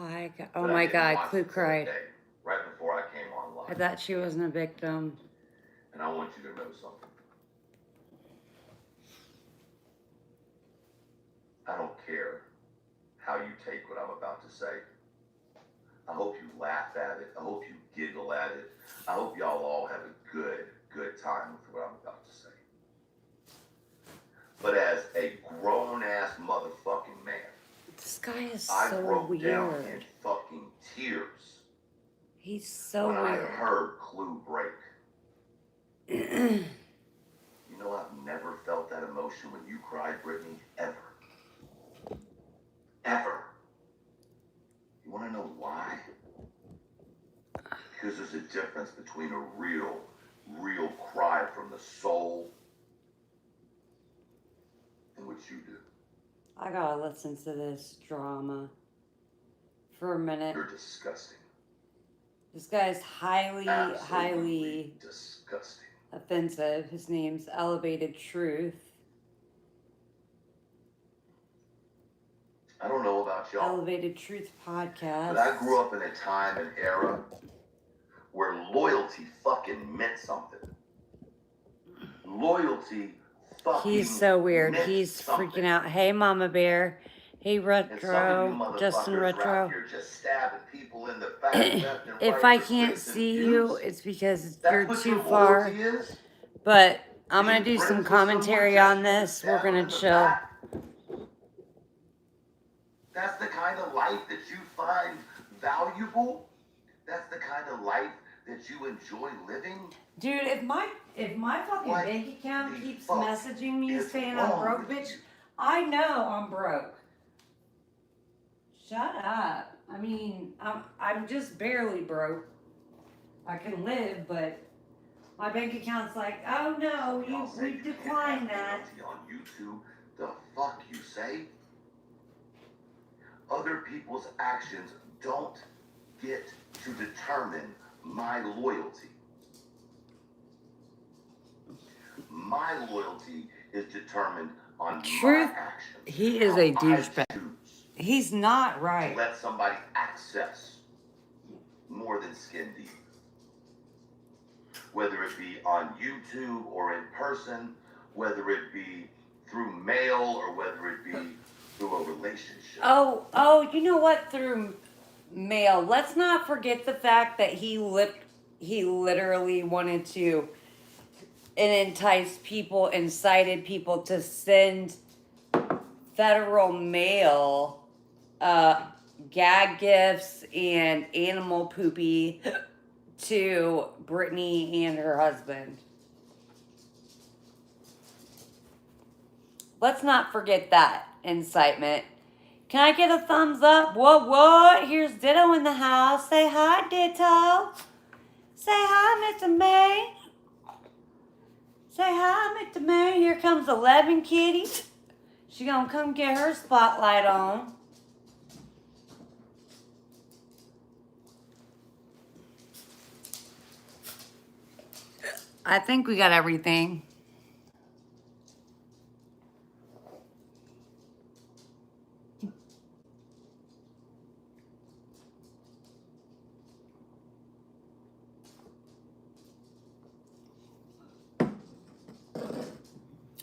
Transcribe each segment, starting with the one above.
Hi. Oh my God, Clue cried. Day, right before I came online. I thought she wasn't a victim. And I want you to know something. I don't care how you take what I'm about to say. I hope you laugh at it. I hope you giggle at it. I hope y'all all have a good time with what I'm about to say. But as a grown-ass motherfucking man, This guy is I so broke down weird. in fucking tears He's so when I weird. heard Clue break. You know, I've never felt that emotion when you cried, Brittany, ever. Ever. You want to know why? Because there's a difference between a real cry from the soul and what you do. I gotta listen to this drama for a minute. You're disgusting. This guy's highly disgusting. Offensive. His name's Elevated Truth. I don't know about y'all. Elevated Truth podcast. But I grew up in a time and era where loyalty fucking meant something. Loyalty fucking He's so weird. meant He's something. freaking out. Hey, Mama Bear. Hey, And some of Retro. you Justin motherfuckers Retro. out here just stabbing people in the back, left and If right I for can't clicks and see views. you, it's because That's you're what too your far. loyalty is? But I'm You gonna do friends some with someone commentary just on to this. stab We're them gonna in the chill. back? That's the kind of life that you find valuable? That's the kind of life that you enjoy living? Dude, if my fucking What bank account the keeps fuck messaging me is saying wrong I'm broke, with bitch, you? I know I'm broke. Shut up. I mean, I'm just barely broke. I can live, but my bank account's like, oh no, Y'all say we you can't declined have that. loyalty on YouTube. The fuck you say? Other people's actions don't get to determine my loyalty. My loyalty is determined on Truth, my actions. he is How a I douchebag. choose He's not to right. let somebody access more than skin deep. Whether it be on YouTube or in person, whether it be through mail or whether it be through a relationship. Oh, you know what? Through mail. Let's not forget the fact that he literally wanted to entice people, incited people to send federal mail, gag gifts and animal poopy to Brittany and her husband. Let's not forget that incitement. Can I get a thumbs up? What? Here's Ditto in the house. Say hi, Ditto. Say hi, Mr. May. Say hi, Mr. May. Here comes 11 Kitty. She gonna come get her spotlight on. I think we got everything.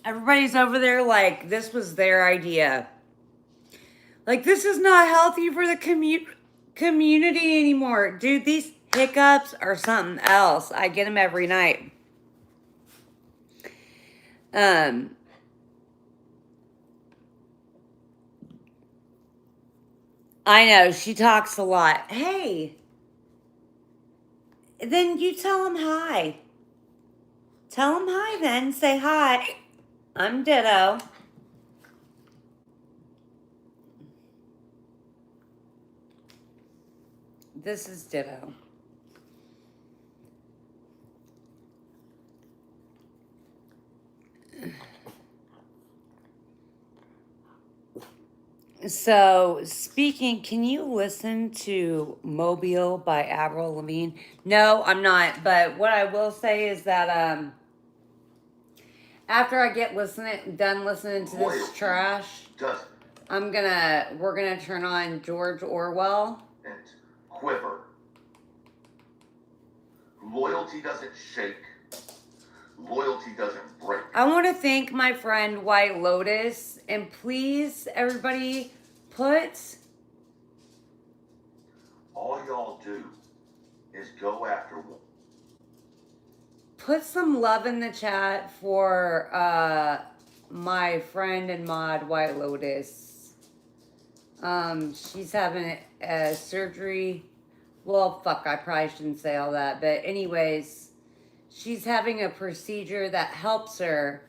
Everybody's over there like this was their idea. Like, this is not healthy for the community anymore. Dude, these hiccups are something else. I get them every night. I know, she talks a lot. Hey, then you tell them hi. Tell them hi then. Say hi. I'm Ditto. This is Ditto. So, speaking, can you listen to Mobile by Avril Lavigne? No, I'm not. But what I will say is that after I get done listening to this trash, we're gonna turn on George Orwell. quiver. Loyalty doesn't shake. Loyalty doesn't break. I want to thank my friend White Lotus, and please, everybody, all y'all do is go after one. Put some love in the chat for my friend and mod White Lotus. She's having a surgery. Well, fuck, I probably shouldn't say all that, but anyways, she's having a procedure that helps her,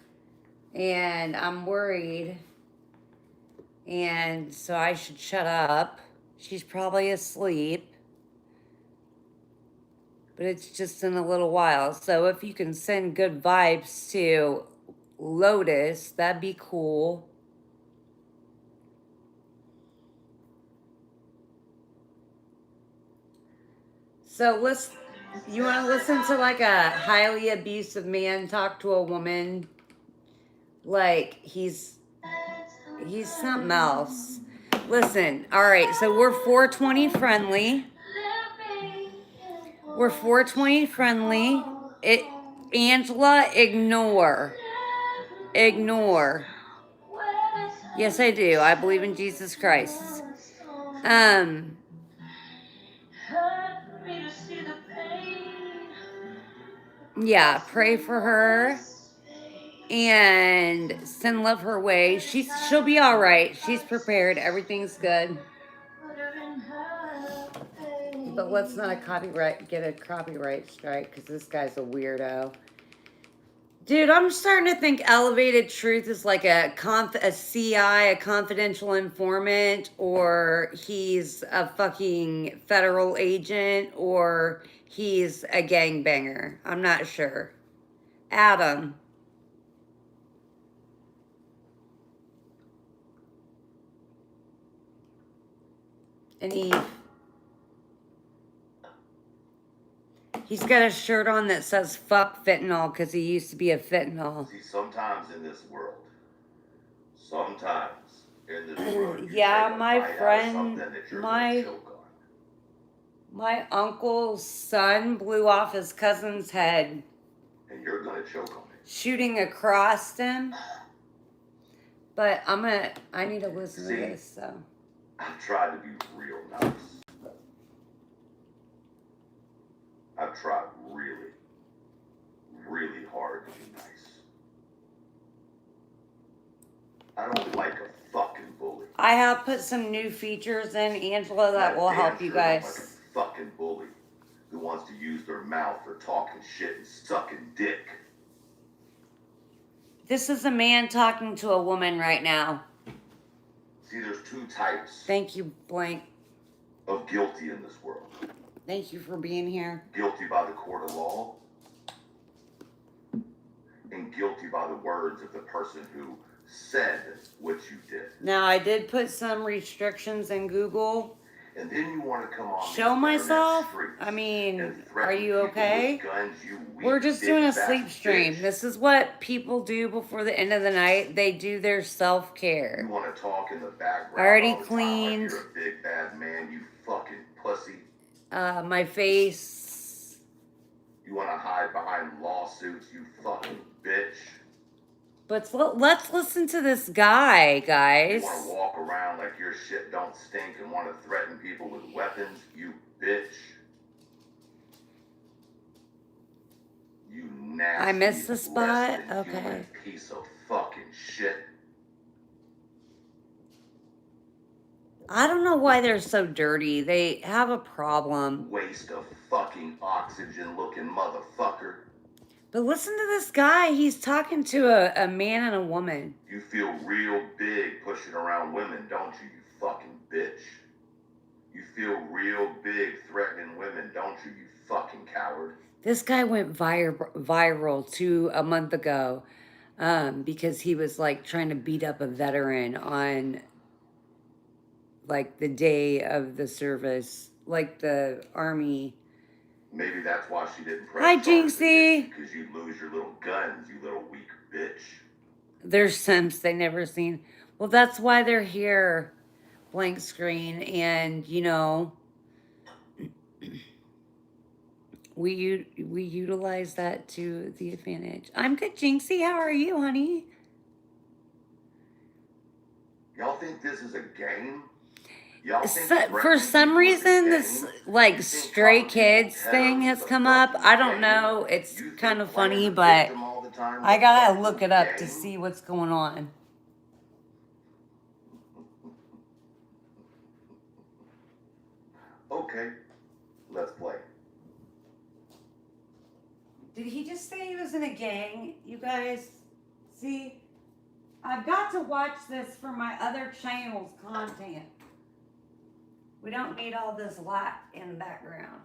and I'm worried, and so I should shut up. She's probably asleep, but it's just in a little while. So if you can send good vibes to Lotus, that'd be cool. So you want to listen to like a highly abusive man talk to a woman? Like he's something else. Listen, all right, so we're 420 friendly. We're 420 friendly. Angela, ignore. Ignore. Yes, I do. I believe in Jesus Christ. Yeah, pray for her and send love her way. She'll be all right. She's prepared. Everything's good. But let's not get a copyright strike because this guy's a weirdo. Dude, I'm starting to think Elevated Truth is like a CI, a confidential informant, or he's a fucking federal agent, or he's a gangbanger. I'm not sure. Adam. And he's got a shirt on that says fuck fentanyl because he used to be a fentanyl. See, sometimes in this world, yeah, my friend, my uncle's son blew off his cousin's head. And you're gonna choke on it. Shooting across him. But I need to listen to this, so. I've tried to be real nice. I've tried really, really hard to be nice. I don't like a fucking bully. I have put some new features in, Angela, that will help you guys. Like a fucking bully who wants to use their mouth for talking shit and sucking dick. This is a man talking to a woman right now. See, there's two types. Thank you, Blank. Of guilty in this world. Thank you for being here. Guilty by the court of law. And guilty by the words of the person who said what you did. Now, I did put some restrictions in Google. And then you want to come on. Show myself? I mean, are you okay? We're just doing a sleep stream. Bitch. This is what people do before the end of the night. They do their self-care. You want to talk in the background. I already cleaned. Like you're a big bad man, you fucking pussy. My face. You want to hide behind lawsuits, you fucking bitch. But let's listen to this guy, guys. You want to walk around like your shit don't stink and want to threaten people with weapons, you bitch. You nasty. I missed the spot? Okay. Human piece of fucking shit. I don't know why they're so dirty. They have a problem. Waste of fucking oxygen looking motherfucker. But listen to this guy. He's talking to a man and a woman. You feel real big pushing around women, don't you, you fucking bitch? You feel real big threatening women, don't you, you fucking coward? This guy went viral a month ago because he was like trying to beat up a veteran on like the day of the service, like the army. Maybe that's why she didn't press Hi, charges Jinxie. because you lose your little guns, you little weak bitch. They're Sims they never seen. Well, that's why they're here, Blank Screen. And, you know, We utilize that to the advantage. I'm good, Jinxie. How are you, honey? Y'all think this is a game? Y'all think For some reason, this like Stray Kids thing has come up. I don't know. It's kind of funny, but I gotta look it up to see what's going on. Okay, let's play. Did he just say he was in a gang? You guys, see, I've got to watch this for my other channel's content. We don't need all this light in the background.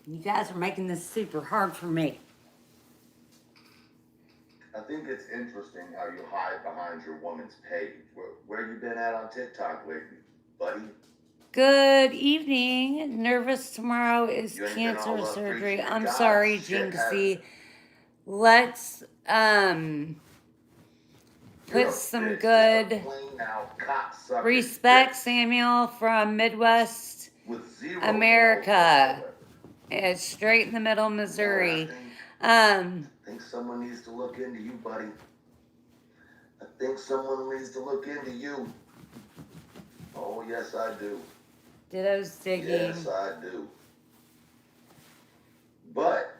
You guys are making this super hard for me. I think it's interesting how you hide behind your woman's page. Where you been at on TikTok lately, buddy? Good evening. Nervous tomorrow is cancer surgery. I'm sorry, Jinxie. Let's put some good respect, Samuel, from Midwest America. It's straight in the middle, Missouri. I think someone needs to look into you, buddy. I think someone needs to look into you. Oh, yes, I do. Ditto's digging. Yes, I do. But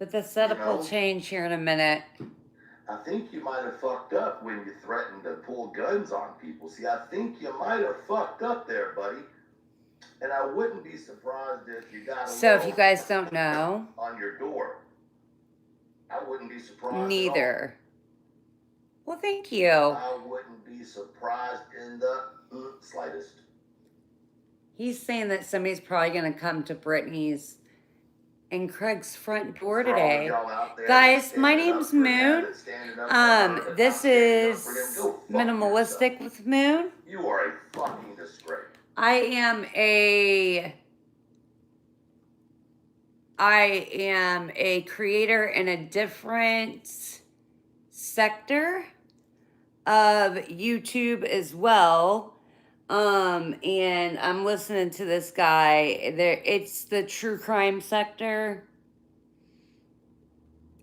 the setup will change here in a minute. I think you might have fucked up when you threatened to pull guns on people. See, I think you might have fucked up there, buddy. And I wouldn't be surprised if you got a So if you guys don't know, on your door. I wouldn't be surprised. Neither. Well, thank you. I wouldn't be surprised in the slightest. He's saying that somebody's probably going to come to Brittany's and Craig's front door today. Guys, my name's Moon. This is Minimalistic with Moon. You are a fucking disgrace. I am a creator in a different sector of YouTube as well. And I'm listening to this guy. It's the true crime sector.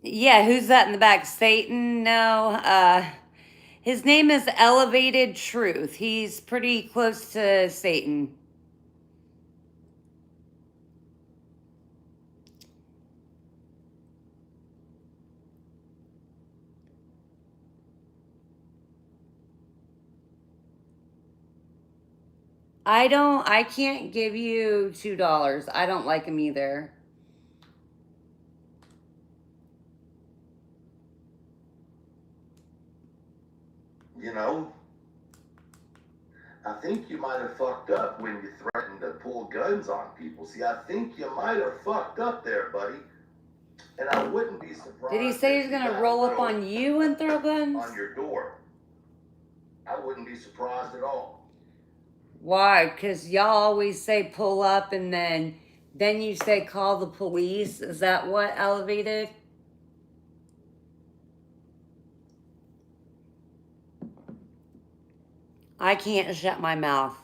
Yeah, who's that in the back? Satan? No. His name is Elevated Truth. He's pretty close to Satan. I can't give you $2. I don't like him either. You know, I think you might have fucked up when you threatened to pull guns on people. See, I think you might have fucked up there, buddy. And I wouldn't be surprised. Did he say he's going to roll up on you and throw guns? On your door. I wouldn't be surprised at all. Why? Because y'all always say pull up and then you say call the police. Is that what, Elevated? I can't shut my mouth.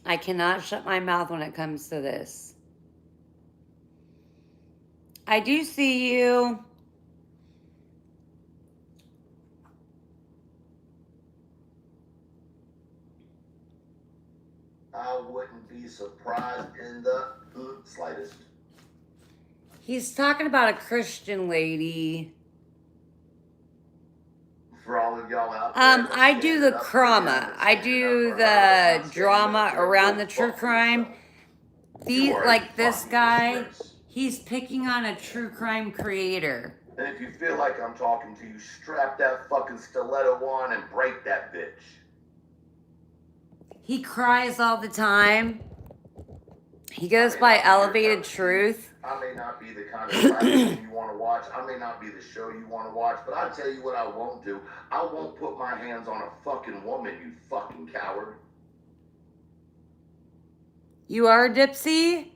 I cannot shut my mouth when it comes to this. I do see you. I wouldn't be surprised in the slightest. He's talking about a Christian lady. For all of y'all out there, I do the drama. I do the drama around the true crime. Like this guy, he's picking on a true crime creator. And if you feel like I'm talking to you, strap that fucking stiletto on and break that bitch. He cries all the time. He goes by Elevated Truth. I may not be the kind of platform you want to watch. I may not be the show you want to watch. But I'll tell you what I won't do. I won't put my hands on a fucking woman, you fucking coward. You are Dipsy?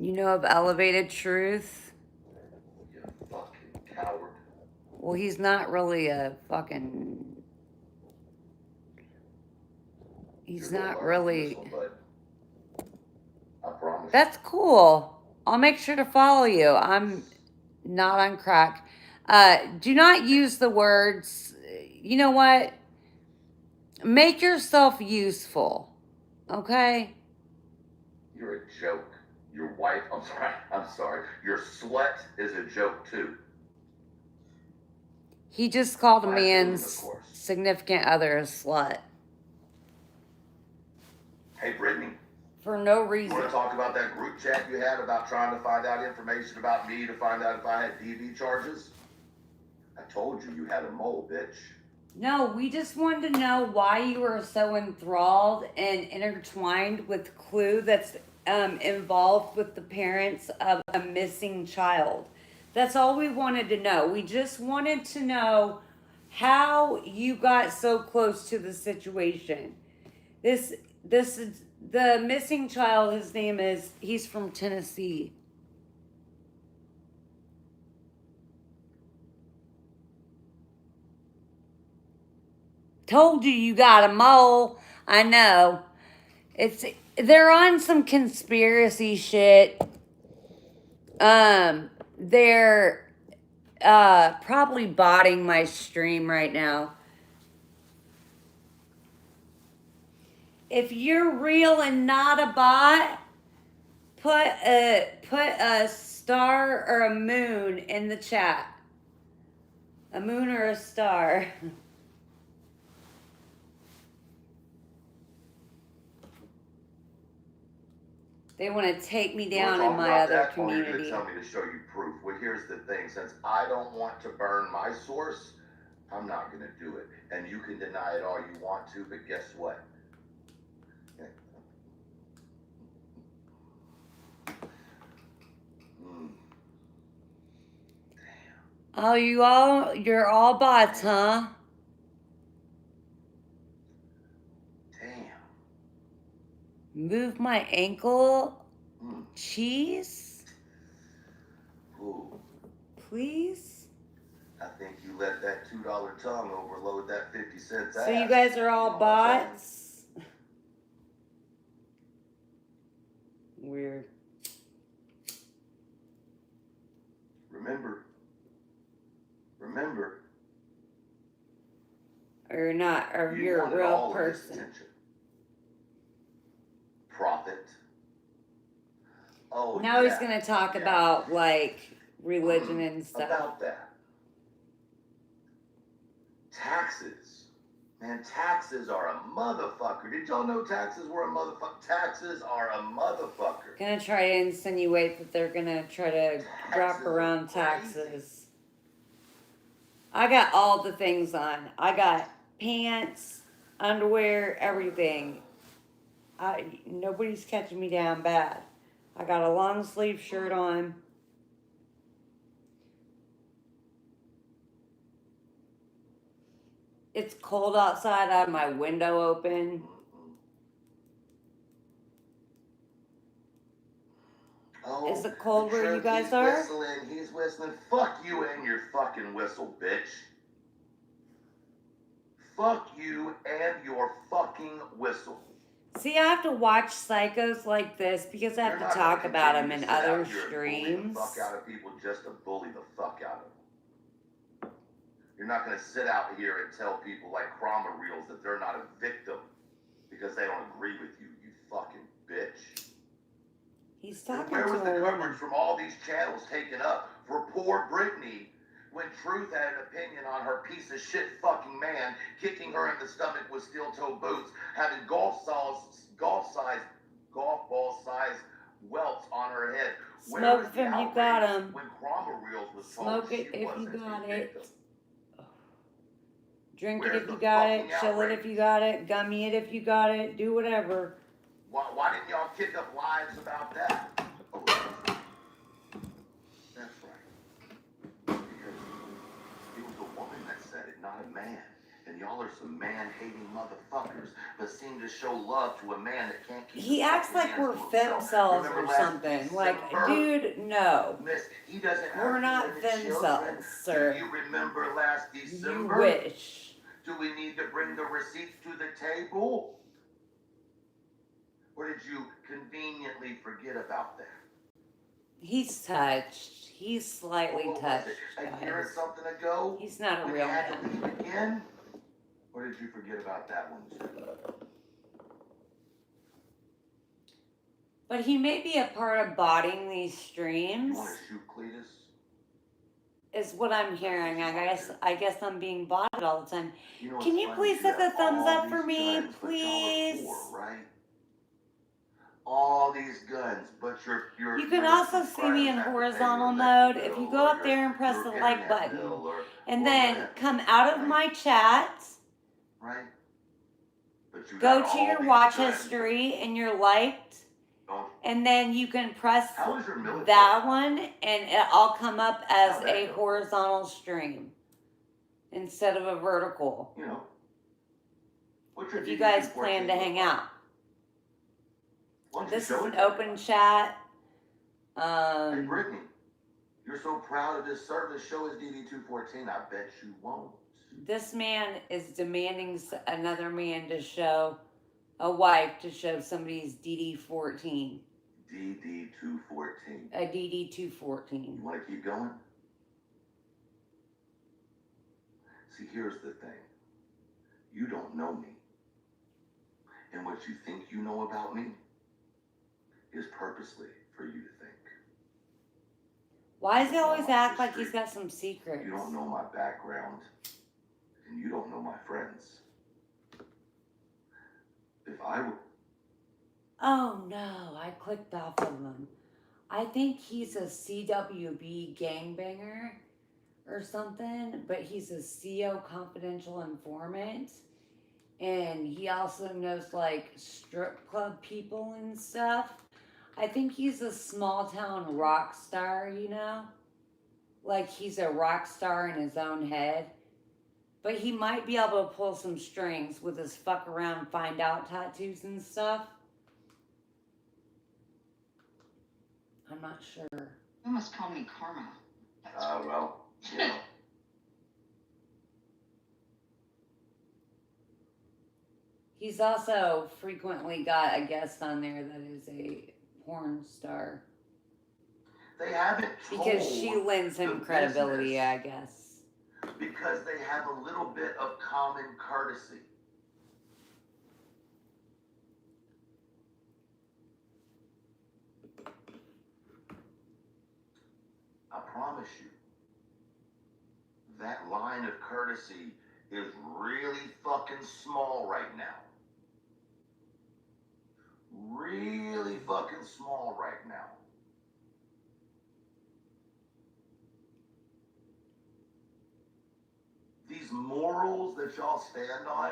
You know of Elevated Truth? You fucking coward. Well, he's not really a fucking... He's You're gonna not learn from really... this one, bud. I promise. That's cool. I'll make sure to follow you. I'm not on crack. Do not use the words... You know what? Make yourself useful. Okay? You're a joke. Your wife, I'm sorry. Your slut is a joke too. He just called a My opinion, of man's course. significant other a slut. Hey, Brittany. For no You reason. want to talk about that group chat you had about trying to find out information about me to find out if I had DV charges? I told you had a mole, bitch. No, we just wanted to know why you were so enthralled and intertwined with Clue that's involved with the parents of a missing child. That's all we wanted to know. We just wanted to know how you got so close to the situation. This is the missing child. His name is, he's from Tennessee. Told you got a mole. I know. They're on some conspiracy shit. They're probably botting my stream right now. If you're real and not a bot, put a star or a moon in the chat. A moon or a star. They want to take me down in my other community. You're going to tell me to show you proof. Well, here's the thing. Since I don't want to burn my source, I'm not going to do it. And you can deny it all you want to, but guess what? Oh, you're all bots, huh? Damn. Move my ankle. Cheese? Ooh. Please? I think you let that $2 tongue overload that 50 cents ass. So you guys are all bots? Weird. Remember. Or not, or you're a real person. Profit. Oh, now he's going to talk about, like, religion and stuff. About that. Taxes. Man, taxes are a motherfucker. Did y'all know taxes were a motherfucker? Taxes are a motherfucker. Gonna try to insinuate that they're gonna try to wrap around taxes. I got all the things on. I got pants, underwear, everything. Nobody's catching me down bad. I got a long sleeve shirt on. It's cold outside. I have my window open. Oh, is it cold where you guys are? He's whistling. Fuck you and your fucking whistle, bitch. Fuck you and your fucking whistle. See, I have to watch psychos like this because I have to talk about them in other streams. Fuck out of people just to bully the fuck out of them. You're not going to sit out here and tell people like Cromer Reels that they're not a victim because they don't agree with you, you fucking bitch. He's talking Where to was the a coverage woman. from all these channels taken up for poor Brittany when Truth had an opinion on her piece of shit fucking man kicking her in the stomach with steel-toe boots, having golf ball size welts on her head? Smoke if you got him. When Cromer Reels was Smoke it if you got it. Drink it Where's if you the got it. fucking Chill it outrage? if you got it. Gummy it if you got it. Do whatever. Why didn't y'all kick up lives about that? Oh, that's right. Because it was a woman that said it, not a man. And y'all are some man-hating motherfuckers, but seem to show love to a man that can't keep He his acts fucking like hands we're to fem himself. cells Remember or last something. Like, December? dude, no. Miss, he doesn't have We're not women fem children. cells, sir. Do you remember last You December? wish. Do we need to bring the receipts to the table? Or did you conveniently forget about that? He's touched. He's slightly What was touched, it, a year or guys. something ago? He's not a When real you had to man. leave again? Or did you forget about that one too? But he may be a part of botting these You streams, want to shoot Cletus? is what I'm hearing. I guess I'm being botted all the time. You know, Can it's you funny, please you hit the have thumbs all up for these me, guns, but y'all are please? poor, right? All these guns, but you're You can your also see me in subscribers have to pay horizontal your mode electric if you bill go or up there and press your the like internet button. bill And or then whatever, come out of right? my chat, Right? But you go got to all your these watch guns. history and your liked, Don't- and then you can press How is your military? that one and it'll come up as How'd that a go? horizontal stream instead of a vertical. You know. What's your If you DD guys 214 plan to look hang like? out. Why don't you This is show an it to open everybody? chat. Hey, Brittany, you're so proud of this service. Show us DD 214. I bet you won't. This man is demanding another man to show, a wife to show somebody's DD14. DD 214. A DD You 214. want to keep going? See, here's the thing. You don't know me. And what you think you know about me is purposely for you to think. Why does he always Watch act like history. he's got some secrets? You don't know my background, and you don't know my friends. If I were... Oh no, I clicked off of him. I think he's a CWB gangbanger or something, but he's a CO confidential informant. And he also knows like strip club people and stuff. I think he's a small town rock star, you know? Like he's a rock star in his own head. But he might be able to pull some strings with his fuck around, find out tattoos and stuff. I'm not sure. You must call me Karma. That's well, you know. He's also frequently got a guest on there that is a porn star. They haven't told Because she lends him the credibility, business I guess. because they have a little bit of common courtesy. I promise you, that line of courtesy is really fucking small right now. Really fucking small right now. These morals that y'all stand on,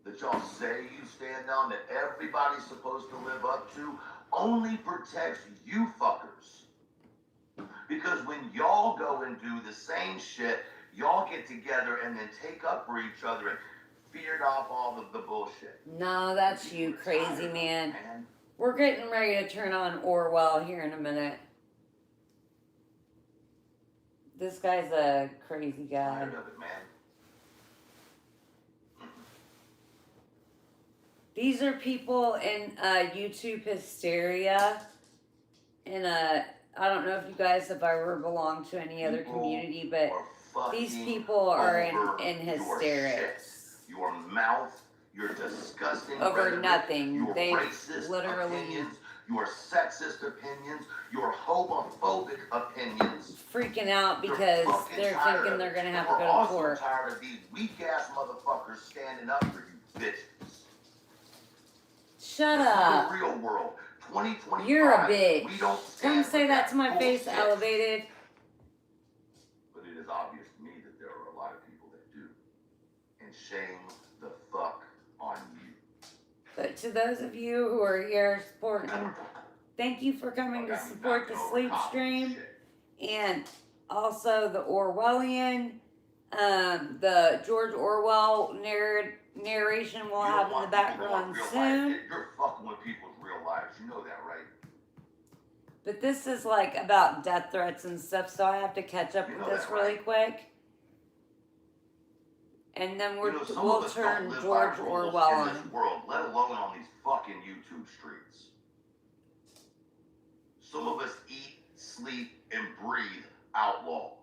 that y'all say you stand on, that everybody's supposed to live up to, only protects you fuckers. Because when y'all go and do the same shit, y'all get together and then take up for each other and feared off all of the bullshit. No, that's you, crazy man. We're getting ready to turn on Orwell here in a minute. This guy's a crazy guy. Tired of it, man. These are people in YouTube hysteria. And I don't know if you guys have ever belonged to any other community, but these people are in hysterics. Your mouth, your disgusting Over rhetoric, nothing. your They've racist literally opinions, your sexist opinions, your homophobic opinions. freaking out because they're thinking they're going to have to go to also court. tired of these weak-ass motherfuckers standing up for you bitches. Shut This is up. the real world. 2025. You're a bitch. We don't stand Don't for say that to my face, bullshit. elevated. But it is obvious to me that there are a lot of people that do. And shame the fuck on you. But to those of you who are here supporting, thank you for coming to support the sleep stream and also the Orwellian The George Orwell narration we'll have in the background soon. You're fucking with people's real lives. You know that, right? But this is like about death threats and stuff, so I have to catch up with this really quick. And then we'll turn George Orwell on. In this world, let alone on these fucking YouTube streets. Some of us eat, sleep, and breathe outlaw.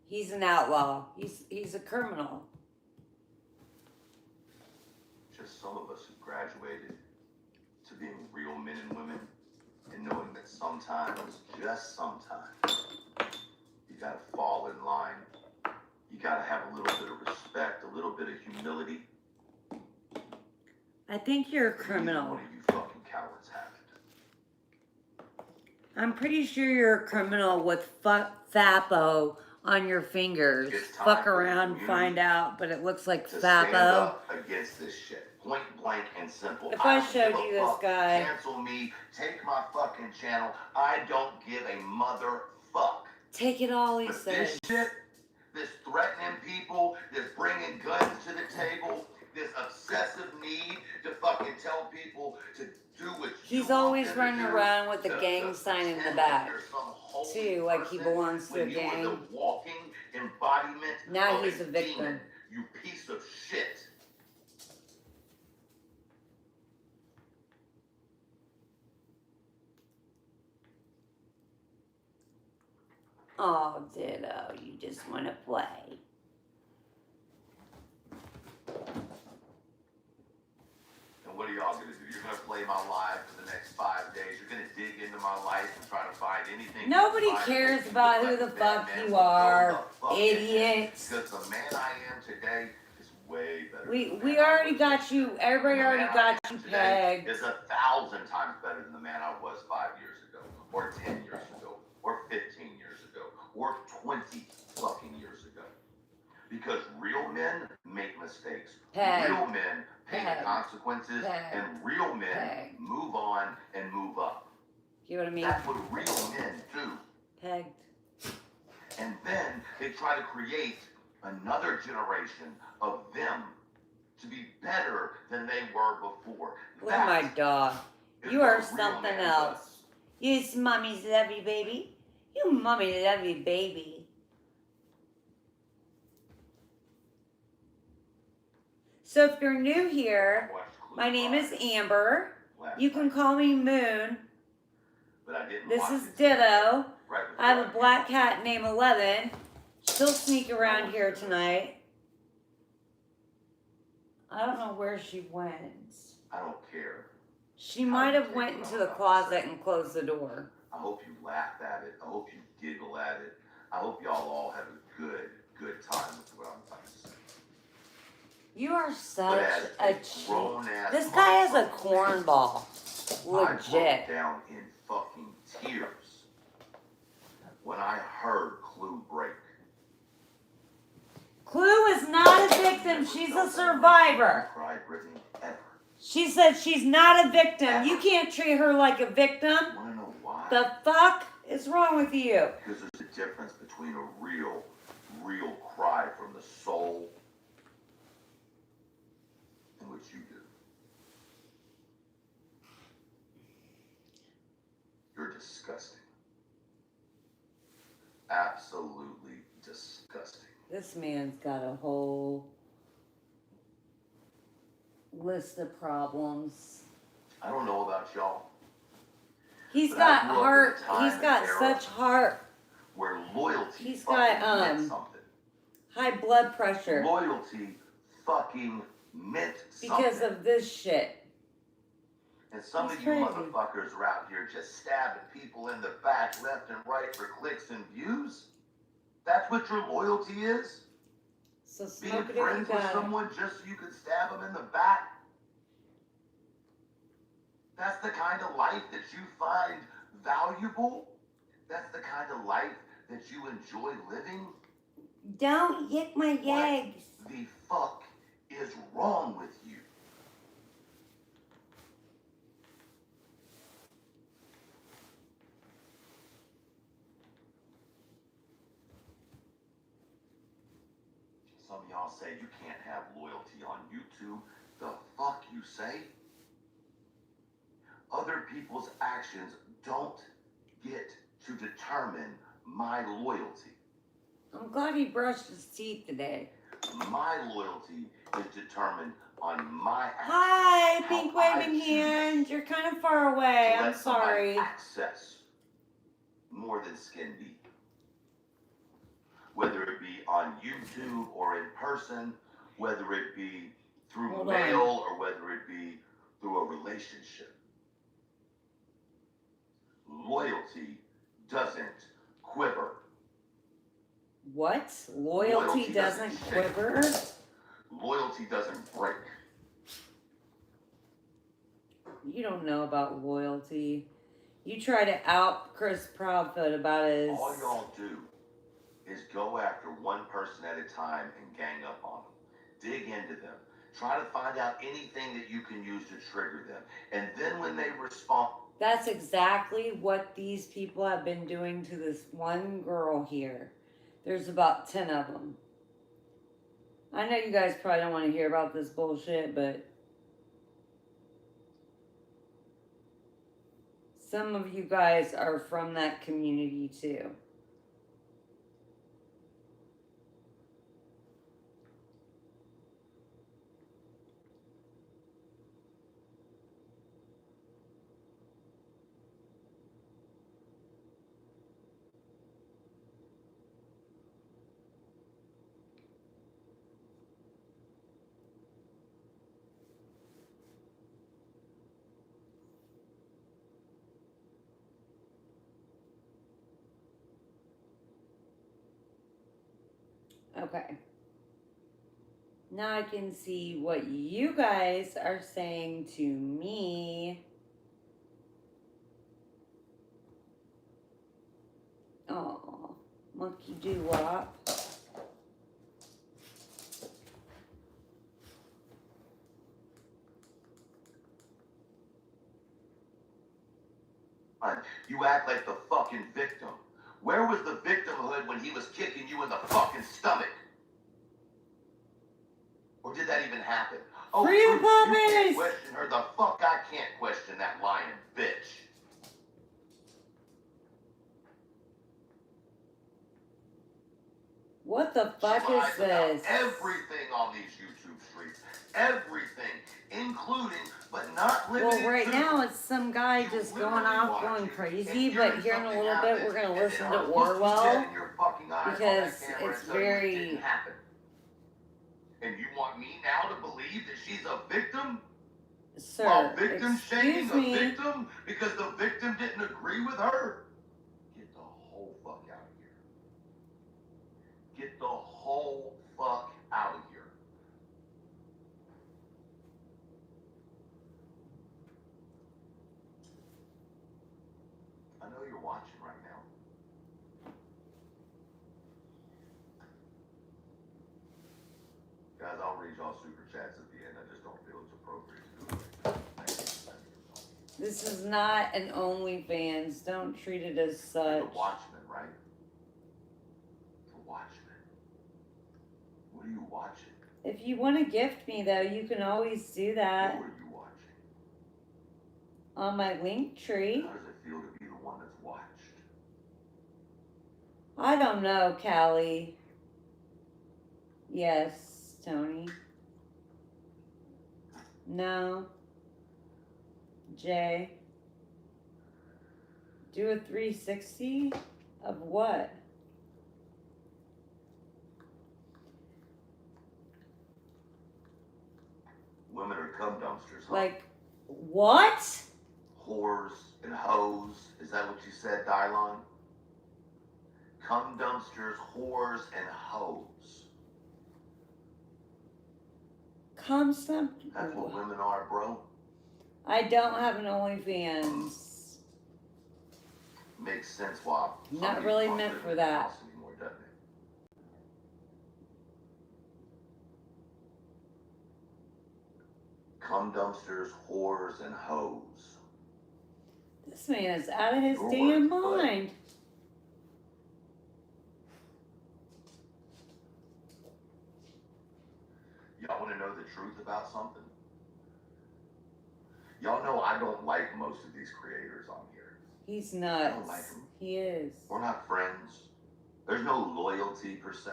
He's an outlaw. He's a criminal. Just some of us who graduated to being real men and women and knowing that sometimes, just sometimes, you gotta fall in line. You gotta have a little bit of respect, a little bit of humility. I think you're a criminal. Neither one of you fucking cowards have it. I'm pretty sure you're a criminal with Fapo on your fingers. Fuck around, find out, but it looks like to Fapo. Stand up against this shit, point blank and simple. If I showed you this guy, cancel me, take my fucking channel. I don't give a motherfuck. Take it all, he but says. This shit, this threatening people, this bringing guns to the table, this obsessive need to fucking tell people to do what he's always running around with a gang sign in the back, too, like he belongs to a gang. The walking embodiment now of he's a victim. Demon, you piece of shit. Oh, Ditto, you just want to play. And what are y'all gonna do? You're gonna play my live for the next 5 days. You're gonna dig into my life and try to find anything. Nobody cares about who the fuck you are, idiots. Because the man I am today is way better. We already got you. Everybody already got you pegged. Is 1,000 times better than the man I was 5 years ago, or 10 years ago, or 15 years ago, or 20 fucking years ago. Because real men make mistakes. Peg. Real men pay the consequences, Peg. and real men Peg. move on and move up. You know what I mean? That's what real men do. Pegged. And then they try to create another generation of them to be better than they were before. Look at my dog. You are something else. Does. You mommy's lovey baby. You mommy lovey baby. So if you're new here, my name is Amber. You can call me Moon. This is Ditto. I have a black cat named 11. She'll sneak around here tonight. I don't know where she went. I don't care. She might have went into the closet and closed the door. I hope you laugh at it. I hope you giggle at it. I hope y'all all have a good time with what I'm about to say. You are such a cheat. This guy has a cornball. Legit. I broke down in fucking tears when I heard Clue break. Clue is not a victim. She's a survivor. Cried, Brittany, ever. She said she's not a victim. You can't treat her like a victim. Want to know why? The fuck is wrong with you? Because there's a difference between a real cry from the soul and what you do. You're disgusting. Absolutely disgusting. This man's got a whole list of problems. I don't know about y'all. He's got heart. He's got such heart. Where loyalty He's got meant something. High blood pressure. Loyalty fucking meant something. Because of this shit. And some of you motherfuckers are out here just stabbing people in the back, left and right for clicks and views. That's what your loyalty is? So being friends with someone just so you could stab them in the back? That's the kind of life that you find valuable? That's the kind of life that you enjoy living? Don't yick my eggs. What the fuck is wrong with you? say you can't have loyalty on YouTube. The fuck you say? Other people's actions don't get to determine my loyalty. I'm glad he brushed his teeth today. My loyalty is determined on my actions. Hi, how pink I waving choose hands. You're kind of far away. to I'm let somebody sorry. access more than skin deep. Whether it be on YouTube or in person, whether it be through Hold mail or whether it be through a relationship. Loyalty doesn't quiver. What? Loyalty doesn't shake. quiver? Loyalty doesn't break. You don't know about loyalty. You try to out Chris Proudfoot about his... All y'all do is go after one person at a time and gang up on them. Dig into them. Try to find out anything that you can use to trigger them. And then when they respond... That's exactly what these people have been doing to this one girl here. There's about 10 of them. I know you guys probably don't want to hear about this bullshit, but some of you guys are from that community too. Okay. Now I can see what you guys are saying to me. Oh, monkey doo-wop. You act like the fucking victim. Where was the victimhood when he was kicking you in the fucking stomach? Or did that even happen? Oh, Free your you can't puppies! question her. The fuck I can't question that lying bitch. What the fuck She lies is about this? everything on these YouTube streets. Everything. Including, but not limited Well, right to. now it's some guy just going off, going crazy, but here in a little bit we're going to listen to Orwell because it's very... And you want me now to believe that she's a victim? Sir, While victim shaming excuse a me. victim because the victim didn't agree with her? Get the whole fuck out of here. Get the whole fuck out of here. I know you're watching right now. Guys, I'll read y'all super chats at the end. I just don't feel it's appropriate to do it. Thank you. This is not an OnlyFans. Don't treat it as such. The Watchmen, right? The Watchmen. What are you watching? If you want to gift me, though, you can always do that Who are you watching? on my link tree. How does it feel to be the one that's watched? I don't know, Callie. Yes, Tony. No. Jay. Do a 360 of what? Women are cum dumpsters, huh? Like, what? Whores and hoes. Is that what you said, Dylon? Cum dumpsters, whores, and hoes. Come some. That's what women are, bro. I don't have an OnlyFans. Makes sense why. Not really meant for that. Anymore, doesn't it? Cum dumpsters, whores, and hoes. This man is out of his Your damn words, bud. mind. truth about something? Y'all know I don't like most of these creators on here. He's I nuts. don't like them. He is. We're not friends. There's no loyalty per se.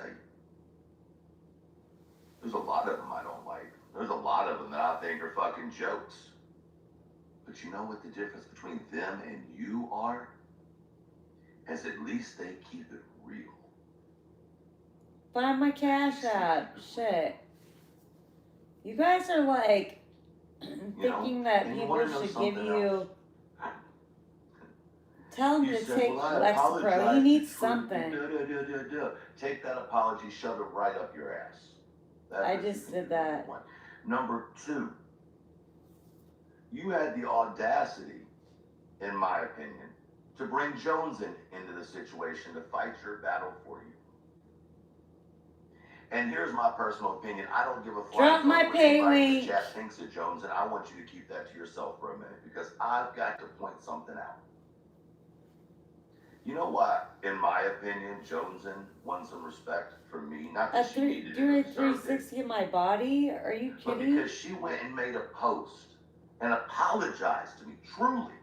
There's a lot of them I don't like. There's a lot of them that I think are fucking jokes. But you know what the difference between them and you are? Is at least they keep it real. Find my Cash App. Shit. You guys are like thinking that and you people wanna know should give something you. else? Tell him You to said, take well, I Lexapro. apologize He needs for- something. Take that apology, shove it right up your ass. That's I what you just can did do, that. Number 2, you had the audacity, in my opinion, to bring Jones into the situation to fight your battle for you. And here's my personal opinion. I don't give a fuck Drop my what pay anybody in link. the chat thinks of Jones, and I want you to keep that to yourself for a minute because I've got to point something out. You know what? In my opinion, Joneson won some respect from me. Not that she needed Do a it or deserved it, 360 in my body? Are you but kidding? because she went and made a post and apologized to me. Truly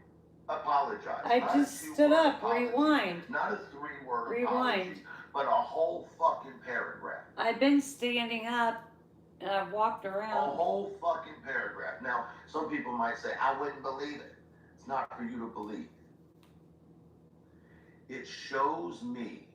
apologized. I Not just a 2-word stood up. apology, Rewind. Not a 3-word Rewind. apology, but a whole fucking paragraph. I've been standing up and I've walked A around. whole fucking paragraph. Now, some people might say, I wouldn't believe it. It's not for you to believe. It shows me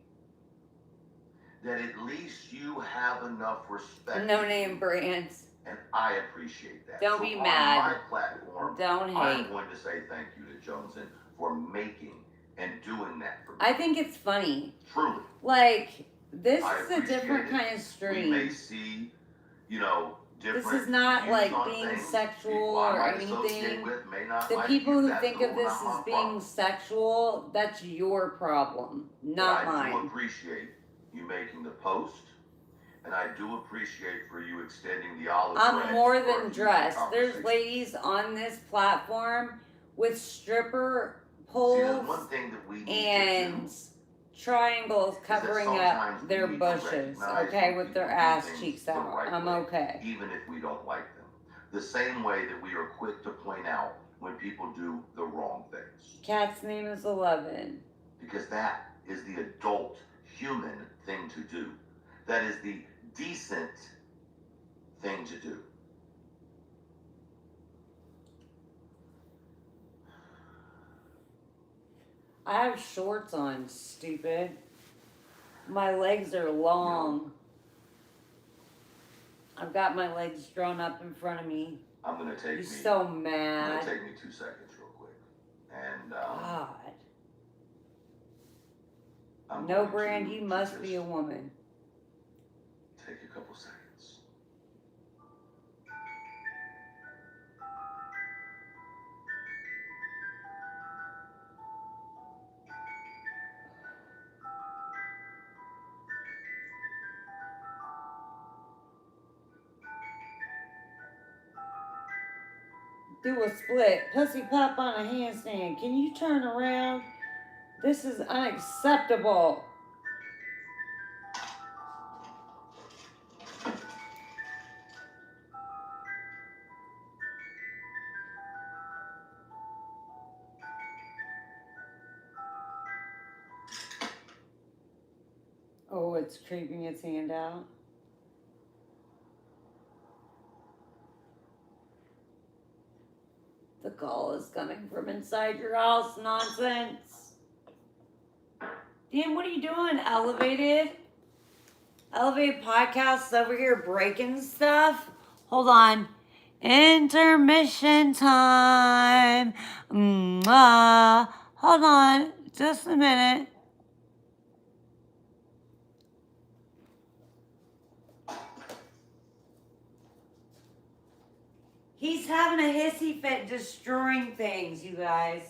that at least you have enough respect. No name brands. And I appreciate that. Don't so be on mad. my platform, Don't hate. I'm going to say thank you to Joneson for making and doing that for me. I think it's funny. Truly. Like, this I is a different appreciate it. kind of stream. We may see, different This is not views like on being things. sexual People I or might associate anything. with may not The like people you. who That's think cool, of this not my as being problem. sexual, that's your problem, not But I do mine. appreciate you making the post, and I do appreciate for you extending the olive I'm branch more for a than future dressed. There's conversation. ladies on this platform with stripper See, poles there's one thing that we need and to do. triangles covering sometimes up their we need to bushes, recognize okay, when with their people do ass things cheeks the out. right I'm way, okay. even if we don't like them. The same way that we are quick to point out when people do the wrong things. Cat's name is 11. Because that is the adult human thing to do. That is the decent thing to do. I have shorts on, stupid. My legs are long. I've got my legs drawn up in front of me. I'm gonna take You're me. so It's mad. gonna take me 2 seconds, real quick, and God. I'm No going brand, to you must be a just woman. take a couple seconds. Do a split. Pussy pop on a handstand. Can you turn around? This is unacceptable. Oh, it's creeping its hand out. The call is coming from inside your house. Nonsense. Dan, what are you doing? Elevated? Elevated podcasts over here breaking stuff? Hold on. Intermission time. Hold on. Just a minute. He's having a hissy fit destroying things, you guys.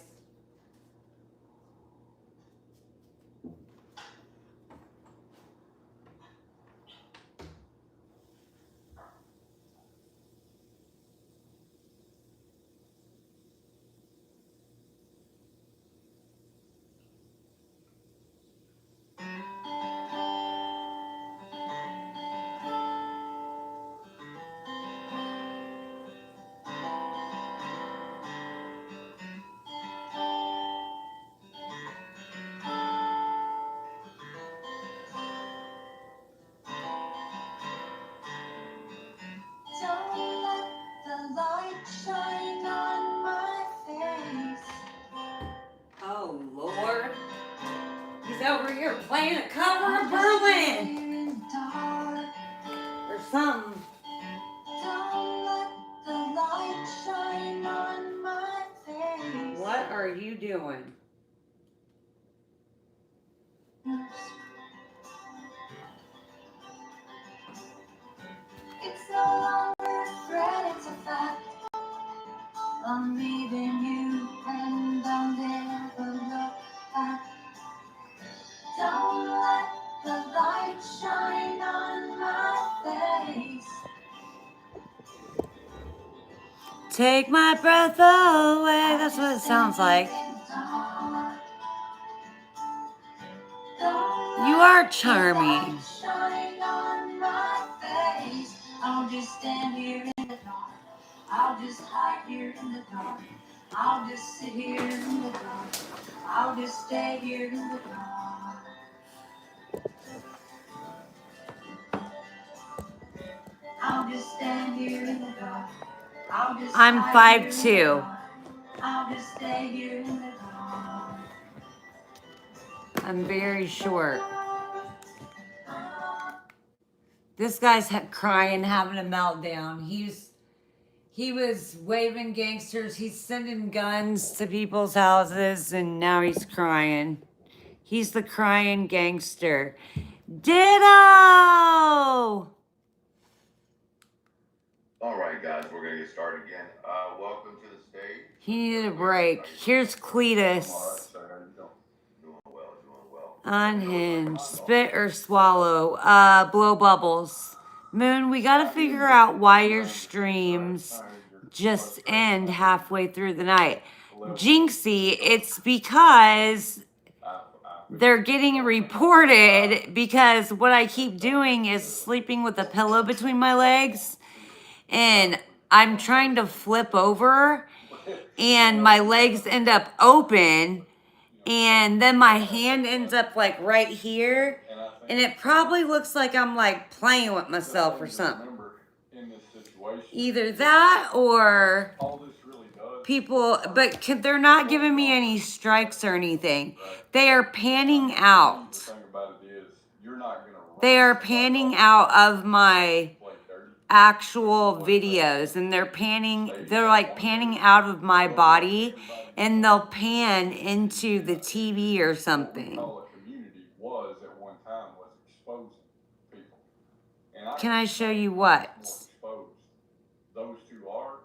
here playing a cover of Berlin. Or something. Don't let the light shine on my face. What are you doing? It's no longer a threat, it's a fact. I'm leaving you and I'll never look back. Don't let the light shine on my face. Take my breath away. That's what it sounds like. You are charming. Shine on my face. I'll just stand here in the dark. I'll just hide here in the dark. I'll just sit here in the dark. I'll just stay here in the dark. I'll just stand here in the dark. I'll just I'm hide here in the 5'2". dark. I'll just stay here in the dark. I'm very short. This guy's crying, having a meltdown. He was waving gangsters. He's sending guns to people's houses, and now he's crying. He's the crying gangster. Ditto! All right, guys, we're gonna get started again. Welcome to the stage. He needed a break. Here's Cletus. Doing well. Unhinged. Spit or swallow. Blow bubbles. Moon, we gotta figure out why your streams just end halfway through the night. Jinxie, it's because they're getting reported because what I keep doing is sleeping with a pillow between my legs, and I'm trying to flip over and my legs end up open, and then my hand ends up like right here, and it probably looks like I'm like playing with myself or something. Either that or people, but they're not giving me any strikes or anything. They are panning out. They are panning out of my actual videos, and they're like panning out of my body, and they'll pan into the TV or something. Can I show you what? Those two are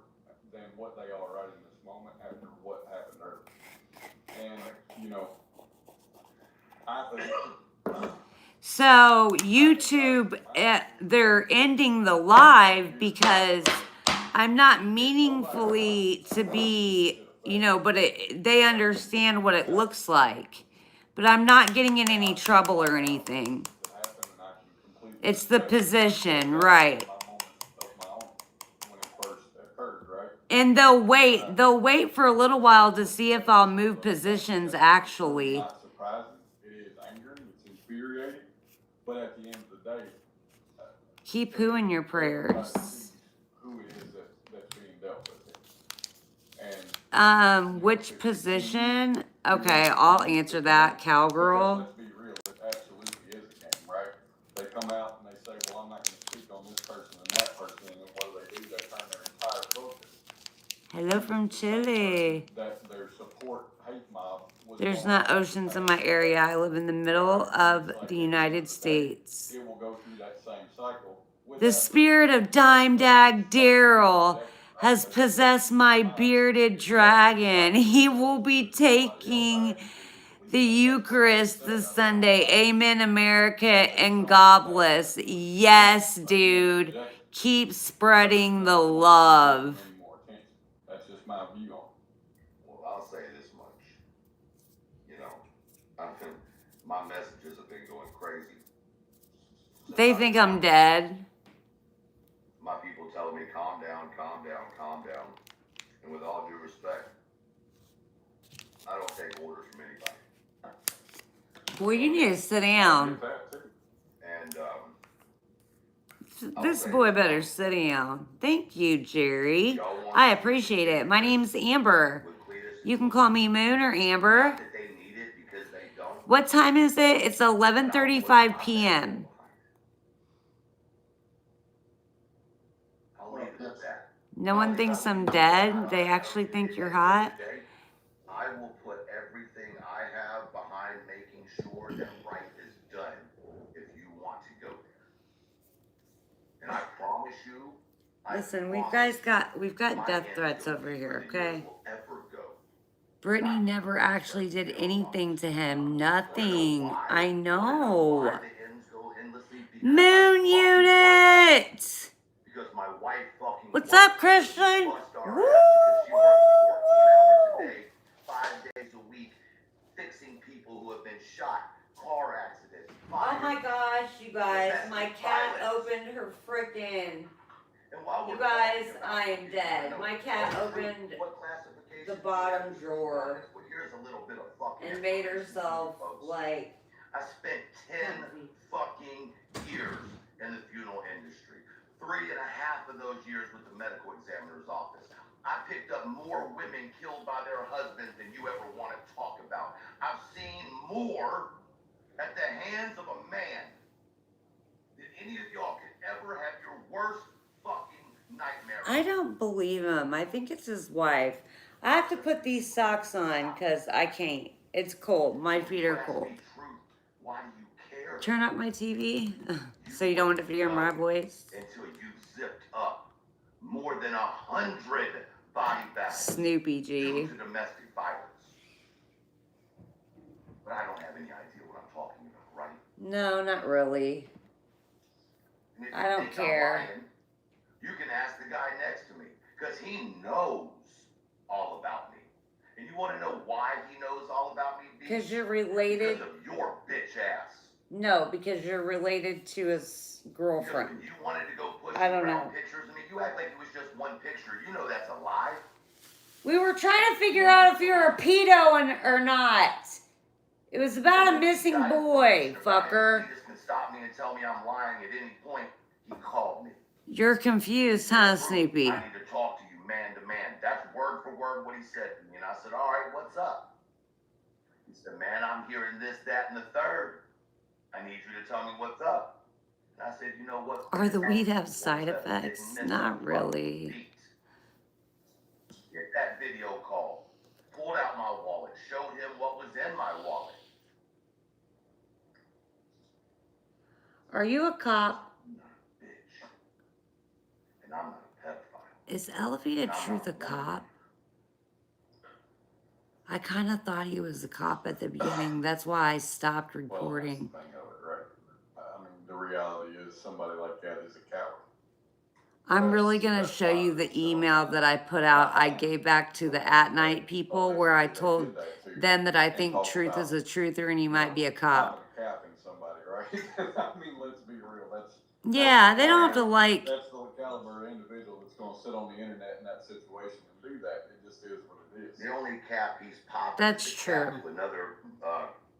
than what they are right in this moment after what happened earlier. And, you know, I think... So YouTube, they're ending the live because I'm not meaningfully to be, you know, but they understand what it looks like. But I'm not getting in any trouble or anything. It's the position, right? And they'll wait for a little while to see if I'll move positions actually. It's not surprising. It is angering. It's infuriating. But at the end of the day, keep who in your prayers? Who it is that's being dealt with it. Which position? Okay, I'll answer that, cowgirl. Let's be real. It absolutely is a game, right? They come out and they say, well, I'm not going to speak on this person and that person. And then what do? They turn their entire focus. Hello from Chile. That their support hate mob was There's not oceans in my area. I live in the middle of the United States. It will go through that same cycle. The spirit of Dime Dag Daryl has possessed my bearded dragon. He will be taking the Eucharist this Sunday. Amen, America, and God bless. Yes, dude. Keep spreading the love. That's just my view on it. Well, I'll say this much. You know, my messages have been going crazy. They think I'm dead. My people telling me, calm down, calm down, calm down. And with all due respect, I don't take orders from anybody. Well, you need to sit down. And This boy better sit down. Thank you, Jerry. I appreciate it. My name's Amber. You can call me Moon or Amber. What time is it? It's 11:35 p.m. I'll leave it at that. No one thinks I'm dead. They actually think you're hot. I will put everything I have behind making sure that right is done if you want to go there. And I promise you. Listen, we've got death threats over here, okay? Brittany never actually did anything to him. Nothing. I know. Moon unit! Because my wife fucking What's up, Christian? Woo! 5 days a week, fixing people who have been shot, car accidents. Oh my gosh, you guys, my cat opened her frickin'. You guys, I am dead. My cat opened the bottom drawer and made herself like. I spent 10 fucking years in the funeral industry. 3.5 of those years with the medical examiner's office. I picked up more women killed by their husbands than you ever want to talk about. I've seen more at the hands of a man than any of y'all could ever have your worst fucking nightmare. I don't believe him. I think it's his wife. I have to put these socks on because I can't. It's cold. My feet are cold. Why do you care? Turn up my TV so you don't have to hear my voice. Until you zipped up more than 100 body bags. Snoopy G. Due to domestic violence. But I don't have any idea what I'm talking about, right? No, not really. I don't care. Lying, you can ask the guy next to me, because he knows all about me. And you want to know why he knows all about me? Because you're related. Because of your bitch ass. No, because you're related to his girlfriend. You wanted to go push I don't know. Pictures of me. You act like it was just one picture. You know that's a lie. We were trying to figure out if you're a pedo or not. It was about a missing boy, fucker. He just can stop me and tell me I'm lying at any point. He called me. You're confused, huh, Snoopy? I need to talk to you man to man. That's word for word what he said to me. And I said, all right, what's up? He said, man, I'm hearing this, that, and the third. I need you to tell me what's up. And I said, you know what? Are the weed have side effects? Not really. Get that video call. Pulled out my wallet. Showed him what was in my wallet. Are you a cop? I'm not a bitch. And I'm not a pedophile. Is Elevated Truth a cop? I kind of thought he was a cop at the beginning. That's why I stopped recording. Well, that's the thing of it, right? I mean, the reality is somebody like that is a coward. I'm really going to show you the email that I put out. I gave back to the At Night people where I told them that I think Truth is a truther and he might be a cop. Capping somebody, right? I mean, let's be real. Yeah, they don't have to like. That's the caliber of individual that's going to sit on the internet in that situation and do that. It just is what it is. The only cap he's popping. That's is true. To another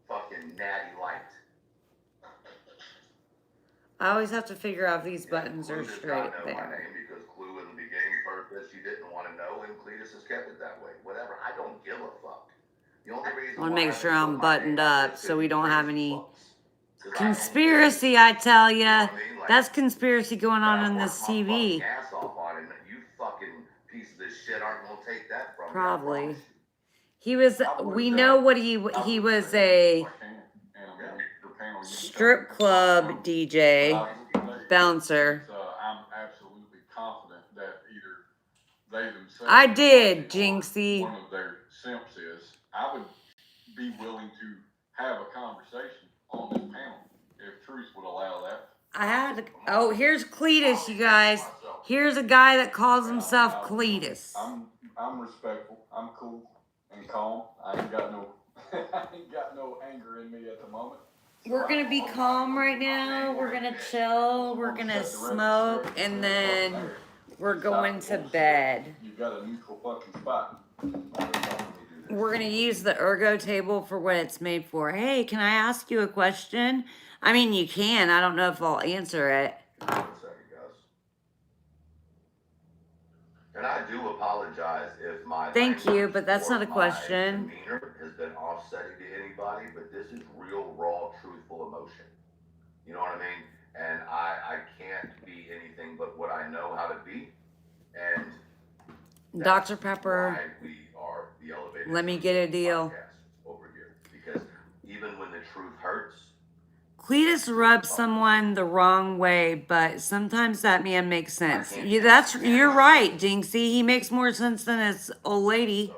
fucking natty light. I always have to figure out if these buttons are straight Clue does not know my there. name because Clue in the beginning purpose she didn't want to know, and Cletus has kept it that way. Whatever. I don't give a fuck. The only reason I want to why make I sure know I'm my buttoned name up is so we don't have any 'cause I don't conspiracy, I tell ya. what I mean? Like, That's conspiracy going on in this I worked my TV. fucking ass off on it, and you fucking piece of this shit aren't gonna take that from me, I Probably. promise you. He was, we know what he was a strip club DJ, bouncer. I'm absolutely confident that either they themselves. I did, or Jinxie. one of their simps is. I would be willing to have a conversation on this panel if Truth would allow that. I had to, oh, here's Cletus, you guys. Here's a guy that calls himself Cletus. I'm respectful. I'm cool and calm. I ain't got no I ain't got no anger in me at the moment. We're gonna be calm right now. We're gonna chill. We're gonna smoke, and then we're going to bed. You've got a neutral fucking spot. We're gonna use the ergo table for what it's made for. Hey, can I ask you a question? I mean, you can. I don't know if I'll answer it. And I do apologize if my Thank you, but that's not a or my question. demeanor has been off upsetting to anybody, but this is real, raw, truthful emotion. You know what I mean? And I can't be anything but what I know how to be. And Dr. Pepper, why we are the Elevated let me get a deal. podcast over here. Because even when the truth hurts, Cletus rubs someone the wrong way, but sometimes that man makes sense. You're right, Jinxie. He makes more sense than his old lady.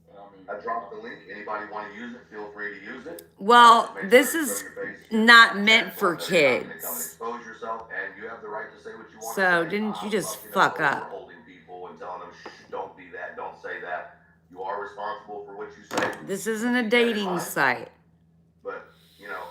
so, I dropped the link. Anybody want to use it, feel free to use it. Well, Make this sure you is show your face. not meant for You're not gonna come and kids. expose yourself, and you have the right to say what you want So, to say. didn't you I'm just fucking fuck over up? holding people and telling them, shh, don't be that, don't say that. You are responsible for what you say. This isn't a dating site. But, you know,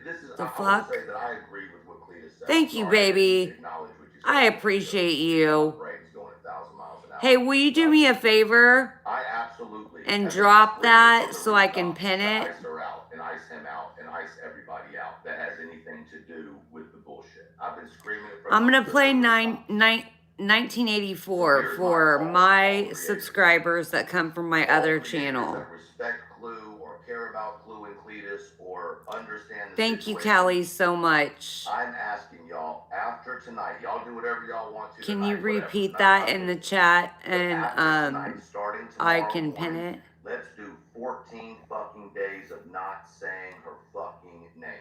this is, The I fuck? would say that I agree with what Cletus said. Thank you, Sorry, I baby. didn't acknowledge what you said. I appreciate you. My brain's going 1,000 miles an hour. Hey, will you do me a favor I absolutely and have drop screamed that from the so I can rooftops pin to it? Ice her out and ice him out and ice everybody out that has anything to do with the bullshit. I've been screaming it from I'm the gonna play rooftops. 1984 for my subscribers that come from my other channel. That respect Clue or care about Clue and Cletus or understand the Thank you, situation. Callie, so much. I'm asking y'all after tonight. Y'all do whatever y'all want to. Can tonight, you whatever. repeat Not that my in the business. chat But and after tonight, starting I tomorrow can pin morning, it? let's do 14 fucking days of not saying her fucking name,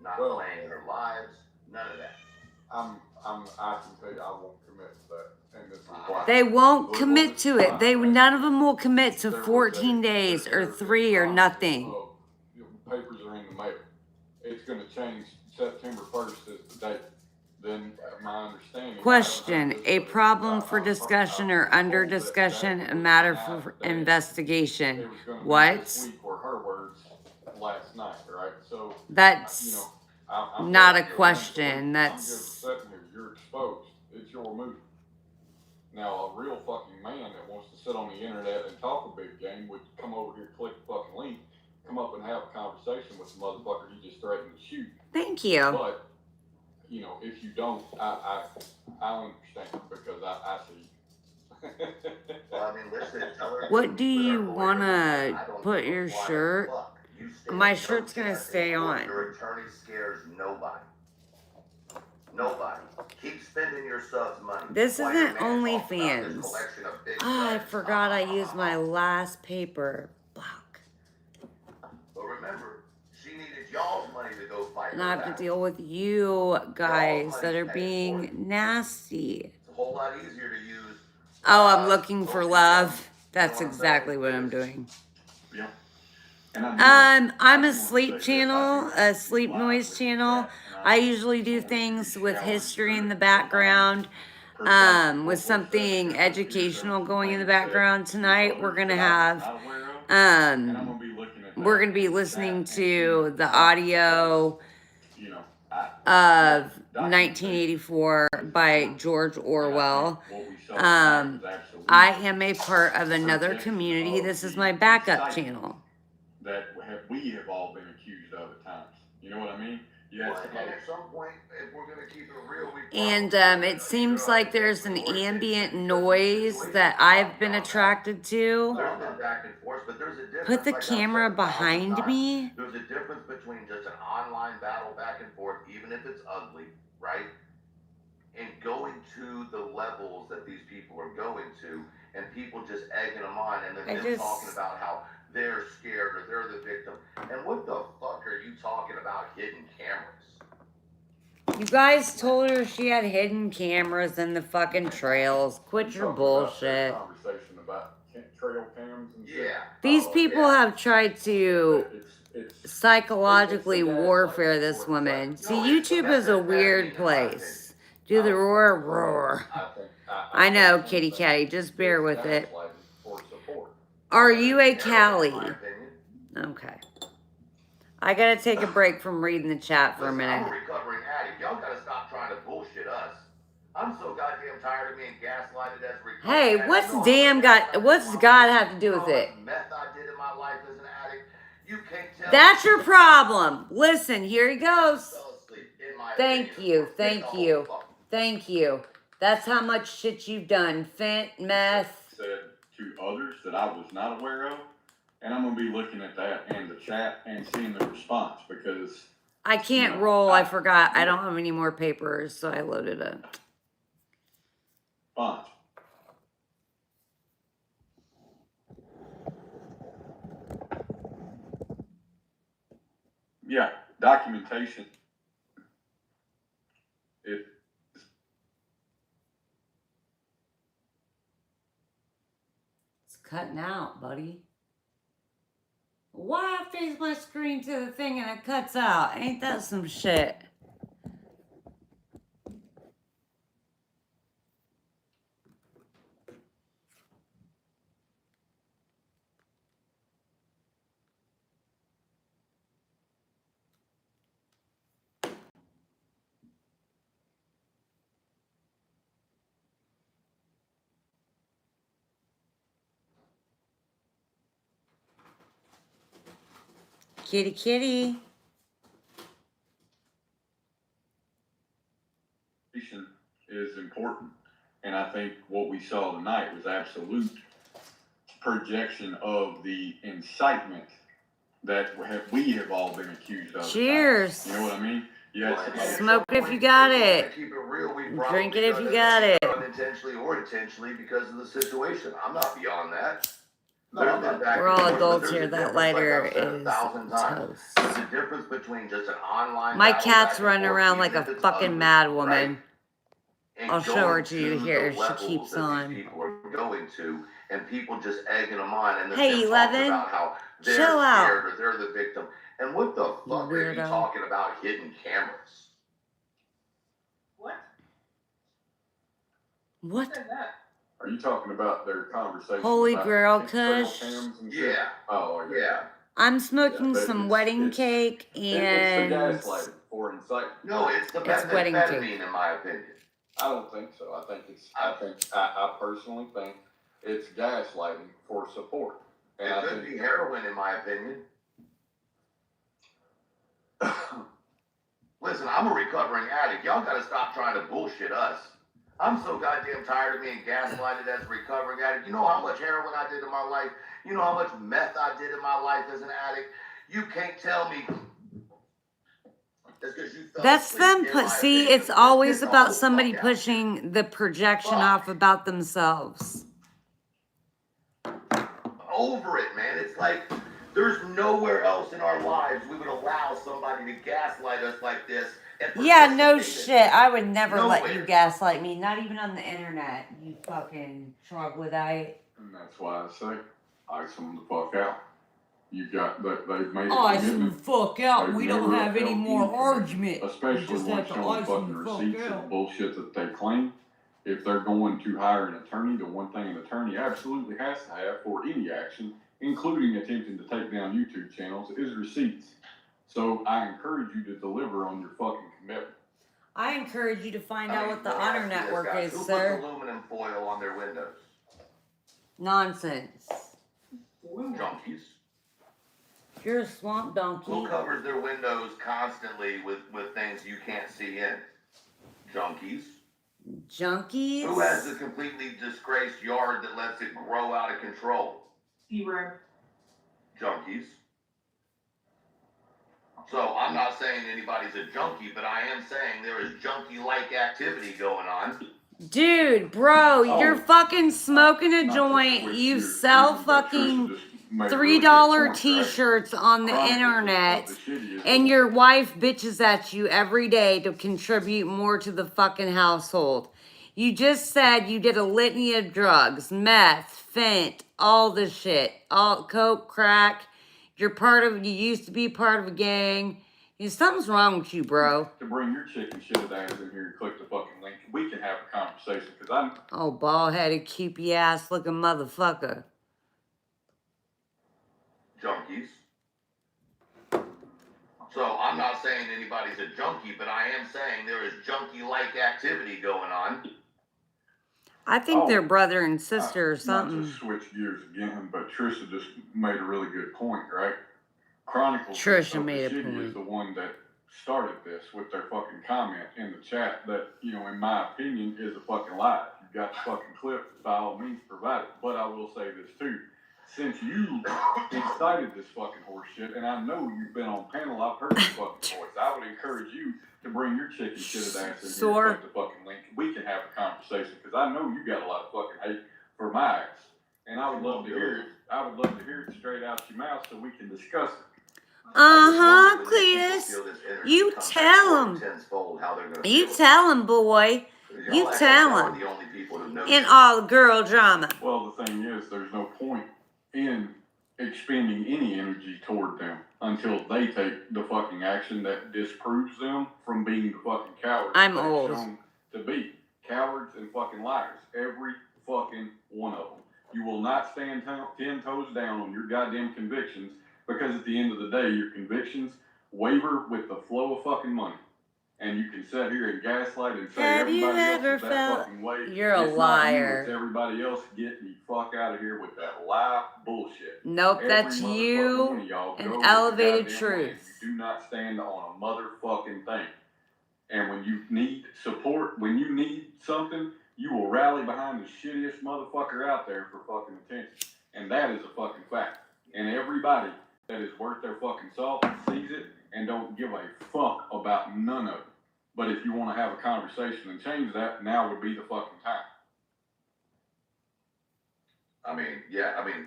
not playing her lives, none of that. I can tell you, I won't commit to that, and this is why. They won't commit to it. None of them will commit to 14 days or 3 or nothing. Papers are in the mail. It's going to change. September 1st is the date. Then my understanding. Question: a problem for discussion or under discussion, a matter for investigation. It was going to be What? this week were her words last night, right? So That's I'm not a glad you're question. I'm That's just sitting here. You're exposed. It's your movie. Now, a real fucking man that wants to sit on the internet and talk a big game would come over here, click the fucking link, come up and have a conversation with the motherfucker you just threatened to shoot. Thank you. But, you know, if you don't, I understand because I see. Well, I mean, listen, tell her What do with you her wanna lawyer, I don't put give a your why the shirt? fuck you stand My no shirt's gonna chance stay in court. on. Your attorney scares nobody. Nobody. Keep spending your subs money. This While your isn't man talks about this OnlyFans. collection of big Oh, I guns. forgot I used my last paper. Fuck. But remember, she needed y'all's money to go fight And her I have to battle. deal with you guys that are being nasty. It's a whole lot easier to use. Oh, I'm looking for love. That's exactly what I'm doing. Yeah. I'm a sleep channel, a sleep noise channel. I usually do things with history in the background, with something educational going in the background. Tonight we're gonna have, we're gonna be listening to the audio of 1984 by George Orwell. I am a part of another community. This is my backup channel. That we have all been accused of at times. You know what I mean? Yeah. Well, and at some point, if we're gonna keep it real, we And probably it seems like there's an ambient noise that I've been attracted to. There's been back and forth, but there's a difference. Put the like I've camera said 1,000 behind times. me. There's a difference between just an online battle back and forth, even if it's ugly, right? And going to the levels that these people are going to, and people just egging them on, and then them talking about how they're scared or they're the victim. And what the fuck are you talking about hidden cameras? You guys told her she had hidden cameras in the fucking trails. Quit your bullshit. Conversation about trail cams and shit. Yeah. These people have tried to psychologically warfare this woman. See, YouTube is a weird place. Do the roar, roar. I know, kitty catty. Just bear with it. Are you a Callie? Okay. I gotta take a break from reading the chat for a minute. I'm a recovering addict. Y'all gotta stop trying to bullshit us. I'm so goddamn tired of being gaslighted as a recovering Hey, what's God have to do with it? Meth I did in my life as an addict. You can't tell. That's your problem. Listen, here he goes. Thank you, Thank you. thank you. That's how much shit you've done. Fent, meth. Said to others that I was not aware of, And I'm going to be looking at that and the chat and seeing the response because... I can't roll. I forgot. I don't have any more papers, so I loaded it. Fine. Yeah, documentation. It's cutting out, buddy. Why I face my screen to the thing and it cuts out? Ain't that some shit? Kitty, kitty. is important. And I think what we saw tonight was absolute projection of the incitement that we have all been accused of. Cheers. You know what I mean? Yes. Smoke it if you got it. Keep it real. We Drink it if you got it. Unintentionally or intentionally because of the situation. I'm not beyond that. No, we're all adults here. That lighter is toast. There's a difference between just an online. My cat's running around like a fucking mad woman. Right? I'll show her to you here. She keeps on. People are going to, and people just egging them on, and hey, 11, about how they're chill out. Or they're the victim. And what the fuck are you talking about? Hidden cameras? What? What? Are you talking about their conversation? Holy Grail Kush? Yeah. Oh, yeah. I'm smoking some wedding cake and. It's the gaslighting for insight. No, it's the wedding cake. in my opinion. I don't think so. I personally think it's gaslighting for support. And it could be heroin, in my opinion. Listen, I'm a recovering addict. Y'all gotta stop trying to bullshit us. I'm so goddamn tired of being gaslighted as a recovering addict. You know how much heroin I did in my life? You know how much meth I did in my life as an addict? You can't tell me. That's them see, it's always about somebody pushing the projection off about themselves. Over it, man. It's like there's nowhere else in our lives we would allow somebody to gaslight us like this. Yeah, no shit. I would never let you gaslight me, not even on the internet, you fucking troglodyte. And that's why I say, ice them the fuck out. You got that they've made it. Ice them the fuck out. We don't have any more argument. Especially when showing fucking receipts of the bullshit that they claim. If they're going to hire an attorney, the one thing an attorney absolutely has to have for any action, including attempting to take down YouTube channels, is receipts. So I encourage you to deliver on your fucking commitment. I encourage you to find out what the Honor Network is, Who sir. puts aluminum foil on their windows? Nonsense. Junkies. You're a swamp donkey. Who covers their windows constantly with things you can't see in? Junkies. Junkies? Who has a completely disgraced yard that lets it grow out of control? Zero. Junkies. So I'm not saying anybody's a junkie, but I am saying there is junkie-like activity going on. Dude, bro, you're fucking smoking a joint. You sell fucking $3 t-shirts on the internet, and your wife bitches at you every day to contribute more to the fucking household. You just said you did a litany of drugs, meth, fent, all the shit, all coke, crack. You used to be part of a gang. Something's wrong with you, bro. To bring your chicken shit ass in here and click the fucking link, we can have a conversation, because I'm... Oh, bald-headed, cupid ass looking motherfucker. Junkies. So I'm not saying anybody's a junkie, but I am saying there is junkie-like activity going on. I think they're brother and sister or something. Not to switch gears again, but Trisha just made a really good point, right? Chronicles Trisha made a City point. is the one that started this with their fucking comment in the chat that, you know, in my opinion, is a fucking lie. If you got the fucking clip, by all means, provide it. But I will say this too. since you incited this fucking horse shit, and I know you've been on panel, I've heard your fucking voice. I would encourage you to bring your chicken shitted ass in here and click the fucking link. We can have a conversation, because I know you got a lot of fucking hate for my ass. And I would love to hear it. I would love to hear it straight out your mouth so we can discuss it. Cletus. You tell him. You tell him, boy. You tell him. In all girl drama. Well, the thing is, there's no point in expending any energy toward them until they take the fucking action that disproves them from being the fucking cowards I'm old. shown to be. Cowards and fucking liars. Every fucking one of them. You will not stand 10 toes down on your goddamn convictions, because at the end of the day, your convictions waver with the flow of fucking money. And you can sit here and gaslight and say everybody else is that fucking way. You're a liar. It's everybody else. Get the fuck out of here with that lie bullshit. Nope, that's you and elevated truth. You do not stand on a motherfucking thing. And when you need support, when you need something, you will rally behind the shittiest motherfucker out there for fucking attention. And that is a fucking fact. And everybody that is worth their fucking salt sees it and don't give a fuck about none of it. But if you want to have a conversation and change that, now would be the fucking time. I mean,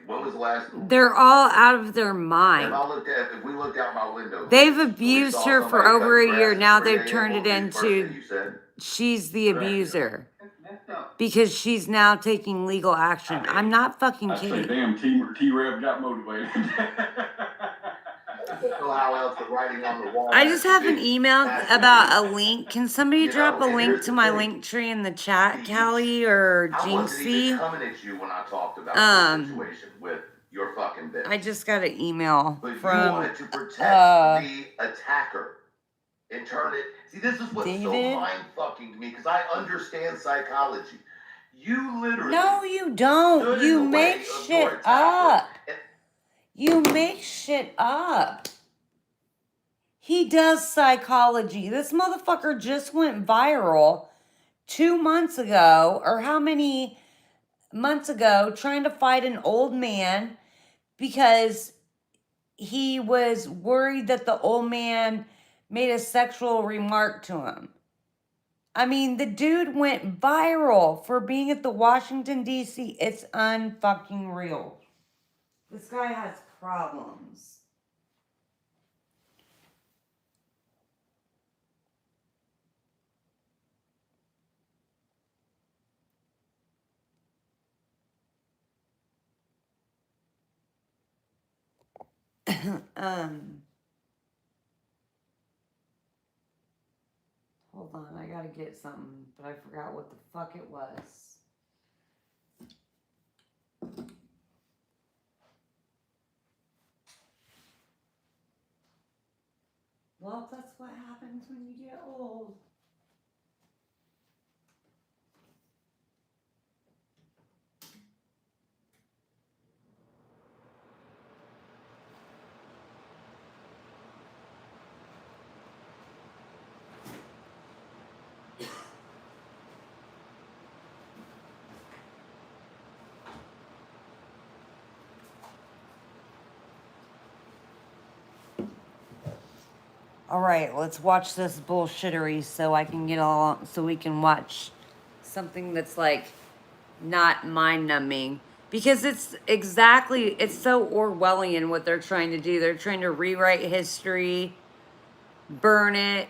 when was the last? They're all out of their mind. If we looked out my window, they've abused her for over a year. Now they've turned it into she's the abuser. Because she's now taking legal action. I'm not fucking kidding. I say, damn, T-Rev got motivated. I just have an email about a link. Can somebody drop a link to my link tree in the chat, Callie or Jinxie? I just got an email from you wanted to protect the attacker and turn it. See, this is what's David? so mind-fucking to me, because I understand psychology. You literally... No, you don't. You make shit up. You make shit up. He does psychology. This motherfucker just went viral 2 months ago, or how many months ago, trying to fight an old man because he was worried that the old man made a sexual remark to him. I mean, the dude went viral for being at the Washington, D.C. It's unfucking real. This guy has problems. Hold on, I gotta get something, but I forgot what the fuck it was. Well, that's what happens when you get old. All right, let's watch this bullshittery so I can get along, so we can watch something that's like not mind numbing, because it's so Orwellian what they're trying to do. They're trying to rewrite history, burn it.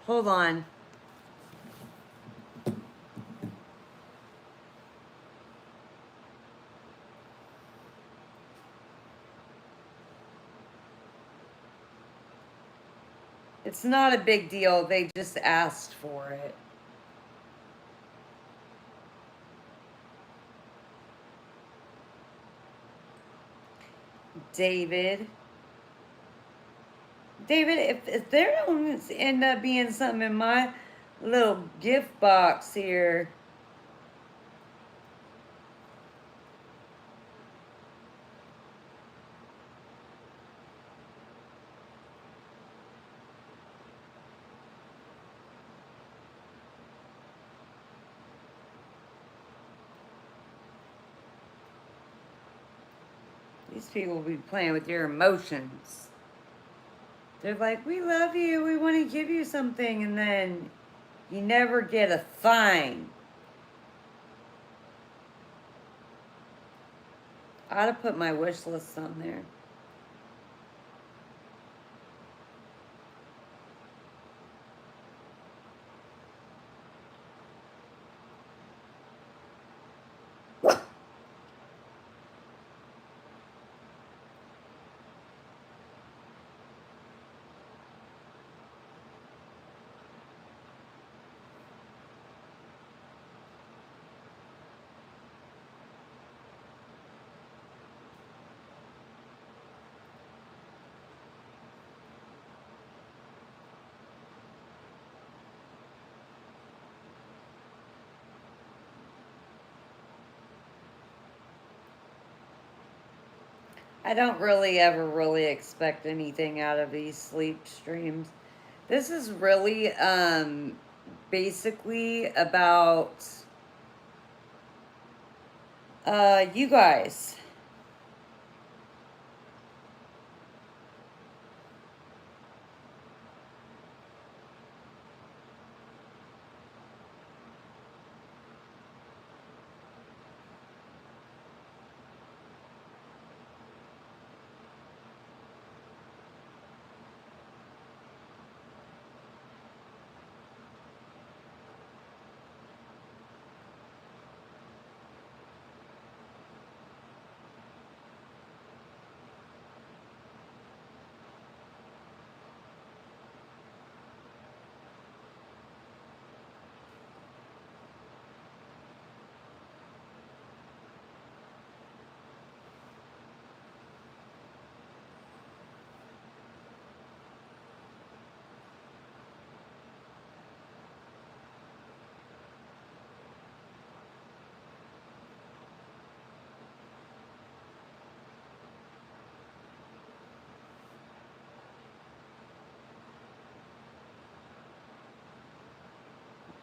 Hold on. It's not a big deal. They just asked for it. David, if there don't end up being something in my little gift box here. These people will be playing with your emotions. They're like, we love you, we want to give you something, and then you never get a thing. I ought to put my wish list on there. I don't really ever really expect anything out of these sleep streams. This is really basically about you guys.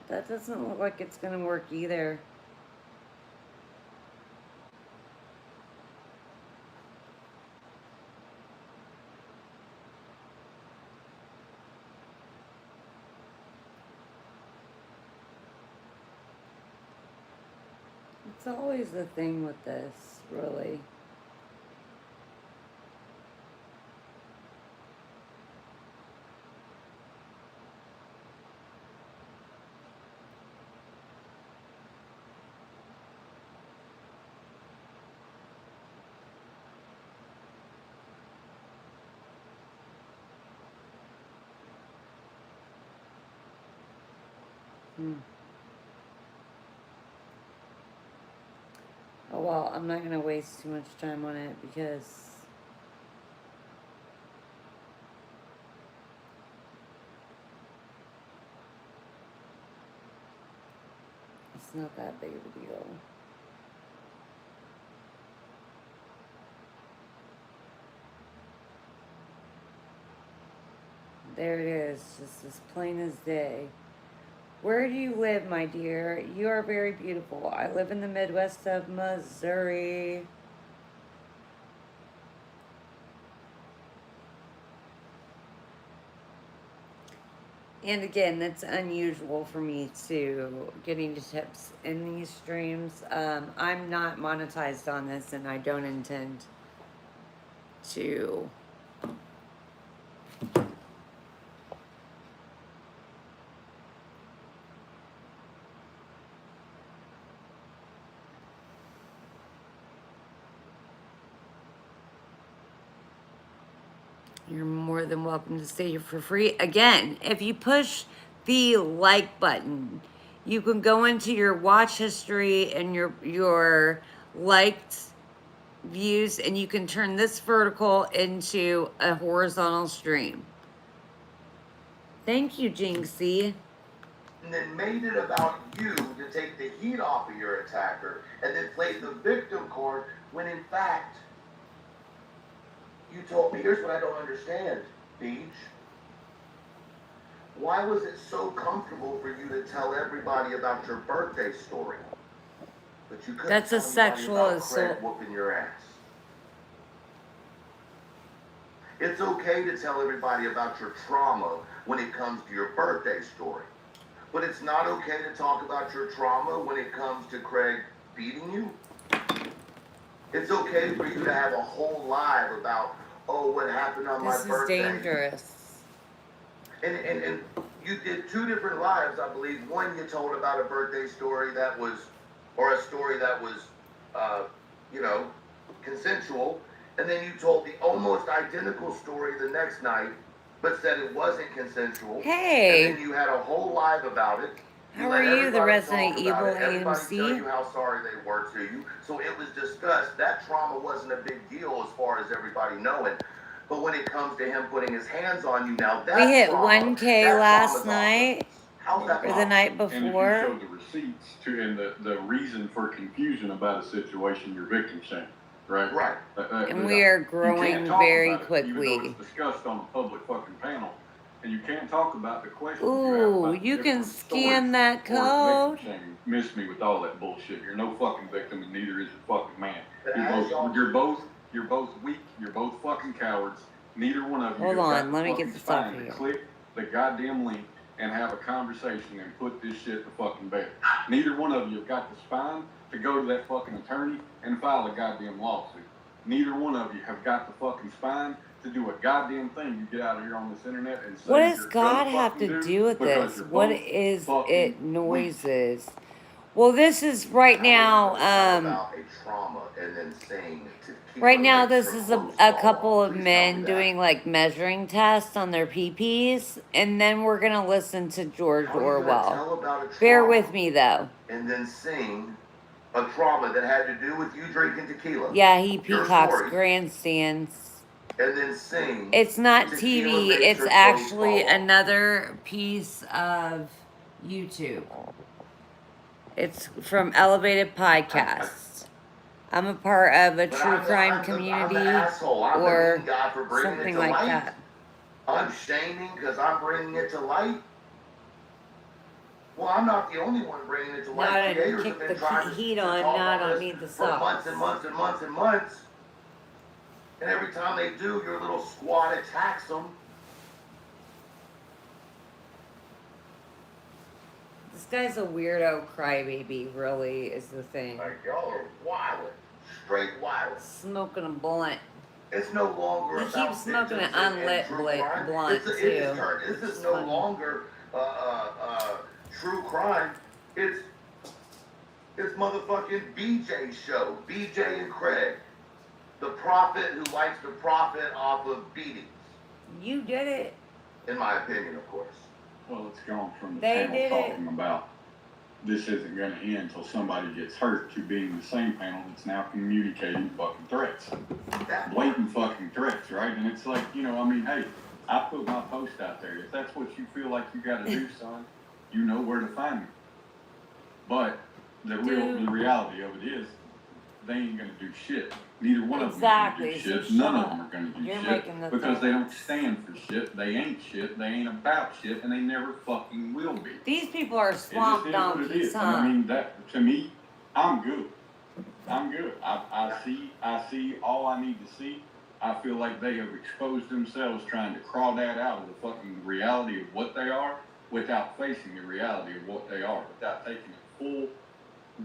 That doesn't look like it's gonna work either. It's always the thing with this, really. Oh well, I'm not gonna waste too much time on it because it's not that big of a deal. There it is, just as plain as day. Where do you live, my dear? You are very beautiful. I live in the Midwest of Missouri. And again, that's unusual for me to getting to tips in these streams. I'm not monetized on this, and I don't intend to. You're more than welcome to stay here for free. Again, if you push the like button, you can go into your watch history and your liked views, and you can turn this vertical into a horizontal stream. Thank you, Jinxie. And then made it about you to take the heat off of your attacker, and then played the victim card when in fact you told me, here's what I don't understand, Beach. Why was it so comfortable for you to tell everybody about your birthday story? But you couldn't That's a tell anybody sexual about assault. Craig whooping your ass. It's okay to tell everybody about your trauma when it comes to your birthday story. But it's not okay to talk about your trauma when it comes to Craig beating you. It's okay for you to have a whole live about, oh, what happened on my This birthday. is dangerous. And you did 2 different lives, I believe. One you told about a birthday story that was, or a story that was, you know, consensual. And then you told the almost identical story the next night, but said it wasn't consensual. Hey. And then you had a whole live about it. How are you, the Resident Evil Everybody tell AMC? you how sorry they were to you. So it was discussed. That trauma wasn't a big deal as far as everybody knowing. But when it comes to him putting his hands on you now, that We hit trauma, 1K that last trauma's night, How's that or the possible? night And if you before. show the receipts to and the reason for confusion about a situation, you're victim shaming, right? Right. And we are You can't growing talk very about it, even though quickly. it's discussed on a public fucking panel, and you can't talk about the questions you have Ooh, about the you can different scan stories, that or it's code. victim shaming. Miss me with all that bullshit. You're no fucking victim, and neither is your fucking man. But You're both weak. You're both fucking cowards. Neither one of you Hold have got on, the let me fucking get this spine off to here. click the goddamn link and have a conversation and put this shit to fucking bed. Neither one of you have got the spine to go to that fucking attorney and file a goddamn lawsuit. Neither one of you have got the fucking spine to do a goddamn thing. You get out of here on this internet and say What does you're God gonna have fucking to do do with because this? you're What both is fucking it weak. noises? Well, this is right now, About a trauma and then saying to right keep now, legs this from is clothes a fall couple off. of Please men tell me doing like measuring tests on their PPs, and then we're gonna listen to George How are you gonna Orwell. tell about a Bear trauma with me though. and then sing a trauma that had to do with you drinking tequila? Yeah, he Your peacocks story, grandstands. and then sing It's not tequila TV, makes it's your clothes actually fall off. another piece of YouTube. It's from Elevated Podcasts. I'm a part of a But true crime I'm the community asshole. I'm the or mean guy for bringing it something to like light. that. I'm shaming because I'm bringing it to light. Well, I'm not the only one bringing it to Now I light. didn't Creators kick have been the trying heat to on, talk now I about don't this need the for months socks. and months and months and months. And every time they do, your little squad attacks them. This guy's a weirdo crybaby, really, is the thing. Like, y'all are wild. Straight wild. Smoking a blunt. It's no longer He about keeps smoking victims an and unlit true crime. blunt, This too. is no funny. longer true crime. It's motherfucking BJ's show. BJ and Craig. The prophet who likes to profit off of beatings. You did it. In my opinion, of course. Well, it's gone from the They panel did it. talking about this isn't going to end until somebody gets hurt to being the same panel that's now communicating fucking threats. Blatant fucking threats, right? And it's like, you know, I mean, hey, I put my post out there. If that's what you feel like you got to do, son, you know where to find me. But the reality of it is, they ain't going to do shit. Neither one of them are going to do shit. So None of shut them are going to do You're shit making the because they don't things. stand for shit. They ain't shit. They ain't about shit, and they never fucking will be. These people are It just swamp is what it donkeys, is. huh? And I mean, that to me, I'm good. I'm good. I see all I need to see. I feel like they have exposed themselves trying to crawl that out of the fucking reality of what they are without facing the reality of what they are, without taking full,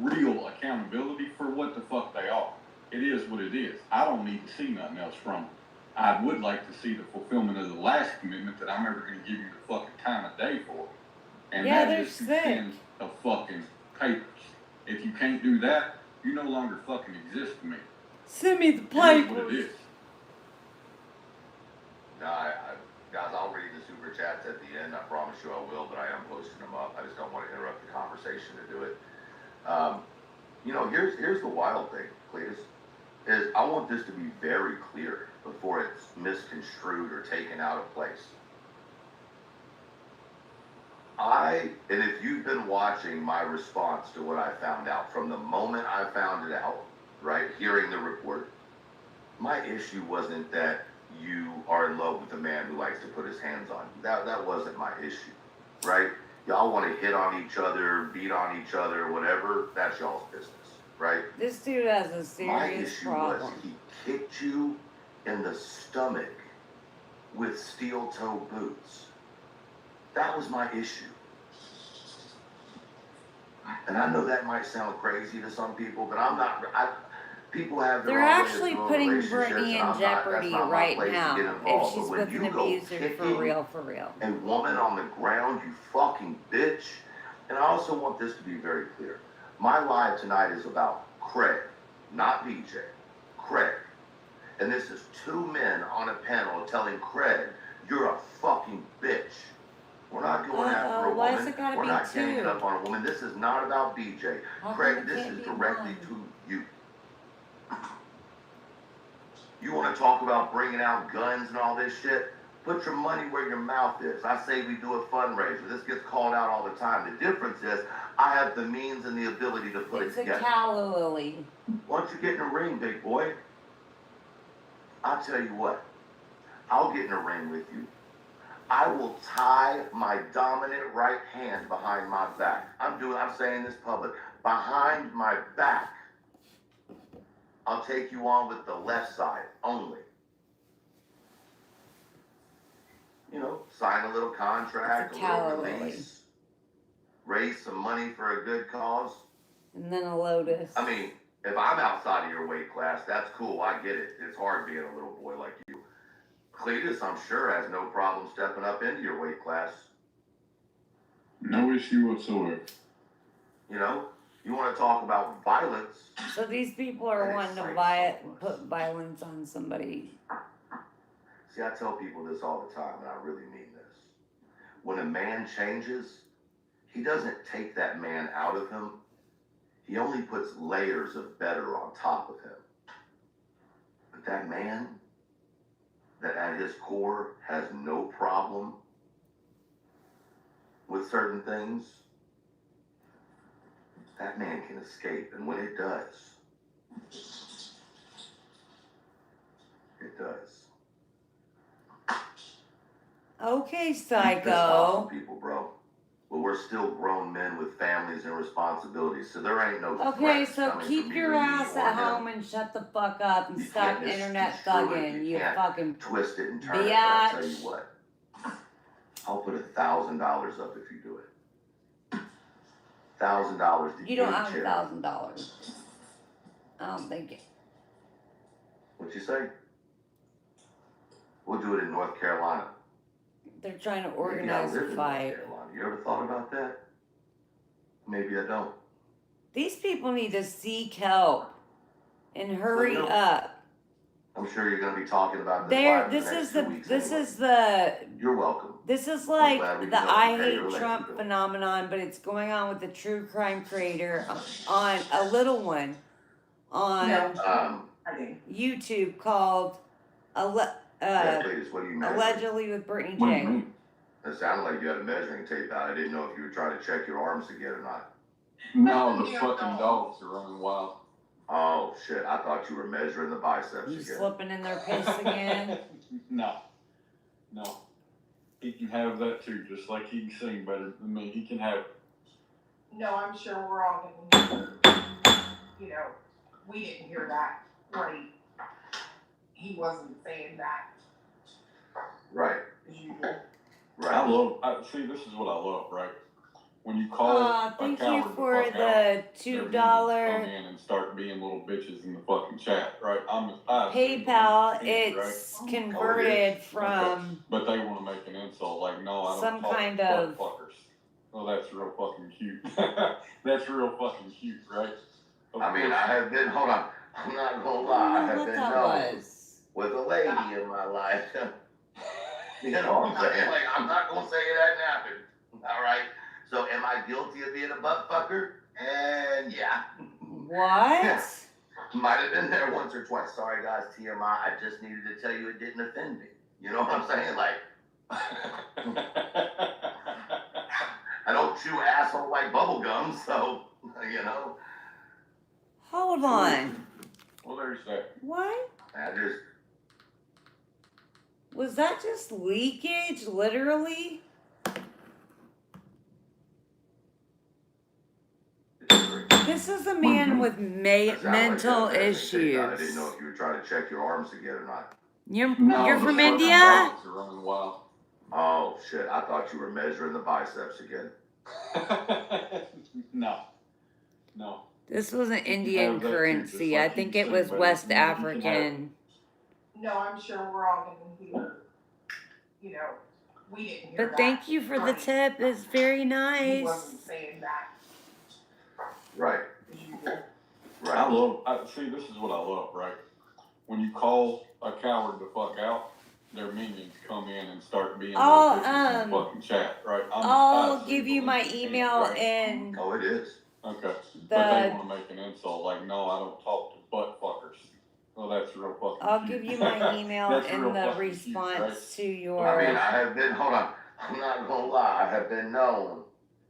real accountability for what the fuck they are. It is what it is. I don't need to see nothing else from them. I would like to see the fulfillment of the last commitment that I'm ever going to give you the fucking time of day for. And Yeah, that they're is to sick. send a fucking papers. If you can't do that, you no longer fucking exist to me. Send me the It is what it papers. is. No, guys, I'll read the super chats at the end. I promise you I will, but I am posting them up. I just don't want to interrupt the conversation to do it. You know, here's the wild thing, Cletus, is I want this to be very clear before it's misconstrued or taken out of place. And if you've been watching my response to what I found out, from the moment I found it out, right, hearing the report, my issue wasn't that you are in love with a man who likes to put his hands on you. That wasn't my issue, right? Y'all want to hit on each other, beat on each other, whatever, that's y'all's business, right? This dude has a My serious issue problem. was he kicked you in the stomach with steel-toe boots. That was my issue. And I know that might sound crazy to some people, but I'm not. People have their They're own way of actually doing putting relationships, Brittany and in I'm not. That's jeopardy not my right place to now get if involved. she's But when with an you go abuser, for kicking real, for real. a woman on the ground, you fucking bitch. And I also want this to be very clear. My live tonight is about Craig, not BJ. Craig. And this is two men on a panel telling Craig, you're a fucking bitch. We're not going after a why woman. has it gotta We're be not ganging two? up on a woman. This is not about BJ. How come Craig, it this can't is be directly one? to you. You want to talk about bringing out guns and all this shit? Put your money where your mouth is. I say we do a fundraiser. This gets called out all the time. The difference is I have the means and the ability to put It's it a together. calla lily. Why don't you get in the ring, big boy? I'll tell you what. I'll get in the ring with you. I will tie my dominant right hand behind my back. I'm saying this public. Behind my back. I'll take you on with the left side only. You know, sign a little contract, It's a a little calla lily. release, raise some money for a good cause. And then a lotus. I mean, if I'm outside of your weight class, that's cool. I get it. It's hard being a little boy like you. Cletus, I'm sure, has no problem stepping up into your weight class. No issue whatsoever. You know, you want to talk about violence. So these people are And wanting to excite someone. put violence on somebody. See, I tell people this all the time, and I really mean this. When a man changes, he doesn't take that man out of him. He only puts layers of better on top of him. But that man that at his core has no problem with certain things, that man can escape. And when it does, it does. Okay, Pissed off psycho. some people, bro. But we're still grown men with families and responsibilities, so there ain't no Okay, threats so coming keep from your either me ass or at him. home and shut the fuck up and You stop can't internet misconstrue it. thugging, you can't fucking twist it and turn it. But I'll tell you biatch. what, I'll put $1,000 up if you do it. $1,000 to You don't any have charity. $1,000. I don't think it. What'd you say? We'll do it in North Carolina. They're trying to Maybe I organize live a in North fight. Carolina. You ever thought about that? Maybe I don't. These people need to seek help and hurry know. up. I'm sure you're going to be talking about this There, live in this the next is 2 the, weeks this anyway. is the, You're welcome. this is glad like we the can help I you pay your hate election Trump bill. phenomenon, but it's going on with the true crime creator on a little one on I do. YouTube called Please, what do you measure? allegedly with Brittany What do you J. mean? It sounded like you had a measuring tape out. I didn't know if you were trying to check your arms again or not. No, the fucking dogs are running wild. Oh, shit. I thought you were measuring the biceps You again. slipping in their piss again? No. He can have that too, just like he can sing better than me. He can have it. No, I'm sure we're all going to hear, you know, we didn't hear that right. He wasn't saying that Right. as usual. Right. See, this is what I love, right? When you call a Thank you coward for the fuck out, the their $2 minions come in and start being little bitches in the fucking chat, right? PayPal. Right? It's converted from Okay. But they want to make an insult like, no, I don't some talk kind to of. fuckers. Well, that's real fucking cute. That's real fucking cute, right? I mean, I have been, hold on. I'm not going to lie. I have What been that known was. with a lady in my life. You know what I'm saying? Like, I'm not going to say it hadn't happened. All right? So, am I guilty of being a butt fucker? And yeah. What? Might have been there once or twice. Sorry, guys, TMI. I just needed to tell you it didn't offend me. You know what I'm saying? Like, I don't chew asshole like bubble gum, so, you know. Hold on. Well, there's that. What? I just, Was that just leakage, literally? This is a man with that sounded like mental that measuring tape out. I didn't issues. know if you were trying to check your arms again or not. You're No, you're the from fucking India? dogs are running wild. Oh shit! I thought you were measuring the biceps again. No. No. This wasn't You can Indian have that too, currency. just I like you think can it sing was better West than me. You can have it. African. No, I'm sure we're all gonna hear, you know, we didn't hear But that. thank you for the Right. tip. It's very He nice. wasn't saying that. Right. You did. Right. See, this is what I love, right? When you call a coward the fuck out, their minions come in and start being I'll, little bitches in the fucking chat, right? I'll I give you believe my you can, email right? and Oh, it is. Okay. But they the. want to make an insult, like, no, I don't talk to butt fuckers. Well, that's real fucking I'll cute. give you my email That's and real the fucking response cute, right? to I mean, your. I have been. Hold on. I'm not gonna lie. I have been known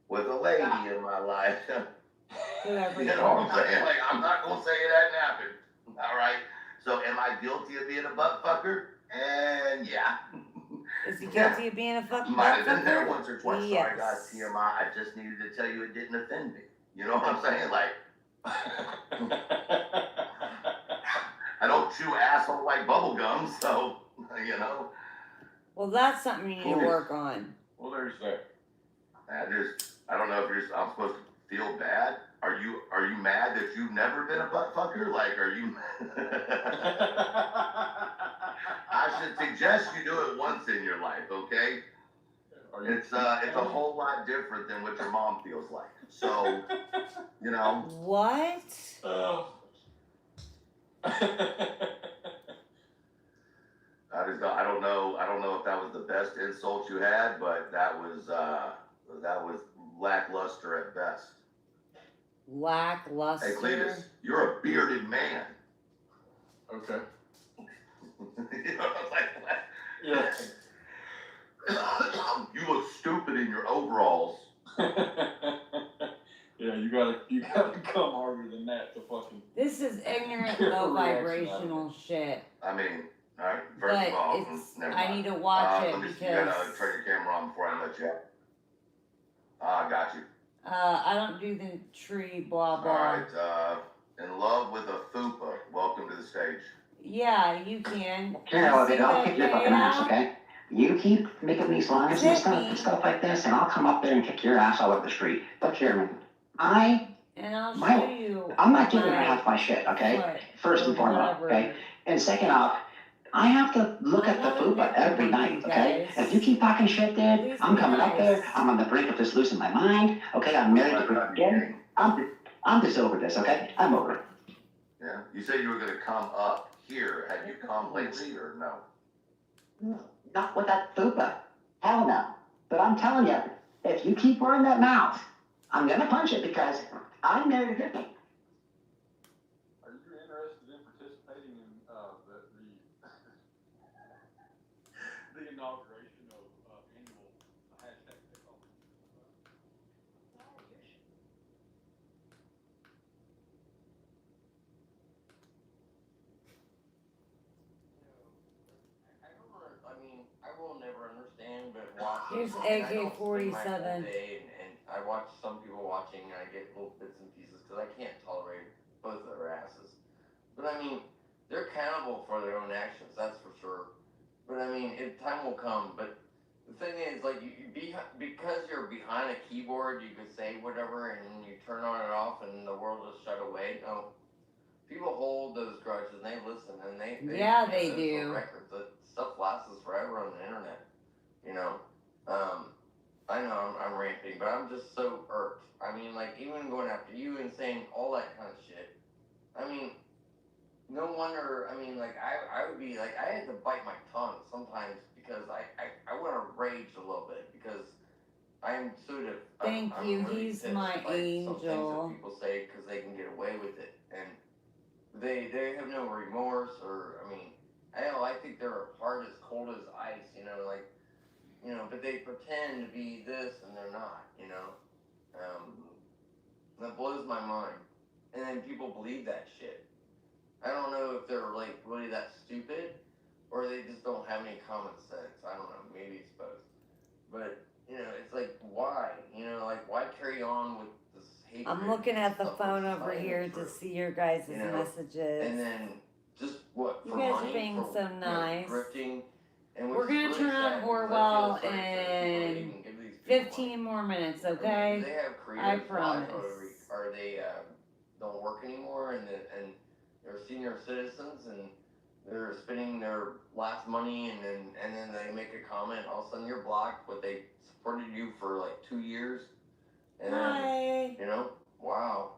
with a lady in my life. Whoever You you know what are. I'm saying? Like, I'm not gonna say it hadn't happened. All right. So, am I guilty of being a butt fucker? And yeah. Is he guilty of being a fucking Might butt have been there fucker? once or twice. Sorry, Yes. guys. TMI. I just needed to tell you it didn't offend me. You know what I'm saying? Like, I don't chew asshole like bubble gum, so you know. Well, that's something you need to Cool. work on. Well, there's that. I don't know if I'm supposed to feel bad. Are you mad that you've never been a butt fucker? Like, are you? I should suggest you do it once in your life, okay? It's a whole lot different than what your mom feels like. So, you know. What? I don't know if that was the best insult you had, but that was lackluster at best. Lackluster. Hey, Cletus, you're a bearded man. Okay. You know, like, Yeah. you look stupid in your overalls. Yeah, you gotta come harder than that to fucking. This is ignorant, Get a low reaction vibrational shit. I mean, all right. First But of all, it's. never I mind. need to watch it Let me see, because. you gotta turn your camera on before I let you out. Got you. I don't do the tree blah blah. All right. In love with a fupa. Welcome to the stage. Yeah, you can. Here, Olivia, I'll that kick your fucking guy ass, out? okay? You keep making these lines and stuff like this, and I'll come up there and kick your ass all over the street. Look here, man. And I'll My- show you. I'm not giving her half my shit, okay? What? First and Or foremost, whatever. okay? And second off, I have to look at the fupa every night, okay? Guys. If you keep talking shit, dude, Please I'm be coming up nice. there. I'm on the brink of just losing my mind, okay? I'm married to her again. I'm just over this, okay? I'm over it. Yeah. You said you were gonna come up here. Have you come lately or no? Not with that fupa. Hell no. But I'm telling you, if you keep wearing that mouth, I'm gonna punch it because I'm married to Vicky. Are you interested in participating in the inauguration of annual hashtag takeoff? I will never understand, but watching. Here's I don't spend my whole AK-47. day, and I watch some people watching, and I get little bits and pieces because I can't tolerate both of their asses. But I mean, they're accountable for their own actions, that's for sure. But I mean, time will come. But the thing is, like, because you're behind a keyboard, you can say whatever, and you turn on and off, and the world is shut away. No. People hold those grudges and they listen and they Yeah, they those do. records. That stuff lasts forever on the internet. You know, I know I'm ranting, but I'm just so irked. I mean, like, even going after you and saying all that kind of shit. I mean, no wonder. I mean, like, I would be like, I had to bite my tongue sometimes because I want to rage a little bit because I'm sort of. Thank I'm you. really He's pissed my by some things angel. that people say because they can get away with it and. They have no remorse or, I mean, I think their heart is cold as ice, you know, like, you know, but they pretend to be this and they're not, you know. That blows my mind. And then people believe that shit. I don't know if they're, like, really that stupid or they just don't have any common sense. I don't know, maybe it's both. But, you know, it's like, why? You know, like, why carry on with this hatred? I'm looking at the stuff phone that's over not even here true? to see your guys' You know, messages. And then just what You for guys money? being for, so you know, nice. grifting. And We're which is gonna really turn on sad, because I feel Orwell sorry for the people that in even give these people 15 more minutes, money. I mean, okay? do they have I careers? promise. Are they don't work anymore, and they're senior citizens, and they're spending their last money, and then they make a comment, all of a sudden you're blocked, but they supported you for like 2 years, and Hi. you know, wow,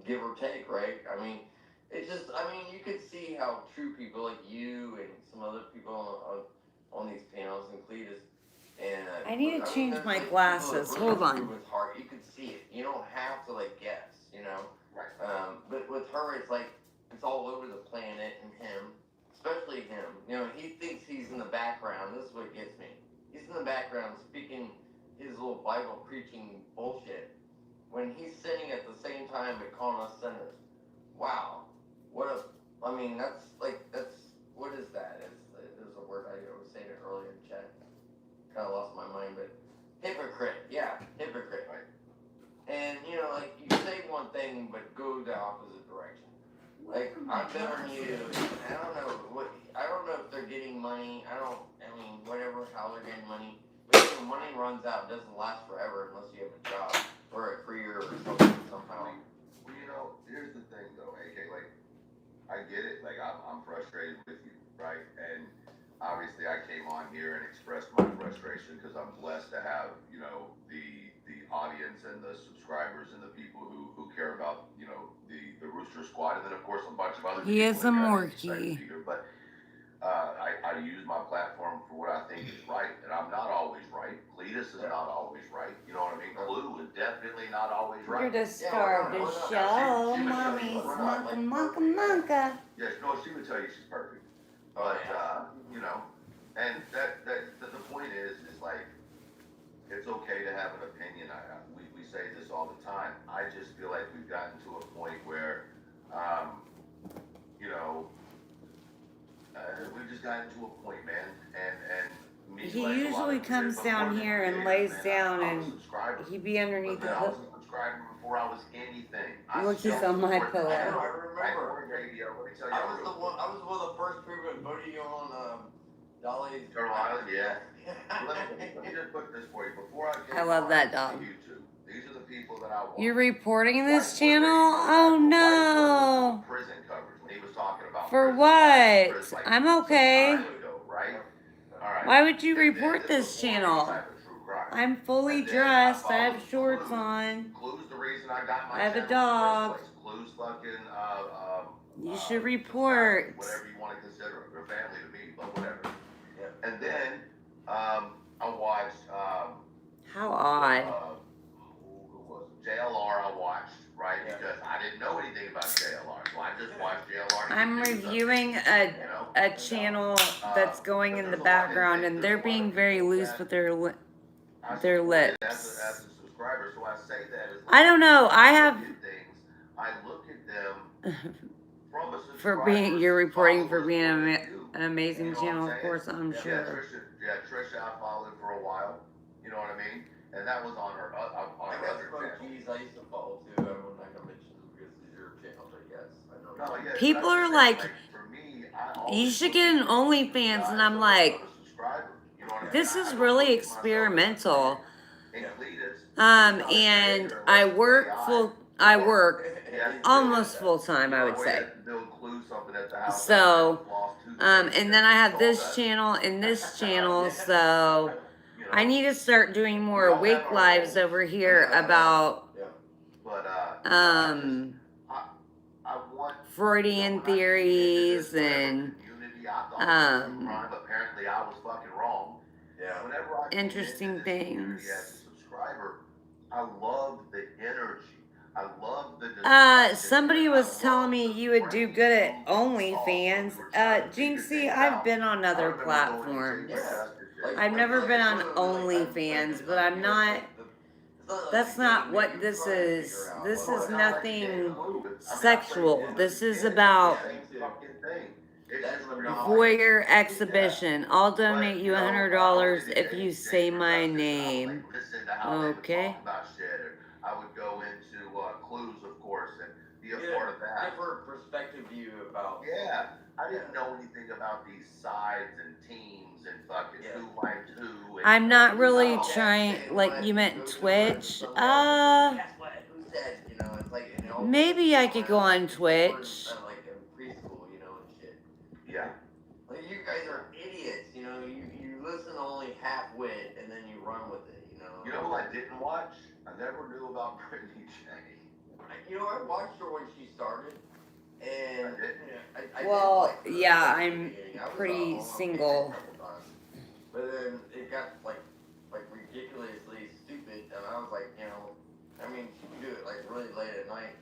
give or take, right? I mean, it's just, I mean, you could see how true people like you and some other people on these panels, and Cletus, and I need to change there's, my like, glasses. people that Hold really on. with heart. You could see it. You don't have to like guess, you know. Right. But with her, it's like it's all over the planet, and him, especially him. You know, he thinks he's in the background. This is what gets me. He's in the background speaking his little Bible preaching bullshit when he's sinning at the same time but calling us sinners. Wow. What a, I mean, that's, what is that? There's a word, I was saying it earlier in chat. Kind of lost my mind, but hypocrite. Yeah, hypocrite. Right. And, you know, like, you say one thing, but go the opposite direction. Like, I'm better than you. I don't know if they're getting money. I mean, whatever, how they're getting money. But when money runs out, it doesn't last forever unless you have a job or a career or something somehow. Well, you know, here's the thing though, AK, like, I get it, like, I'm frustrated with you, right? And obviously I came on here and expressed my frustration because I'm blessed to have, you know, the audience and the subscribers and the people who care about, you know, the Rooster Squad, and then of course a bunch of other people. He is a that got Morky. excited, but I use my platform for what I think is right, and I'm not always right. Cletus is not always right. You know what I mean? Clue is definitely not always right. You're the star of the show. Mommy's monka. Yes, no, she would tell you she's perfect. But you know, and the point is like, it's okay to have an opinion. We say this all the time. I just feel like we've gotten to a point where, you know, we've just gotten to a point, man. And me, He like usually comes down here and lays down, and he'd be underneath the I hook. was a subscriber before I was anything. Look, he's on my pillow. I remember. Radio. Let me tell you. I was one of the first people that voted you on Dolly's Turtle Island, yeah. Let me just put this for you. Before I came I love on that dog. YouTube, these are the people that I watch. You're reporting this channel? Oh no. Prison coverage when he was talking about For prison what? prison, like, I'm some okay. time ago, right? All right. Why would you And then report this before any channel? type of true crime. I'm fully And then dressed. I have followed shorts Clue. on. Clue's the reason I got my I have a channel in the dog. first place. Clue's fucking You should report. whatever you want to consider it. They're family to me, but whatever. Yeah. And then I watched How odd. who was it? JLR. I watched, right? Because I didn't know anything about JLR, so I just watched JLR. I'm reviewing a channel that's going in the background, and they're being very loose with their lips. As a subscriber, so I say that as I don't know. I have I look at them from a subscriber. for being you're reporting for being an amazing channel, of course. I'm sure. Trisha, I followed for a while. You know what I mean? And that was on her other channel. Keys I used to follow too. I'm not gonna mention them because these are channels, I guess. I know. No, yeah, People are like, for me, you should get an OnlyFans, and I'm like, this is really experimental. And I work almost full time, I would say. So, and then I have this channel and this channel, so I need to start doing more wake lives over here about Freudian theories and apparently I was fucking wrong. interesting things. I love the energy. I love the somebody was telling me you would do good at OnlyFans. Jinxie, I've been on other platforms. I've never been on OnlyFans, but I'm not. That's not what this is. This is nothing sexual. This is about voyeur exhibition. I'll donate you $100 if you say my name. Okay. I would go into Clues, of course, and be a part of that. Different perspective view about. Yeah, I didn't know anything about these sides and teams and fucking who liked who. And I'm not really Oh, trying, yeah, like when you I meant go to Twitch. somebody else, guess what? Who said? You know, it's like and all, Maybe you I know, could and go I'm on like, Twitch. like in preschool, you know, and shit. Yeah. Like you guys are idiots, you know. You listen to only half wit and then you run with it, you know. You know who I didn't watch? I never knew about Brittany J. You know, I watched her when she started, and I Well, didn't like her yeah, at the I'm beginning. I was pretty on single. a couple times. But then it got like ridiculously stupid, and I was like, you know, I mean, she can do it like really late at night,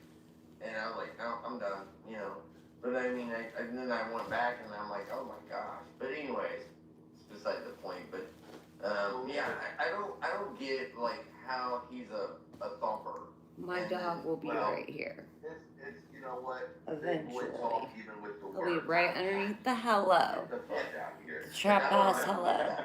and I was like, no, I'm done, you know. But I mean, and then I went back, and I'm like, oh my gosh. But anyways, it's beside the point. But yeah, I don't get like how he's a thumper. My And dog then, will be well, right here. It's you know what? Eventually. Big boy talk, even with the He'll be words. right underneath the hello. Get the fuck out of here. The trap house hello.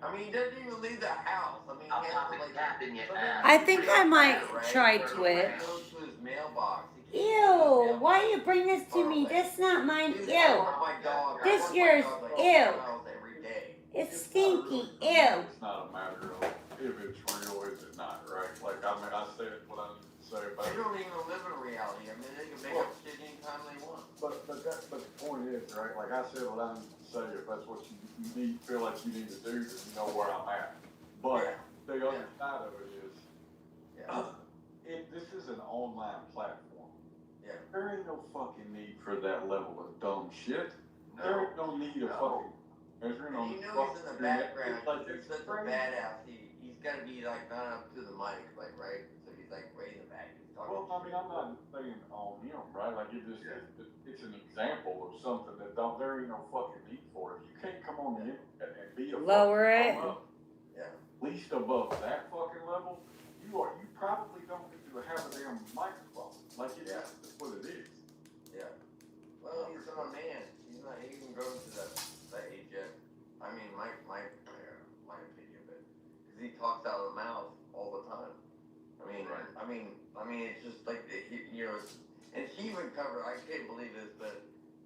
I mean, he doesn't even leave the house. I mean, I'll he has pop to a like. cap in your sometimes ass. I he think feels I might bad, right? try He Twitch. goes to his mailbox. He can't Ew, go to his why mailbox. you bring this to me? This not mine. Dude, Ew. I walk my dog. I This walk my yours. dog like Ew. 4 miles every day. It's stinky. Ew. It's not a matter of if it's real, is it not, right? Like, I mean, I said what I need to say about They it. don't even live in reality. I mean, they can make up shit anytime they want. But the point is, right, like I said what I need to say, if that's what you feel like you need to do, then you know where I'm at. But the other side of it is, this is an online platform. Yeah. There ain't no fucking need for that level of dumb shit. There ain't no need of fucking measuring on You the know he's in the background. Like, He's such a badass. He's got to be like not up to the mic, like right. So he's like way in the back. He's talking. Well, I mean, I'm not saying on him, right? Like it just it's an example of something that there ain't no fucking need for it. You can't come on the internet and be a Lower it. Yeah. Least above that fucking level, you probably don't need to have a damn microphone. Like that's what it is. Yeah. Well, he's not a man. He's not. He can go to that age yet. I mean, my opinion, but because he talks out of the mouth all the time. I mean, it's just like you know. And she even covered. I can't believe this, but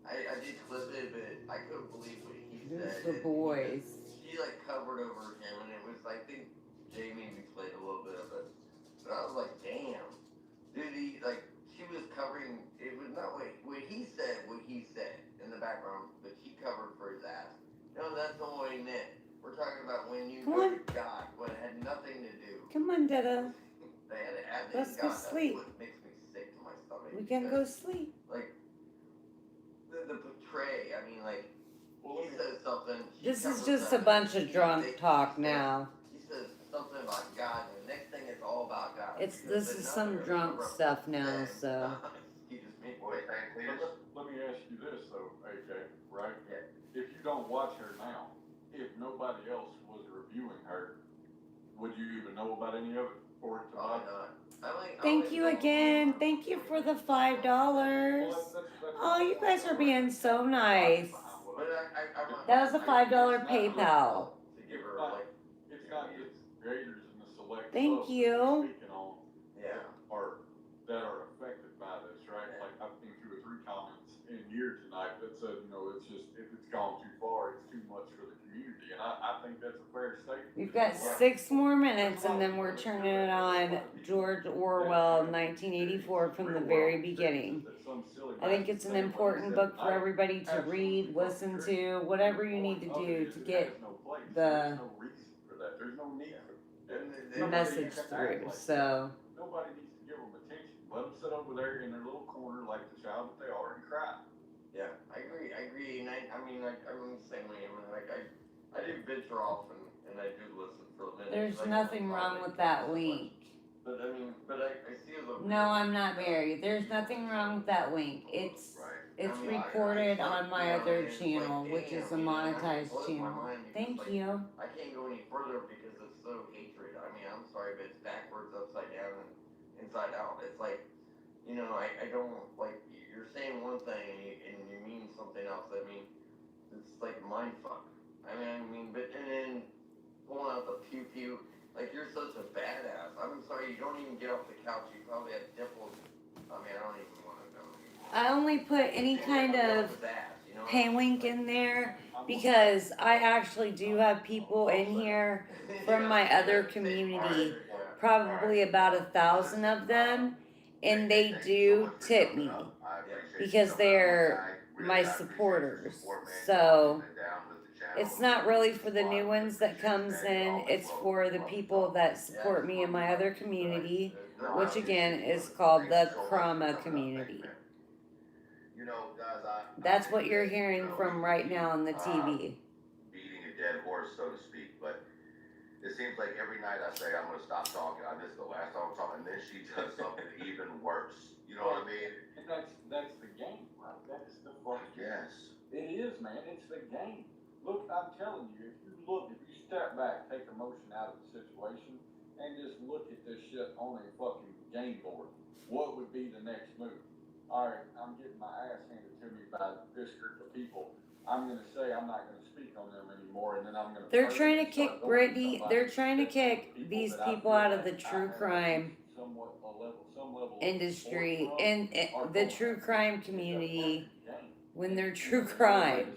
I did clip it, but I couldn't believe what he said. The boys. She like covered over him, and it was. I think Jamie played a little bit of it, but I was like, damn, dude. She was covering. It was not what he said. What he said in the background, but she covered for his ass. No, that's not what he meant. We're talking about when you go to God, what had nothing to do. Come on, Dada. They had to add Let's go God. sleep. That's what makes me sick to my stomach. We can go sleep. Like the portray. I mean, like he says something. This is just a bunch of drunk talk now. He says something about God, and the next thing it's all about God. This is some drunk stuff now, so. Excuse me. Let me ask you this though, AJ, right? Yeah. If you don't watch her now, if nobody else was reviewing her, would you even know about any of it for it to Probably not. Thank you again. Thank you for the $5. Oh, you guys are being so nice. That was a $5 PayPal. It's not just creators and the select Thank club you. speaking on Yeah. that are affected by this, right? Like I've seen 2 or 3 comments in here tonight that said, you know, it's just if it's gone too far, it's too much for the community, and I think that's a fair statement. We've got 6 more minutes and then we're turning it on George Orwell, 1984 from the very beginning. I think it's an important book for everybody to read, listen to, whatever you need to do to get the message through. So nobody needs to give them attention. Let them sit over there in their little corner like the child that they are and cry. Yeah, I agree, and I'm the same way. I mean, like, I do venture off and I do listen for a minute. there's nothing wrong with that link. But I mean, I see the. No, I'm not married. There's nothing wrong with that link. It's recorded on my other channel, which is a monetized channel. Thank you. I can't go any further because it's so hatred. I mean, I'm sorry, but it's backwards, upside down, and inside out. It's like, you know, I don't like you're saying one thing and you mean something else. I mean, it's like mind fuck. I mean, but and then pulling out the pew pew. Like, you're such a badass. I'm sorry, you don't even get off the couch. You probably have dimples. I mean, I don't even want to know. I only put any kind of Ass, you know pay link in there because I actually do have people in here from my other community, probably about 1,000 of them, and they do tip me because they're my supporters. So it's not really for the new ones that comes in, it's for the people that support me in my other community, which again is called the Krama community. You know, guys, That's what you're hearing from right now on the TV. Beating a dead horse, so to speak, but it seems like every night I say I'm going to stop talking. This is the last time I'm talking, and then she does something even worse. You know what I mean? And that's the game, right? That's the fucking Yes. It is, man. It's the game. Look, I'm telling you, if you step back, take emotion out of the situation, and just look at this shit on a fucking game board, what would be the next move? All right, I'm getting my ass handed to me by this group of people. I'm going to say I'm not going to speak on them anymore, and then I'm going to. They're trying to kick Brittany. They're trying to kick these people out of the true crime industry and the true crime community when they're true crime.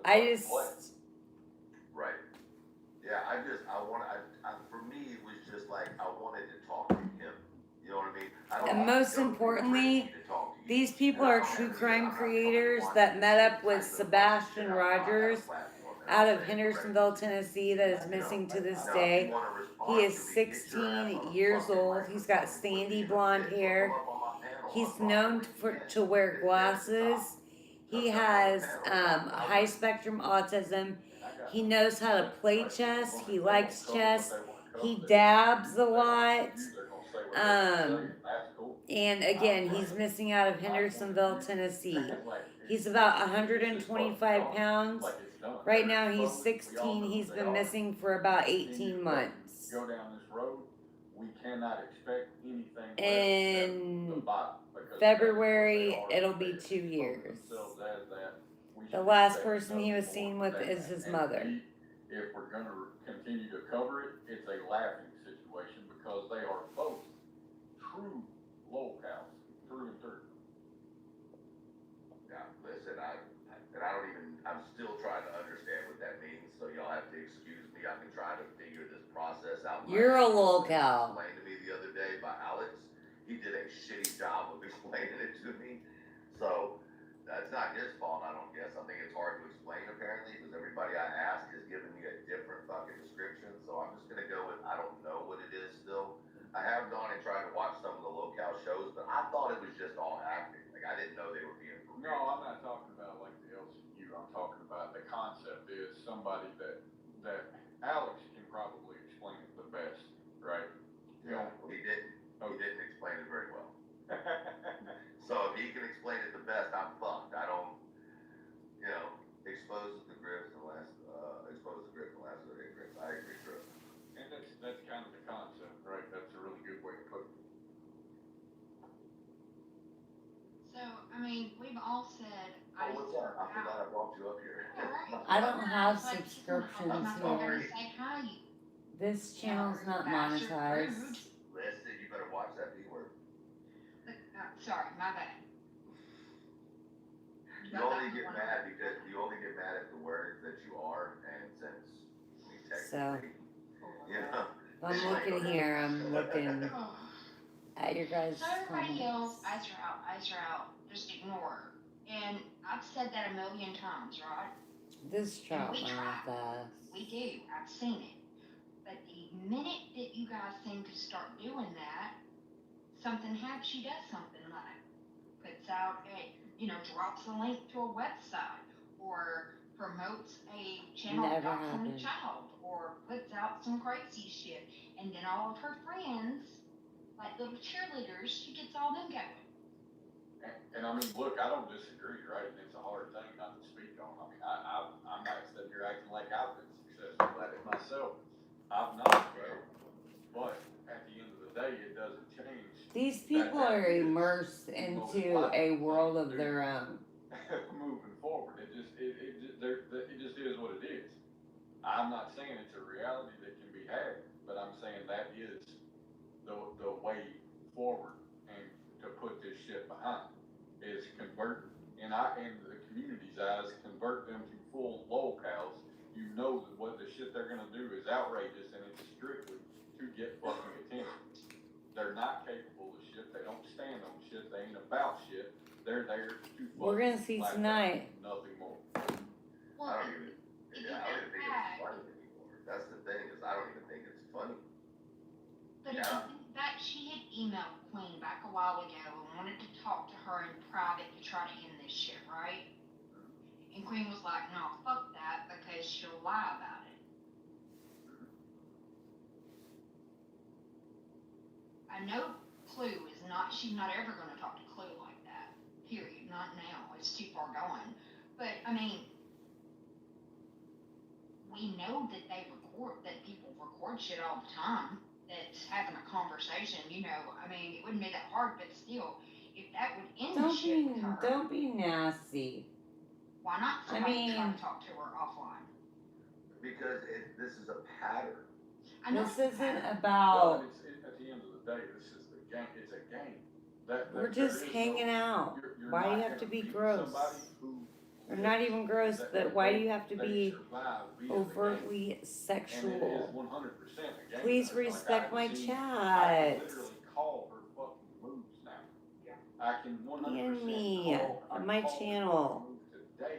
I just. Right. Yeah, for me, it was just like I wanted to talk to him. You know what I mean? And most importantly, these people are true crime creators that met up with Sebastian Rogers out of Hendersonville, Tennessee, that is missing to this day. He is 16 years old. He's got sandy blonde hair. He's known to wear glasses. He has high spectrum autism. He knows how to play chess. He likes chess. He dabs a lot. And again, he's missing out of Hendersonville, Tennessee. He's about 125 pounds. Right now he's 16. He's been missing for about 18 months. Go down this road. We cannot expect anything. In February, it'll be 2 years. The last person he was seen with is his mother. If we're going to continue to cover it, it's a laughing situation because they are both true locals, through and through. Yeah, listen, I'm still trying to understand what that means, so y'all have to excuse me. I've been trying to figure this process out. You're a locale. Explained to me the other day by Alex. He did a shitty job of explaining it to me. So that's not his fault, I don't guess. I think it's hard to explain apparently because everybody I ask is giving me a different fucking description. So I'm just gonna go with I don't know what it is still. I have gone and tried to watch some of the locale shows, but I thought it was just all acting. Like I didn't know they were being real. No, I'm not talking about like the LCU. I'm talking about the concept is somebody that Alex can probably explain it the best, right? Yeah, well, he didn't. He didn't explain it very well. So if he can explain it the best, I'm fucked. I don't, exposes the grips and last 38 grips. I agree, Drew. And that's kind of the concept, right? That's a really good way to put it. So, I mean, we've all said, I What's up? I forgot I brought you up here. I don't have subscriptions I'm not gonna here. say hi. This channel's not monetized. Listen, you better watch that B word. Sorry, my bad. You only get mad at the words that you are, and since we technically, I'm looking here, I'm looking at your guys' So everybody comments. yells, eyes are out, just ignore. And I've said that a million times, right? This child we went try. with us. We do, I've seen it. But the minute that you guys seem to start doing that, something happens, she does something like puts out drops a link to a website or promotes a channel about some child or puts out some crazy shit. And then all of her friends, like little cheerleaders, she gets all them going. And I mean, look, I don't disagree, right? And it's a hard thing not to speak on. I mean, I'm not sitting here acting like I've been successful at it myself. I've not, but at the end of the day, it doesn't change. These people are immersed into a world of their own. Moving forward, it just is what it is. I'm not saying it's a reality that can be had, but I'm saying that is the way forward and to put this shit behind is converting. And the community's eyes, convert them to full lolcows, you know that what the shit they're gonna do is outrageous and it's strictly to get fucking attention. They're not capable of shit. They don't stand on shit. They ain't about shit. They're there to We're gonna see laugh at tonight. nothing more. I don't even think it's funny anymore. That's the thing, is I don't even think it's funny. But that she had emailed Queen back a while ago and wanted to talk to her in private to try to end this shit, right? And Queen was like, no, fuck that, because she'll lie about it. I know Clue is not, she's not ever going to talk to Clue like that. Period. Not now. It's too far gone. But, I mean, we know that that people record shit all the time. That's having a conversation, you know. I mean, it wouldn't be that hard, but still, if that would end the shit with her, Don't be nasty. why not I somebody try mean- to talk to her offline? Because this is a pattern. I know This it's isn't bad. about. At the end of the day, this is the game. It's a game. We're just hanging out. You're Why do not you have to gonna be beat gross? somebody who Or not even gross, but why do you have to they be survive via the overtly game. And it is sexual? 100% a game. Please Like, respect I've my seen- chat. I can literally call her fucking moves now. Yeah. I can 100% me call on I my called her channel. fucking moves today.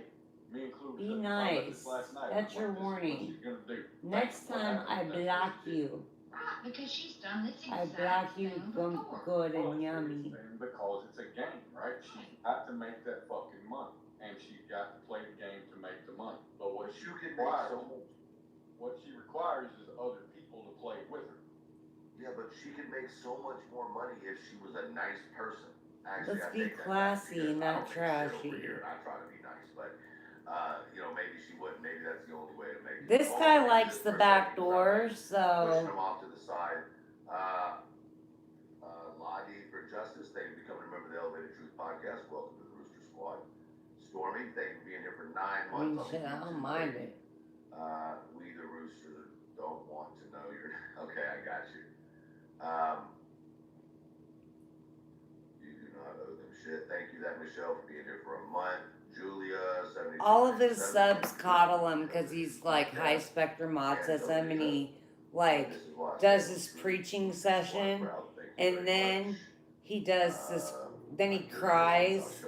Me and Clue were Be sitting talking about nice. this last night. That's I'm your like, this is warning. what she's gonna do. Next That's what time happened. I That's what block she did. you. Right, because she's done this I exact block you thing good before. and Well, yummy. and because it's a game, right? She's got to make that fucking money, and she's got to play the game to make the money. But what she You can make requires, so much. what she requires is other people to play with her. Yeah, but she could make so much more money if she was a nice person. Actually, Let's I be take that back classy, because I not don't make shit over trashy. here, and I try to be nice, but maybe she wouldn't. Maybe that's the only way to make it. This Oh, guy maybe likes this the person back thinks I'm door, pushing so him off to the side. Lottie for Justice, thank you for becoming a member of the Elevated Truth Podcast. Welcome to the Rooster Squad. Stormy, thank you for being here for 9 I months. mean, on shit, the I don't YouTube mind page. it. We the Rooster don't want to know your. Okay, I got you. You do not owe them shit. Thank you, that Michelle, for being here for a month. Julia, 72. All of his subs coddle him because he's like high spectrum autism and he like does this preaching session and then he does this, then he cries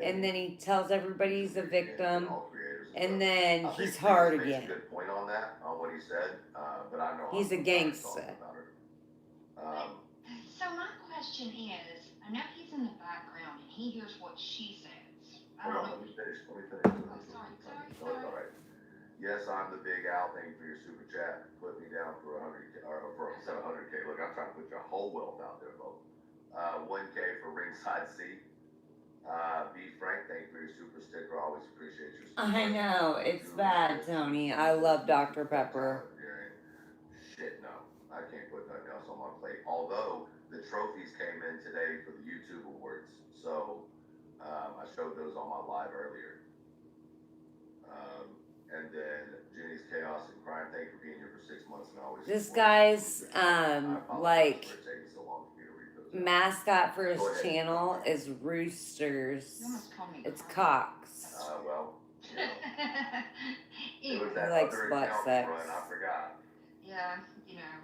and then he tells everybody he's a victim and then he's hard Makes a again. good point on that, on what he said, but I know He's a I'm gangster. talking about her. So my question is, I know he's in the background and he hears what she says. I Hold don't on, know. let me finish. Oh, sorry. No, it's all right. Yes, I'm the Big Al. Thank you for your super chat. Put me down for 100K, or for 700K. Look, I'm trying to put your whole wealth out there, folks. 1K for ringside seat. B Frank, thank you for your super sticker. Always appreciate your support. I know, it's bad, Tony. I love Dr. Pepper. Shit, no. I can't put nothing else on my plate. Although the trophies came in today for the YouTube awards. So I showed those on my live earlier. And then Jenny's Chaos and Crime, thank you for being here for 6 months and always. This supporting guy's, me. I apologize like, for it taking so long for me to read those out. mascot for his Go ahead. channel is roosters. You almost called me It's Carl. cocks. Well, you know, it Anyway, was that likes other butt account sex. run, I forgot. yeah, you know.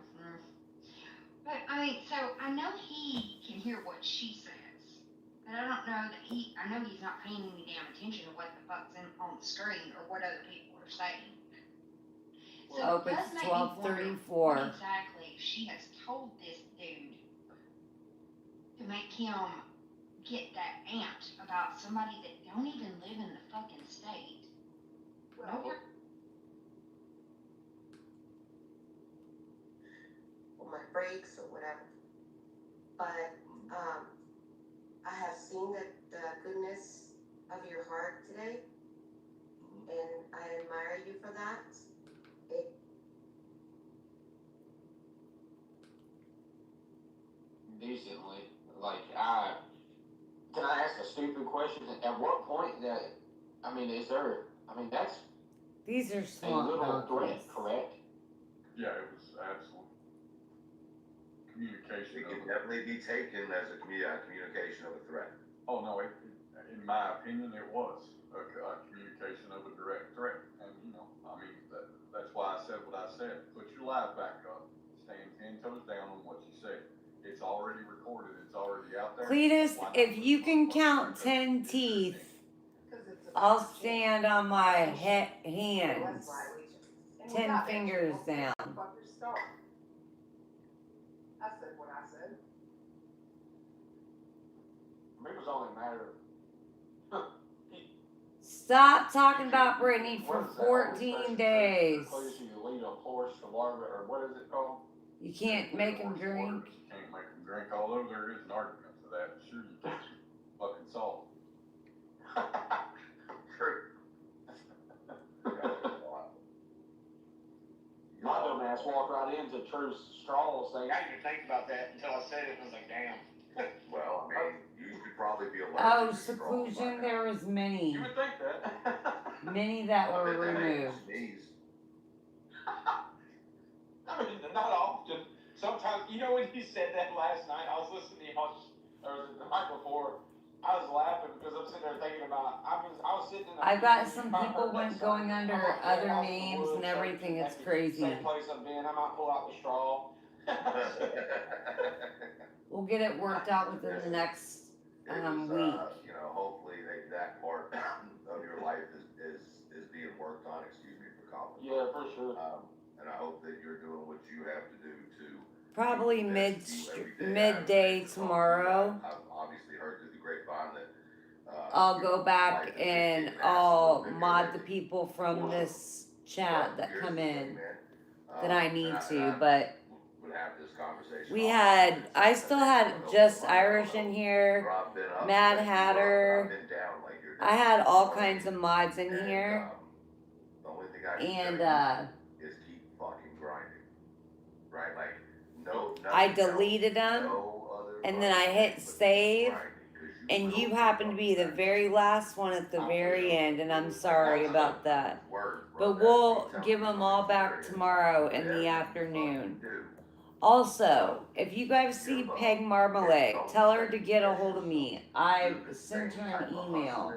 But I mean, so I know he can hear what she says, but I don't know that I know he's not paying any damn attention to what the fuck's on the screen or what other people are saying. So Oh, it does it's make me wonder 12:34. what exactly she has told this dude to make him get that amped about somebody that don't even live in the fucking state. Well, my breaks or whatever. But I have seen the goodness of your heart today, and I admire you for that. Decently, like can I ask a stupid question? At what point is there? I mean, that's These are a swamp little threat, donkeys. correct? Yeah, it was absolute communication. It of can it. definitely be taken as a communication of a threat. Oh no, in my opinion, it was. communication of a direct threat. And, I mean, that's why I said what I said. Put your live back up. Stand 10 toes down on what you said. It's already recorded. It's already out there. Cletus, if you can count 10 teeth, I'll stand on my hands. 10 fingers down. I said what I said. Maybe it was only a matter of. Stop talking about Brittany for 14 days. You lead a horse to water, or what is it called? You can't make him drink. You can't make them drink. Although there is an argument for that. Sure, you can. Fucking salt. True. My dumb ass walked right into True's straw saying, I didn't think about that until I said it, and I was like, damn. Well, I mean, you could probably be allergic Oh, to straws by seclusion, now. there was many. You would think that. Many that were That made me removed. sneeze. I mean, not often. Sometimes, when you said that last night, I was listening to y'all, or the night before, I was laughing because I'm sitting there thinking about, I was sitting in I've got some people going under other names and everything. It's crazy. Same place I've been, I might pull out the straw. We'll get it worked out within the next week. Hopefully that part of your life is being worked on. Excuse me for calling. Yeah, for sure. And I hope that you're doing what you have to do to. Probably midday tomorrow. I've obviously heard through the grapevine that. I'll go back and I'll mod the people from this chat that come in that I need to, but I still had Just Irish in here, Mad Hatter, I had all kinds of mods in here, and is keep fucking grinding, right? Like I deleted them, and then I hit save. And you happen to be the very last one at the very end, and I'm sorry about that. But we'll give them all back tomorrow in the afternoon. Also, if you guys see Peg Marmalade, tell her to get a hold of me. I sent her an email.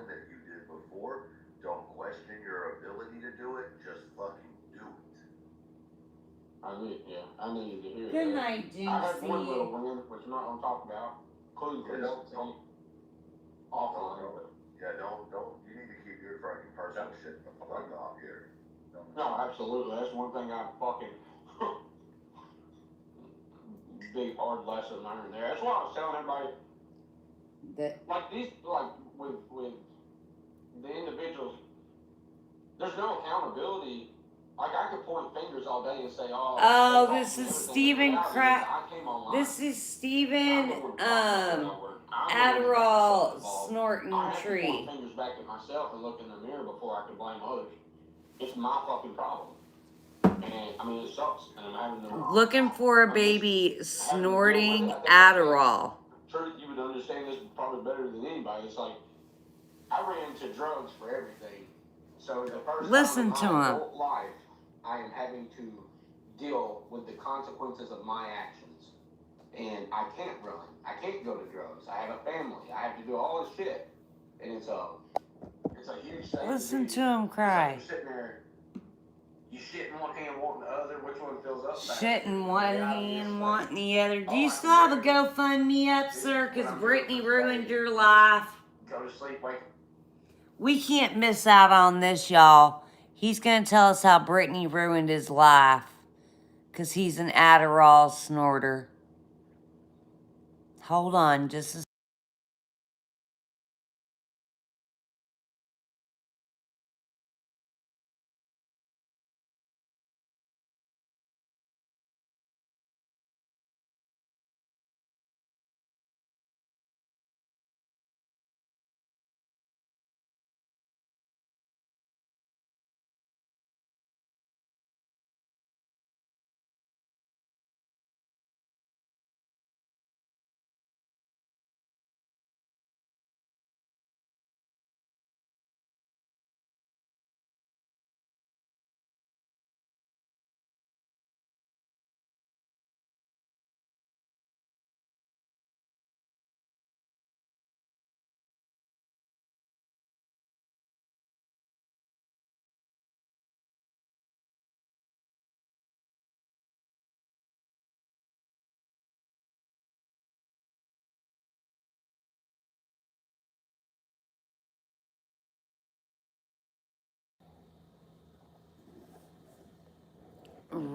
Don't question your ability to do it, just fucking do it. I needed to hear Good that. night, I had Juicy. one little win, which I'm not going to talk about. Including offline. Yeah, don't, you need to keep your fucking personal shit the fuck off here. No, absolutely. That's one thing I'm fucking big hard lesson learned there. That's why I was telling everybody, with the individuals, there's no accountability. Like, I could point fingers all day and say, oh, this is Stephen This is Stephen, Adderall snorting tree. I have to point fingers back at myself and look in the mirror before I can blame others. It's my fucking problem. And, I mean, it sucks. And I'm having to... Looking for a baby snorting Adderall. Truth, you would understand this probably better than anybody. It's like, I ran into drugs for everything. So the first Listen time to in my him. adult life, I am having to deal with the consequences of my actions. And I can't run. I can't go to drugs. I have a family. I have to do all this shit. And it's a huge thing. Listen to him cry. You're sitting there, you shit in one hand, wanting the other. Which one fills up faster? Shit in one hand, wanting the other. Do you still have a GoFundMe up, sir? Because Brittany ruined your life. Go to sleep, wake. We can't miss out on this, y'all. He's going to tell us how Brittany ruined his life. Because he's an Adderall snorter. Hold on just a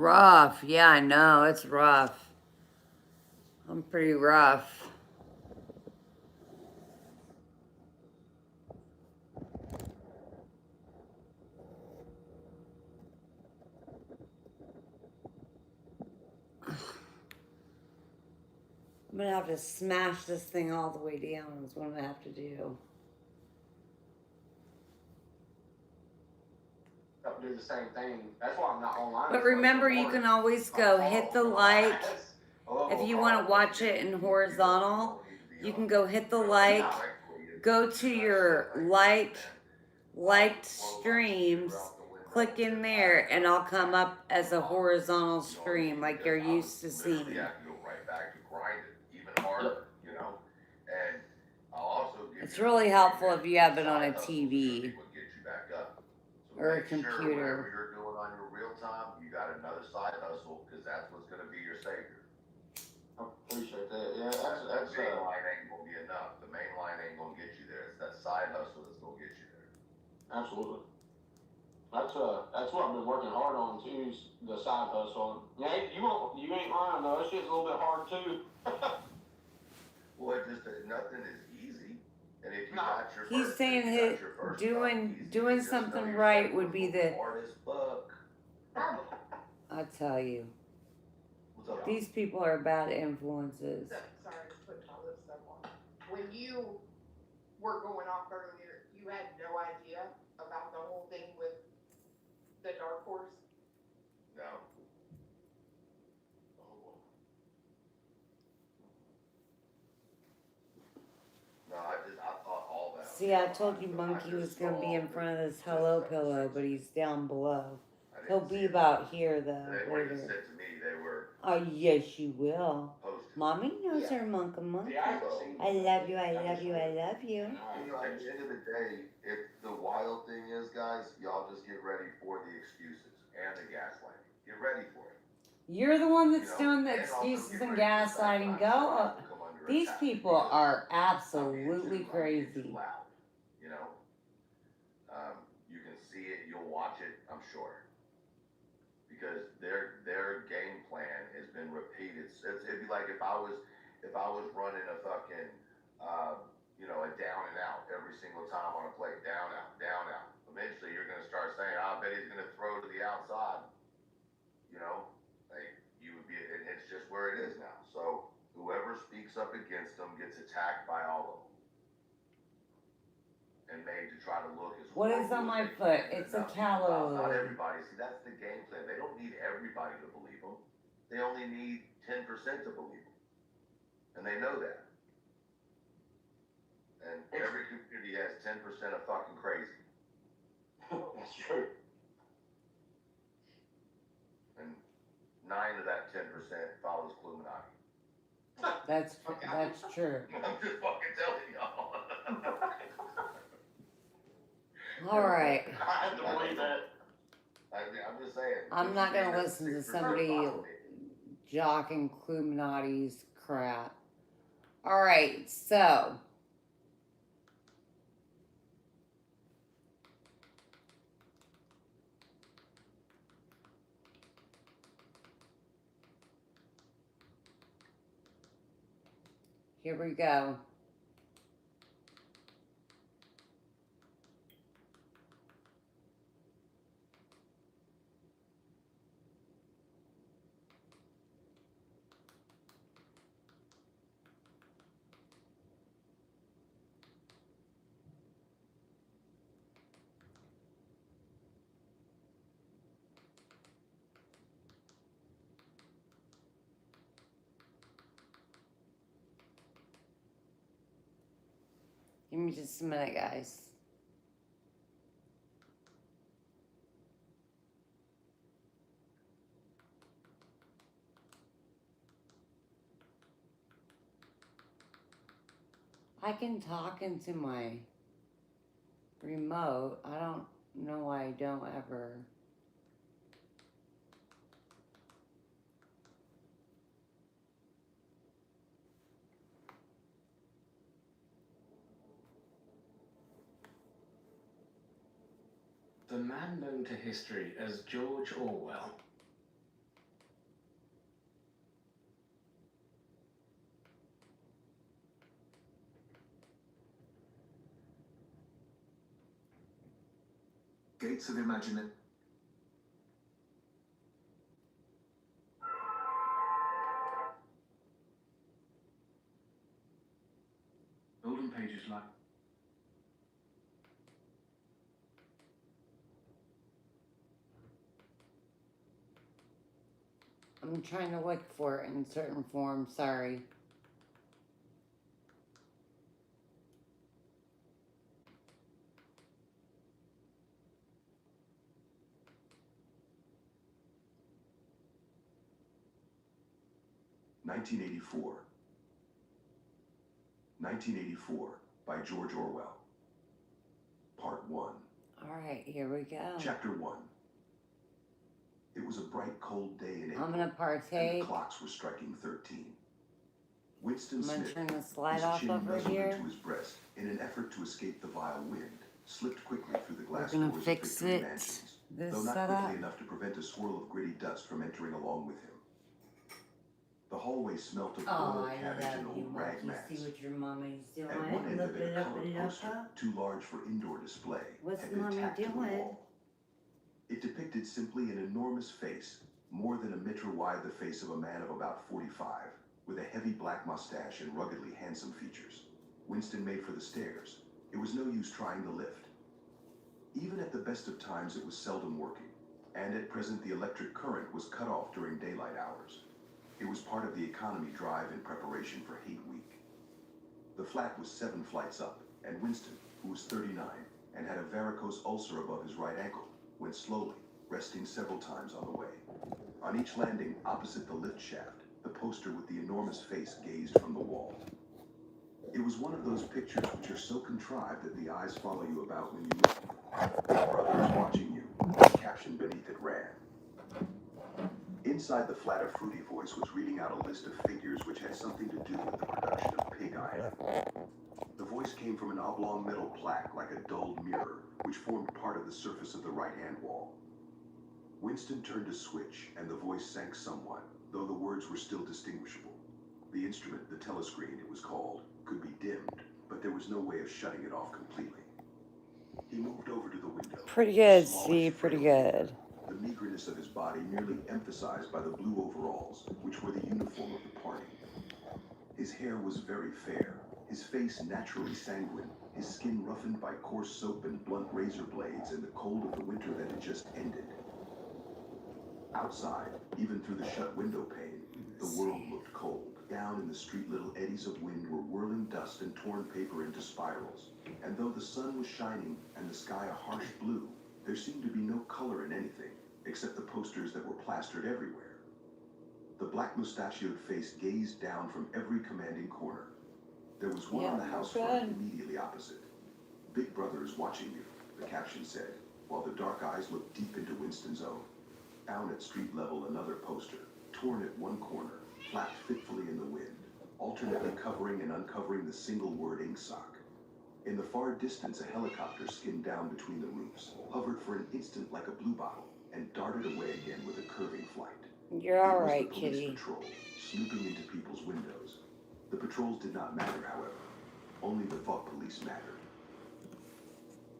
rough. Yeah, I know. It's rough. I'm pretty rough. I'm gonna have to smash this thing all the way down is what I'm gonna have to do. Do the same thing. That's why I'm not online. But remember, you can always go hit the like. If you want to watch it in horizontal, you can go hit the like, go to your liked streams, click in there, and I'll come up as a horizontal stream like you're used to seeing. I can go right back to grinding even harder, you know? And I'll also give It's you really a helpful if you have it on a side hustle TV so people get you back up. So or a make sure whatever computer. you're doing on your real time, you got another side hustle because that's what's going to be your savior. I appreciate that. Yeah, The main line ain't going to be enough. The main line ain't going to get you there. It's that side hustle that's going to get you there. absolutely. That's what I've been working hard on too. Is the side hustle. Yeah, you ain't lying though. That shit's a little bit hard too. Well, it just nothing is easy. And if you No. got your He's first, saying if you got your first doing just know something yourself right would be was the. hardest book. I tell you, What's up? these people are bad influences. Sorry, I was putting my lipstick on. When you were going off earlier, you had no idea about the whole thing with the dark horse? No. No, I thought all that. See, I told you Monkey was gonna be in front of this hello pillow, but he's down below. He'll be about here though They weren't even later. sent to me. They were Oh yes, you will. posted. Mommy knows her monkey. Yeah, I haven't seen I love you. I love you. I love you. You know, at the end of the day, if the wild thing is, guys, y'all just get ready for the excuses and the gaslighting. Get ready for it. You're the one that's You know, doing the and also excuses get and ready for the gaslighting. backlash Go. that will come under These attack people because are I'm being absolutely too crazy. loud, you know? You can see it, you'll watch it, I'm sure. Because their game plan has been repeated. It'd be like if I was running a fucking a down and out every single time on a play, down out, down out. Eventually you're gonna start saying, I bet he's gonna throw to the outside. You know, like you would be, and it's just where it is now. So whoever speaks up against them gets attacked by all of them and made to try to look as What is on my foot? It's a calla Not lily. everybody. See, that's the game plan. They don't need everybody to believe them. They only need 10% to believe them. And they know that. And every community has 10% of fucking crazy. That's true. And 9 of that 10% follows Illuminati. That's true. I'm just fucking telling y'all. All right. I have to believe that. I'm just saying. I'm not gonna listen to somebody jocking Illuminati's crap. All right, so. Here we go. Give me just a minute, guys. I can talk into my remote. I don't know why I don't ever. The man known to history as George Orwell states of imagination. Golden pages like. I'm trying to look for it in certain form, sorry. "1984. 1984 by George Orwell. Part 1. Alright, here we go. Chapter 1. It was a bright, cold day in April, I'm gonna and the partake. clocks were striking 13. Winston I'm gonna Smith, turn this light his off chin over nuzzled here. into his breast in an effort to escape the vile wind, slipped quickly through the We're glass gonna doors of fix Victory it. Mansions, This though not setup. quickly enough to prevent a swirl of gritty dust from entering along with him. The hallway smelt of Oh, boiled I cabbage and love you, old Mike. rag You mats. see what your mommy's doing? At one end of it, a colored Look, poster, too large for indoor display, What's had been mommy tacked to the doing? wall. It depicted simply an enormous face, more than a meter wide, the face of a man of about 45, with a heavy black mustache and ruggedly handsome features. Winston made for the stairs. It was no use trying the lift. Even at the best of times, it was seldom working, and at present the electric current was cut off during daylight hours. It was part of the economy drive in preparation for Hate Week. The flat was 7 flights up, and Winston, who was 39 and had a varicose ulcer above his right ankle, went slowly, resting several times on the way. On each landing, opposite the lift shaft, the poster with the enormous face gazed from the wall. It was one of those pictures which are so contrived that the eyes follow you about when you look. Big Brother is watching you. The caption beneath it ran. Inside the flat, a fruity voice was reading out a list of figures which had something to do with the production of pig iron. The voice came from an oblong metal plaque like a dulled mirror, which formed part of the surface of the right-hand wall. Winston turned a switch, and the voice sank somewhat, though the words were still distinguishable. The instrument, the telescreen it was called, could be dimmed, but there was no way of shutting it off completely. He moved over to the window. Pretty good, Smallish, Steve, pretty frail good. figure, the meagerness of his body merely emphasized by the blue overalls, which were the uniform of the party. His hair was very fair, his face naturally sanguine, his skin roughened by coarse soap and blunt razor blades in the cold of the winter that had just ended. Outside, even through the shut window pane, the world looked cold. Down in the street, little eddies of wind were whirling dust and torn paper into spirals, and though the sun was shining and the sky a harsh blue, there seemed to be no color in anything, except the posters that were plastered everywhere. The black mustachioed face gazed down from every commanding corner. There was one on the house front immediately opposite. "Big Brother is watching you," the caption said, while the dark eyes looked deep into Winston's own. Down at street level, another poster, torn at one corner, flapped fitfully in the wind, alternately covering and uncovering the single word "Inksock." In the far distance, a helicopter skimmed down between the roofs, hovered for an instant like a bluebottle, and darted away again with a curving flight. You're It was alright, the police kitty. patrol, snooping into people's windows. The patrols did not matter, however. Only the thought police mattered.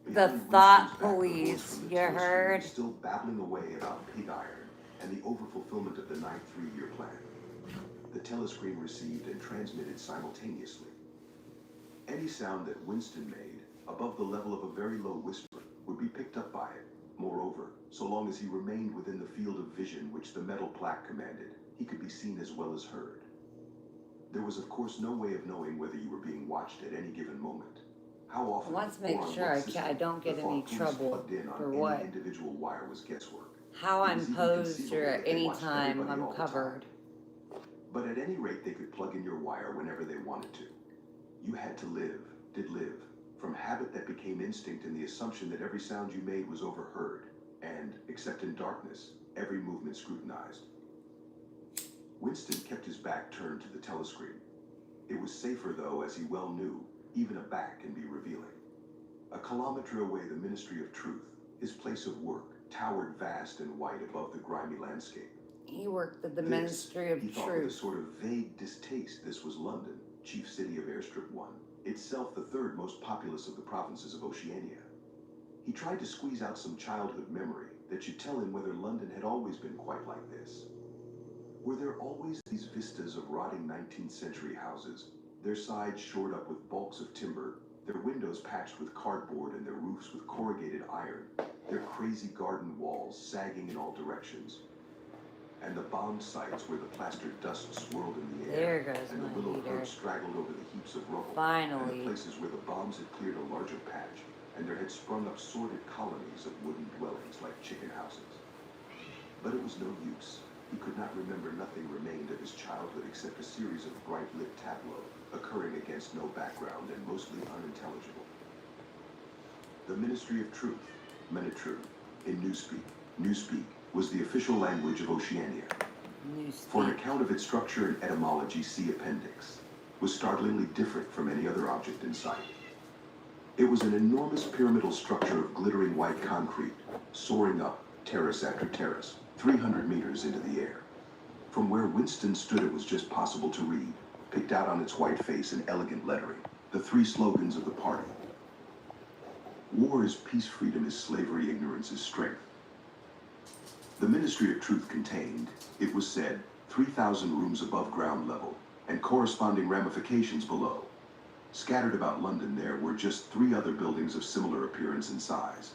The Behind thought Winston's back, the voice police, from the you telescreen heard? was still babbling away about pig iron and the overfulfillment of the ninth three-year plan. The telescreen received and transmitted simultaneously. Any sound that Winston made, above the level of a very low whisper, would be picked up by it. Moreover, so long as he remained within the field of vision which the metal plaque commanded, he could be seen as well as heard. There was of course no way of knowing whether you were being watched at any given moment. How often, Let's make or on sure what I system, don't get the any thought police trouble plugged in on for any what? individual wire was guesswork. How It I'm was even posed conceivable or that at they any watched time everybody I'm all the time. covered. But at any rate, they could plug in your wire whenever they wanted to. You had to live, did live, from habit that became instinct in the assumption that every sound you made was overheard, and, except in darkness, every movement scrutinized. Winston kept his back turned to the telescreen. It was safer, though, as he well knew, even a back can be revealing. A kilometer away, the Ministry of Truth, his place of work, towered vast and white above the grimy landscape. He worked at the This, Ministry of he thought with a Truth. sort of vague distaste, this was London, chief city of Airstrip 1, itself the third most populous of the provinces of Oceania. He tried to squeeze out some childhood memory that should tell him whether London had always been quite like this. Were there always these vistas of rotting 19th century houses, their sides shored up with bulks of timber, their windows patched with cardboard and their roofs with corrugated iron, their crazy garden walls sagging in all directions, and the bombed sites where the plastered dust swirled in the air, There goes and my the willow heater. herb straggled over the heaps of rubble, and Finally. the places where the bombs had cleared a larger patch, and there had sprung up sordid colonies of wooden dwellings like chicken houses. But it was no use. He could not remember. Nothing remained of his childhood except a series of bright lit tableaux, occurring against no background and mostly unintelligible. The Ministry of Truth, Menitru, in Newspeak was the official language of Oceania. For an account of its structure and etymology, see appendix, was startlingly different from any other object in sight. It was an enormous pyramidal structure of glittering white concrete, soaring up, terrace after terrace, 300 meters into the air. From where Winston stood, it was just possible to read, picked out on its white face in elegant lettering, the three slogans of the party. War is peace, freedom is slavery, ignorance is strength. The Ministry of Truth contained, it was said, 3,000 rooms above ground level, and corresponding ramifications below. Scattered about London there were just 3 other buildings of similar appearance and size.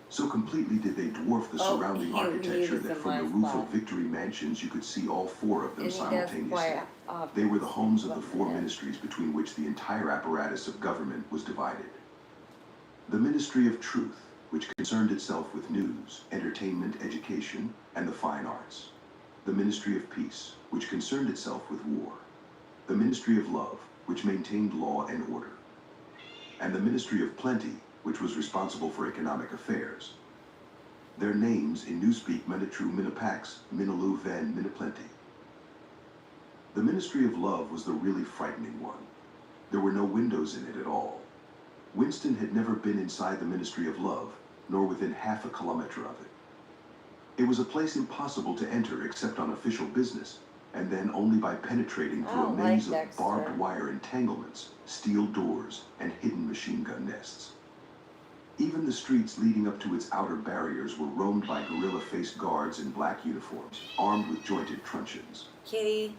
So completely did they dwarf the surrounding architecture that from the roof of Victory Mansions you could see all 4 of them simultaneously. They were the homes of the 4 ministries between which the entire apparatus of government was divided. The Ministry of Truth, which concerned itself with news, entertainment, education, and the fine arts. The Ministry of Peace, which concerned itself with war. The Ministry of Love, which maintained law and order. And the Ministry of Plenty, which was responsible for economic affairs. Their names in Newspeak, Menitru, Minipax, Minilu, Ven, Miniplenty. The Ministry of Love was the really frightening one. There were no windows in it at all. Winston had never been inside the Ministry of Love, nor within half a kilometer of it. It was a place impossible to enter except on official business, and then only by penetrating through a maze of barbed wire entanglements, steel doors, and hidden machine gun nests. Even the streets leading up to its outer barriers were roamed by gorilla-faced guards in black uniforms, armed with jointed truncheons. Kitty,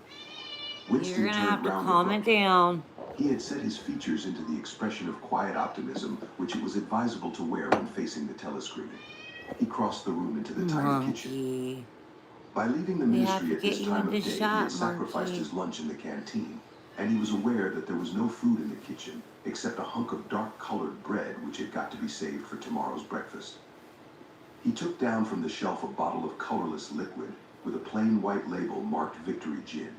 Winston you're gonna have turned to round calm it abruptly. down. He had set his features into the expression of quiet optimism which it was advisable to wear when facing the telescreen. He crossed the room into the tiny kitchen. By leaving the ministry at this time of day, he had sacrificed his lunch in the canteen, and he was aware that there was no food in the kitchen except a hunk of dark-colored bread which had got to be saved for tomorrow's breakfast. He took down from the shelf a bottle of colorless liquid with a plain white label marked Victory Gin.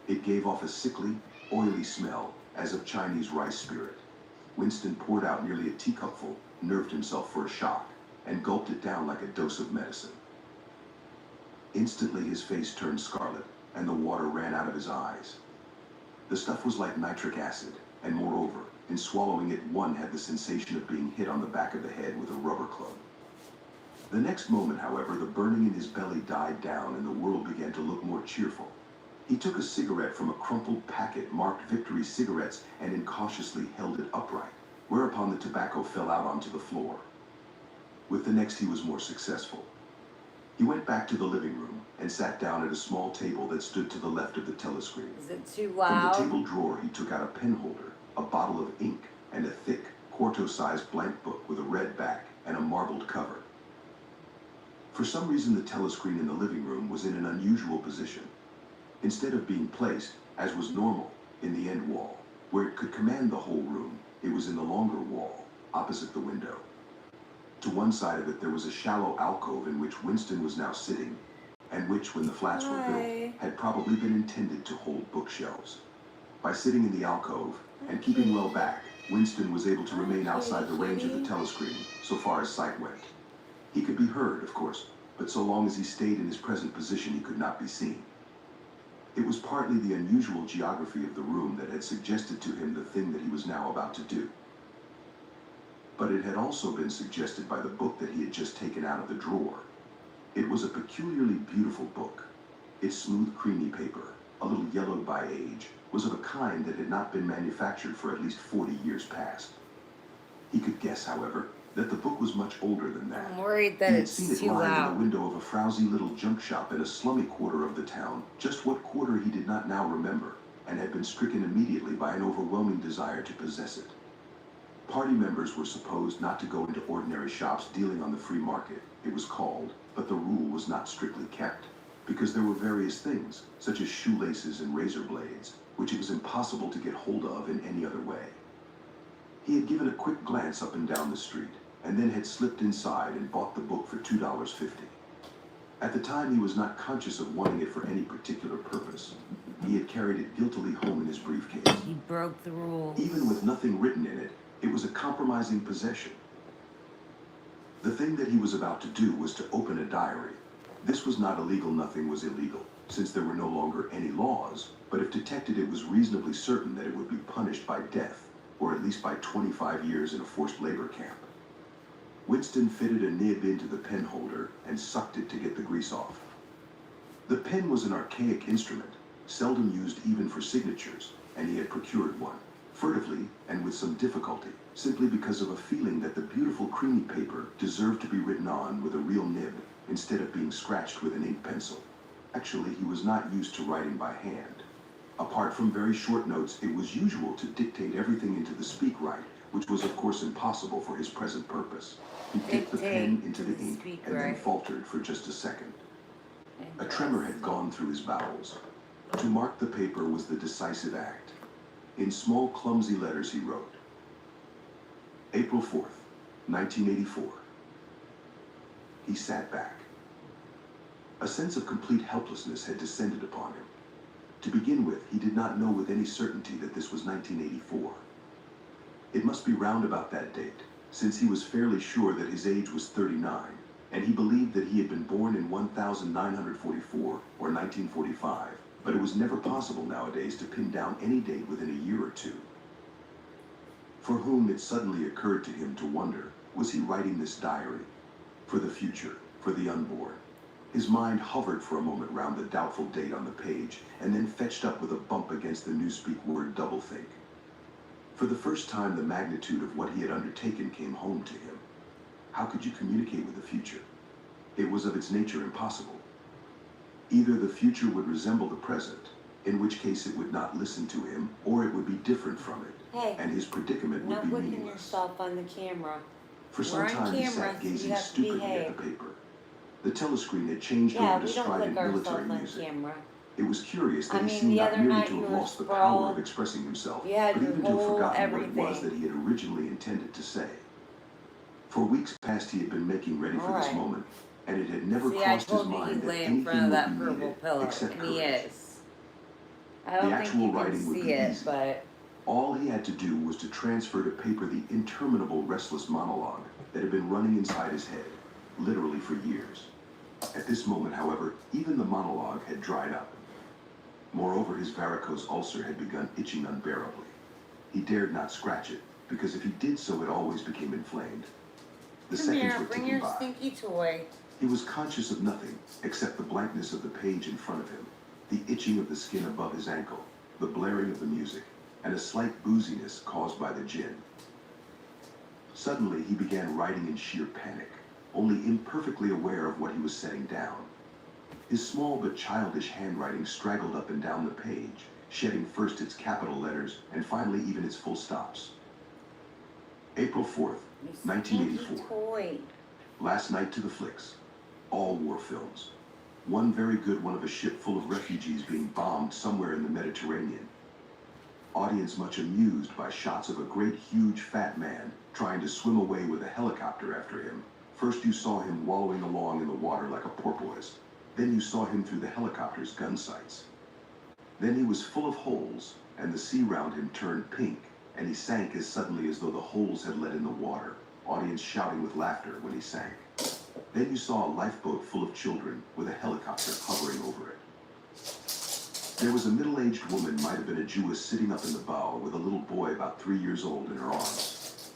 It gave off a sickly, oily smell, as of Chinese rice spirit. Winston poured out nearly a teacupful, nerved himself for a shock, and gulped it down like a dose of medicine. Instantly his face turned scarlet, and the water ran out of his eyes. The stuff was like nitric acid, and moreover, in swallowing it one had the sensation of being hit on the back of the head with a rubber club. The next moment, however, the burning in his belly died down and the world began to look more cheerful. He took a cigarette from a crumpled packet marked Victory Cigarettes and incautiously held it upright, whereupon the tobacco fell out onto the floor. With the next he was more successful. He went back to the living room and sat down at a small table that stood to the left of the telescreen. Is it too From loud? the table drawer he took out a pen holder, a bottle of ink, and a thick, quarto-sized blank book with a red back and a marbled cover. For some reason the telescreen in the living room was in an unusual position. Instead of being placed, as was normal, in the end wall, where it could command the whole room, it was in the longer wall, opposite the window. To one side of it there was a shallow alcove in which Winston was now sitting, and which, when the flats were built, had probably been intended to hold bookshelves. By sitting in the alcove, and keeping well back, Winston was able to remain outside the range of the telescreen, so far as sight went. He could be heard, of course, but so long as he stayed in his present position he could not be seen. It was partly the unusual geography of the room that had suggested to him the thing that he was now about to do. But it had also been suggested by the book that he had just taken out of the drawer. It was a peculiarly beautiful book. Its smooth, creamy paper, a little yellowed by age, was of a kind that had not been manufactured for at least 40 years past. He could guess, however, that the book was much older than that. I'm worried that He had it's seen it too lying in loud. the window of a frowsy little junk shop in a slummy quarter of the town, just what quarter he did not now remember, and had been stricken immediately by an overwhelming desire to possess it. Party members were supposed not to go into ordinary shops dealing on the free market, it was called, but the rule was not strictly kept, because there were various things, such as shoelaces and razor blades, which it was impossible to get hold of in any other way. He had given a quick glance up and down the street, and then had slipped inside and bought the book for $2.50. At the time, he was not conscious of wanting it for any particular purpose. He had carried it guiltily home in his briefcase. He broke the rules. Even with nothing written in it, it was a compromising possession. The thing that he was about to do was to open a diary. This was not illegal, nothing was illegal, since there were no longer any laws, but if detected, it was reasonably certain that it would be punished by death, or at least by 25 years in a forced labor camp. Winston fitted a nib into the pen holder and sucked it to get the grease off. The pen was an archaic instrument, seldom used even for signatures, and he had procured one, furtively and with some difficulty, simply because of a feeling that the beautiful creamy paper deserved to be written on with a real nib, instead of being scratched with an ink pencil. Actually, he was not used to writing by hand. Apart from very short notes, it was usual to dictate everything into the speak write, which was of course impossible for his present purpose. He dipped the pen into the ink and then faltered for just a second. A tremor had gone through his bowels. To mark the paper was the decisive act. In small, clumsy letters he wrote, April 4th, 1984. He sat back. A sense of complete helplessness had descended upon him. To begin with, he did not know with any certainty that this was 1984. It must be round about that date, since he was fairly sure that his age was 39, and he believed that he had been born in 1944 or 1945, but it was never possible nowadays to pin down any date within a year or two. For whom it suddenly occurred to him to wonder, was he writing this diary? For the future, for the unborn. His mind hovered for a moment round the doubtful date on the page, and then fetched up with a bump against the newspeak word doublethink. For the first time, the magnitude of what he had undertaken came home to him. How could you communicate with the future? It was of its nature impossible. Either the future would resemble the present, in which case it would not listen to him, or it would be different from it, Hey, and his predicament would not be looking meaningless. yourself on the camera. For some We're on time he camera, sat so you gazing have to stupidly behave. at the paper. The telescreen had changed Yeah, over to we don't strident look military ourselves on music. camera. It was curious that I he mean, seemed the not other merely night to you have were lost the power sprawled. of expressing himself, You had but your even to have whole forgotten what it was everything. that he had originally intended to say. For weeks past he had been making ready for this Alright. moment, and it had never See, I crossed his told you mind he'd that lay in anything front of would that be purple needed pillow, except and he courage. is. I don't The think actual you writing can would see be it, easy. but All he had to do was to transfer to paper the interminable restless monologue that had been running inside his head, literally for years. At this moment, however, even the monologue had dried up. Moreover, his varicose ulcer had begun itching unbearably. He dared not scratch it, because if he did so, it always became inflamed. The come seconds here, were bring ticking your by. stinky toy. He was conscious of nothing, except the blankness of the page in front of him, the itching of the skin above his ankle, the blaring of the music, and a slight booziness caused by the gin. Suddenly, he began writing in sheer panic, only imperfectly aware of what he was setting down. His small but childish handwriting straggled up and down the page, shedding first its capital letters and finally even its full stops. April 4th, Your stinky 1984. toy. Last night to the flicks. All war films. One very good one of a ship full of refugees being bombed somewhere in the Mediterranean. Audience much amused by shots of a great huge fat man trying to swim away with a helicopter after him. First you saw him wallowing along in the water like a porpoise. Then you saw him through the helicopter's gun sights. Then he was full of holes, and the sea round him turned pink, and he sank as suddenly as though the holes had let in the water, audience shouting with laughter when he sank. Then you saw a lifeboat full of children with a helicopter hovering over it. There was a middle-aged woman, might have been a Jewess, sitting up in the bow with a little boy about 3 years old in her arms.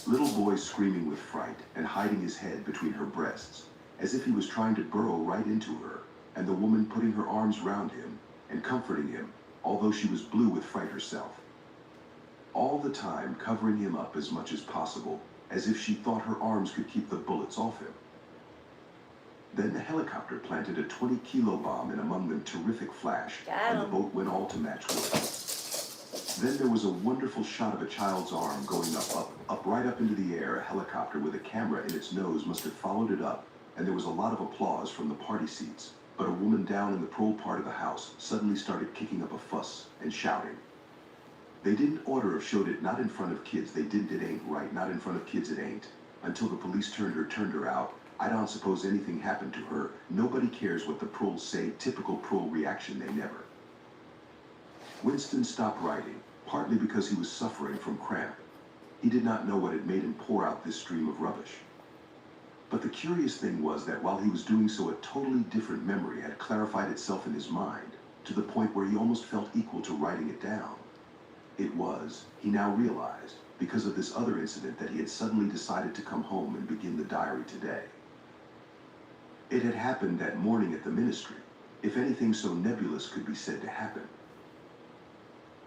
Little boy screaming with fright and hiding his head between her breasts, as if he was trying to burrow right into her, and the woman putting her arms round him and comforting him, although she was blue with fright herself. All the time covering him up as much as possible, as if she thought her arms could keep the bullets off him. Then the helicopter planted a 20-kilo bomb in among them terrific flash, and the boat went all to matchwood. Then there was a wonderful shot of a child's arm going up, right up into the air. A helicopter with a camera in its nose must have followed it up, and there was a lot of applause from the party seats. But a woman down in the prole part of the house suddenly started kicking up a fuss and shouting. They didn't order or showed it, not in front of kids. They didn't, it ain't right, not in front of kids, it ain't. Until the police turned her out. I don't suppose anything happened to her. Nobody cares what the proles say. Typical prole reaction, they never. Winston stopped writing, partly because he was suffering from cramp. He did not know what had made him pour out this stream of rubbish. But the curious thing was that while he was doing so, a totally different memory had clarified itself in his mind, to the point where he almost felt equal to writing it down. It was, he now realized, because of this other incident that he had suddenly decided to come home and begin the diary today. It had happened that morning at the ministry, if anything so nebulous could be said to happen.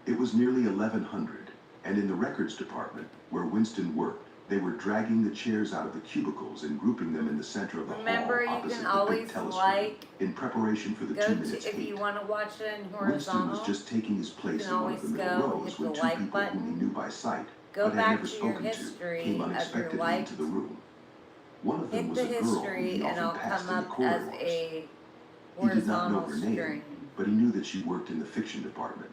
It was nearly 1100, and in the records department, where Winston worked, they were dragging the chairs out of the cubicles and grouping them in the center of the Remember, hall you opposite can the always big telescreen, like in preparation for the go 2 to, minutes if hate. you want to watch it in Winston horizontal, was just taking his place can in one of the always middle go rows hit when the 2 like people whom button. he knew by sight, go but had back never to your spoken to, history came of your unexpectedly likes, into the room. One of them hit was the a girl whom history, he and often it'll passed come in the up as corridors. a He did not know horizontal her name, string. but he knew that she worked in the fiction department.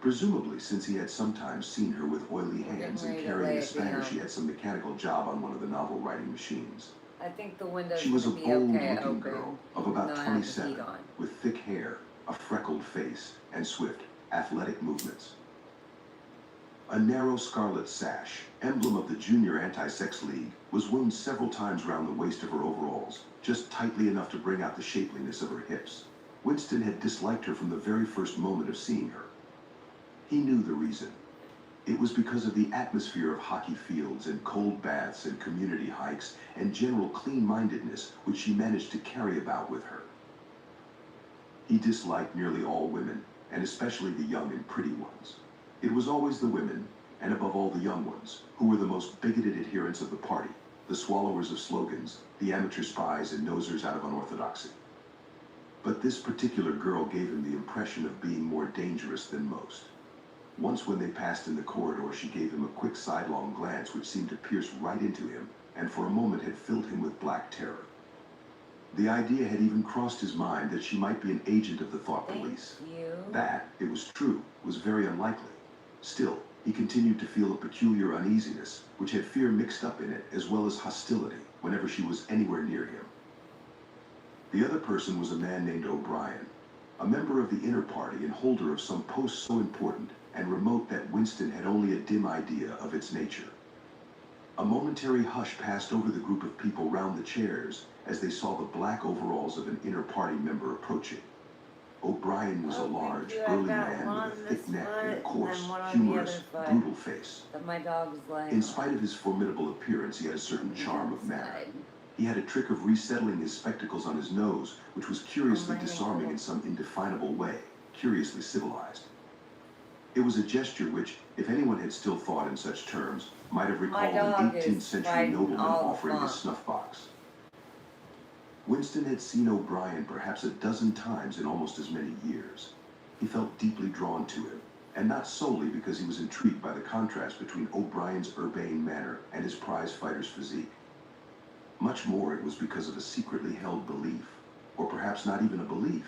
Presumably, since he had sometimes seen her with oily hands and carrying a spanner, she had some mechanical job on one of the novel-writing machines. I think the window's She was a going to be okay bold-looking open, girl of even about though I have the heat 27, on. with thick hair, a freckled face, and swift, athletic movements. A narrow scarlet sash, emblem of the Junior Anti-Sex League, was wound several times round the waist of her overalls, just tightly enough to bring out the shapeliness of her hips. Winston had disliked her from the very first moment of seeing her. He knew the reason. It was because of the atmosphere of hockey fields and cold baths and community hikes and general clean-mindedness which she managed to carry about with her. He disliked nearly all women, and especially the young and pretty ones. It was always the women, and above all the young ones, who were the most bigoted adherents of the party, the swallowers of slogans, the amateur spies and nosers out of unorthodoxy. But this particular girl gave him the impression of being more dangerous than most. Once when they passed in the corridor, she gave him a quick sidelong glance which seemed to pierce right into him, and for a moment had filled him with black terror. The idea had even crossed his mind that she might be an agent of the thought police. That, it was true, was very unlikely. Still, he continued to feel a peculiar uneasiness, which had fear mixed up in it, as well as hostility, whenever she was anywhere near him. The other person was a man named O'Brien, a member of the inner party and holder of some post so important and remote that Winston had only a dim idea of its nature. A momentary hush passed over the group of people round the chairs as they saw the black overalls of an inner party member approaching. O'Brien was a large, burly man with a thick neck and a coarse, humorous, brutal face. In spite of his formidable appearance, he had a certain charm of manner. He had a trick of resettling his spectacles on his nose, which was curiously disarming in some indefinable way, curiously civilized. It was a gesture which, if anyone had still thought in such terms, might have recalled an 18th century nobleman offering his snuff box. Winston had seen O'Brien perhaps a dozen times in almost as many years. He felt deeply drawn to him, and not solely because he was intrigued by the contrast between O'Brien's urbane manner and his prize fighter's physique. Much more it was because of a secretly held belief, or perhaps not even a belief,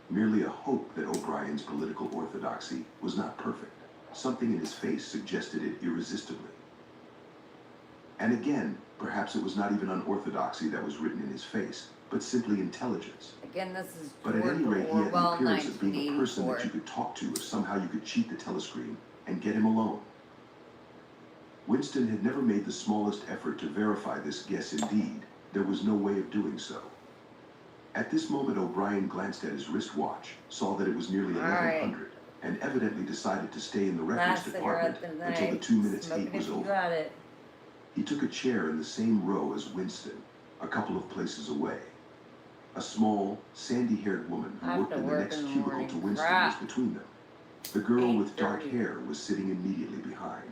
merely a hope that O'Brien's political orthodoxy was not perfect. Something in his face suggested it irresistibly. And again, perhaps it was not even unorthodoxy that was written in his face, but simply intelligence. Again, this is But at any rate, he had the Orwell, appearance of being a person 1984. that you could talk to if somehow you could cheat the telescreen and get him alone. Winston had never made the smallest effort to verify this guess. Indeed, there was no way of doing so. At this moment, O'Brien glanced at his wristwatch, saw that it was nearly 1100, and evidently decided to stay in the records Last department cigarette of the until the night. 2 minutes Smoke hate it was if you over. got it. He took a chair in the same row as Winston, a couple of places away. A small, sandy-haired woman I who have worked to in the work next in the cubicle morning. to Winston Crap. was between them. The girl with dark 8:30. hair was sitting immediately behind.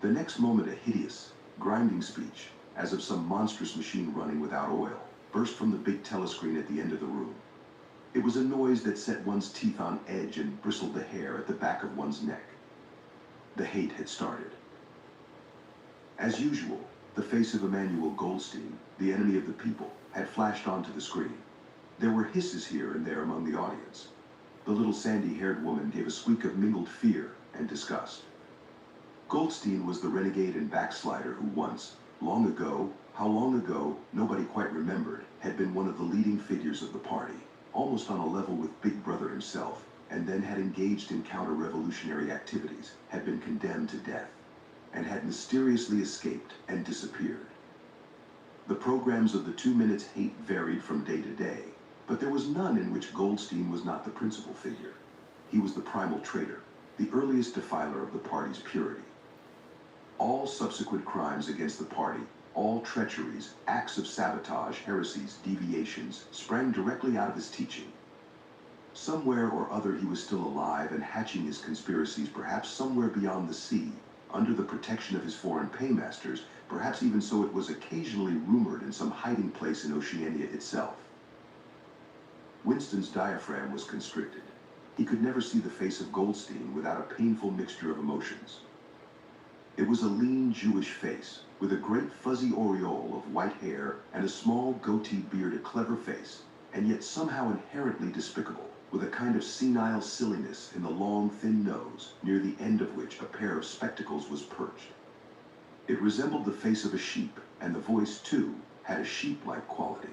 The next moment, a hideous, grinding speech, as of some monstrous machine running without oil, burst from the big telescreen at the end of the room. It was a noise that set one's teeth on edge and bristled the hair at the back of one's neck. The hate had started. As usual, the face of Emmanuel Goldstein, the enemy of the people, had flashed onto the screen. There were hisses here and there among the audience. The little sandy-haired woman gave a squeak of mingled fear and disgust. Goldstein was the renegade and backslider who once, long ago, how long ago, nobody quite remembered, had been one of the leading figures of the party, almost on a level with Big Brother himself, and then had engaged in counter-revolutionary activities, had been condemned to death, and had mysteriously escaped and disappeared. The programs of the 2 Minutes Hate varied from day to day, but there was none in which Goldstein was not the principal figure. He was the primal traitor, the earliest defiler of the party's purity. All subsequent crimes against the party, all treacheries, acts of sabotage, heresies, deviations, sprang directly out of his teaching. Somewhere or other he was still alive and hatching his conspiracies, perhaps somewhere beyond the sea, under the protection of his foreign paymasters, perhaps even so it was occasionally rumored in some hiding place in Oceania itself. Winston's diaphragm was constricted. He could never see the face of Goldstein without a painful mixture of emotions. It was a lean Jewish face, with a great fuzzy aureole of white hair and a small goatee beard, a clever face, and yet somehow inherently despicable, with a kind of senile silliness in the long, thin nose, near the end of which a pair of spectacles was perched. It resembled the face of a sheep, and the voice, too, had a sheep-like quality.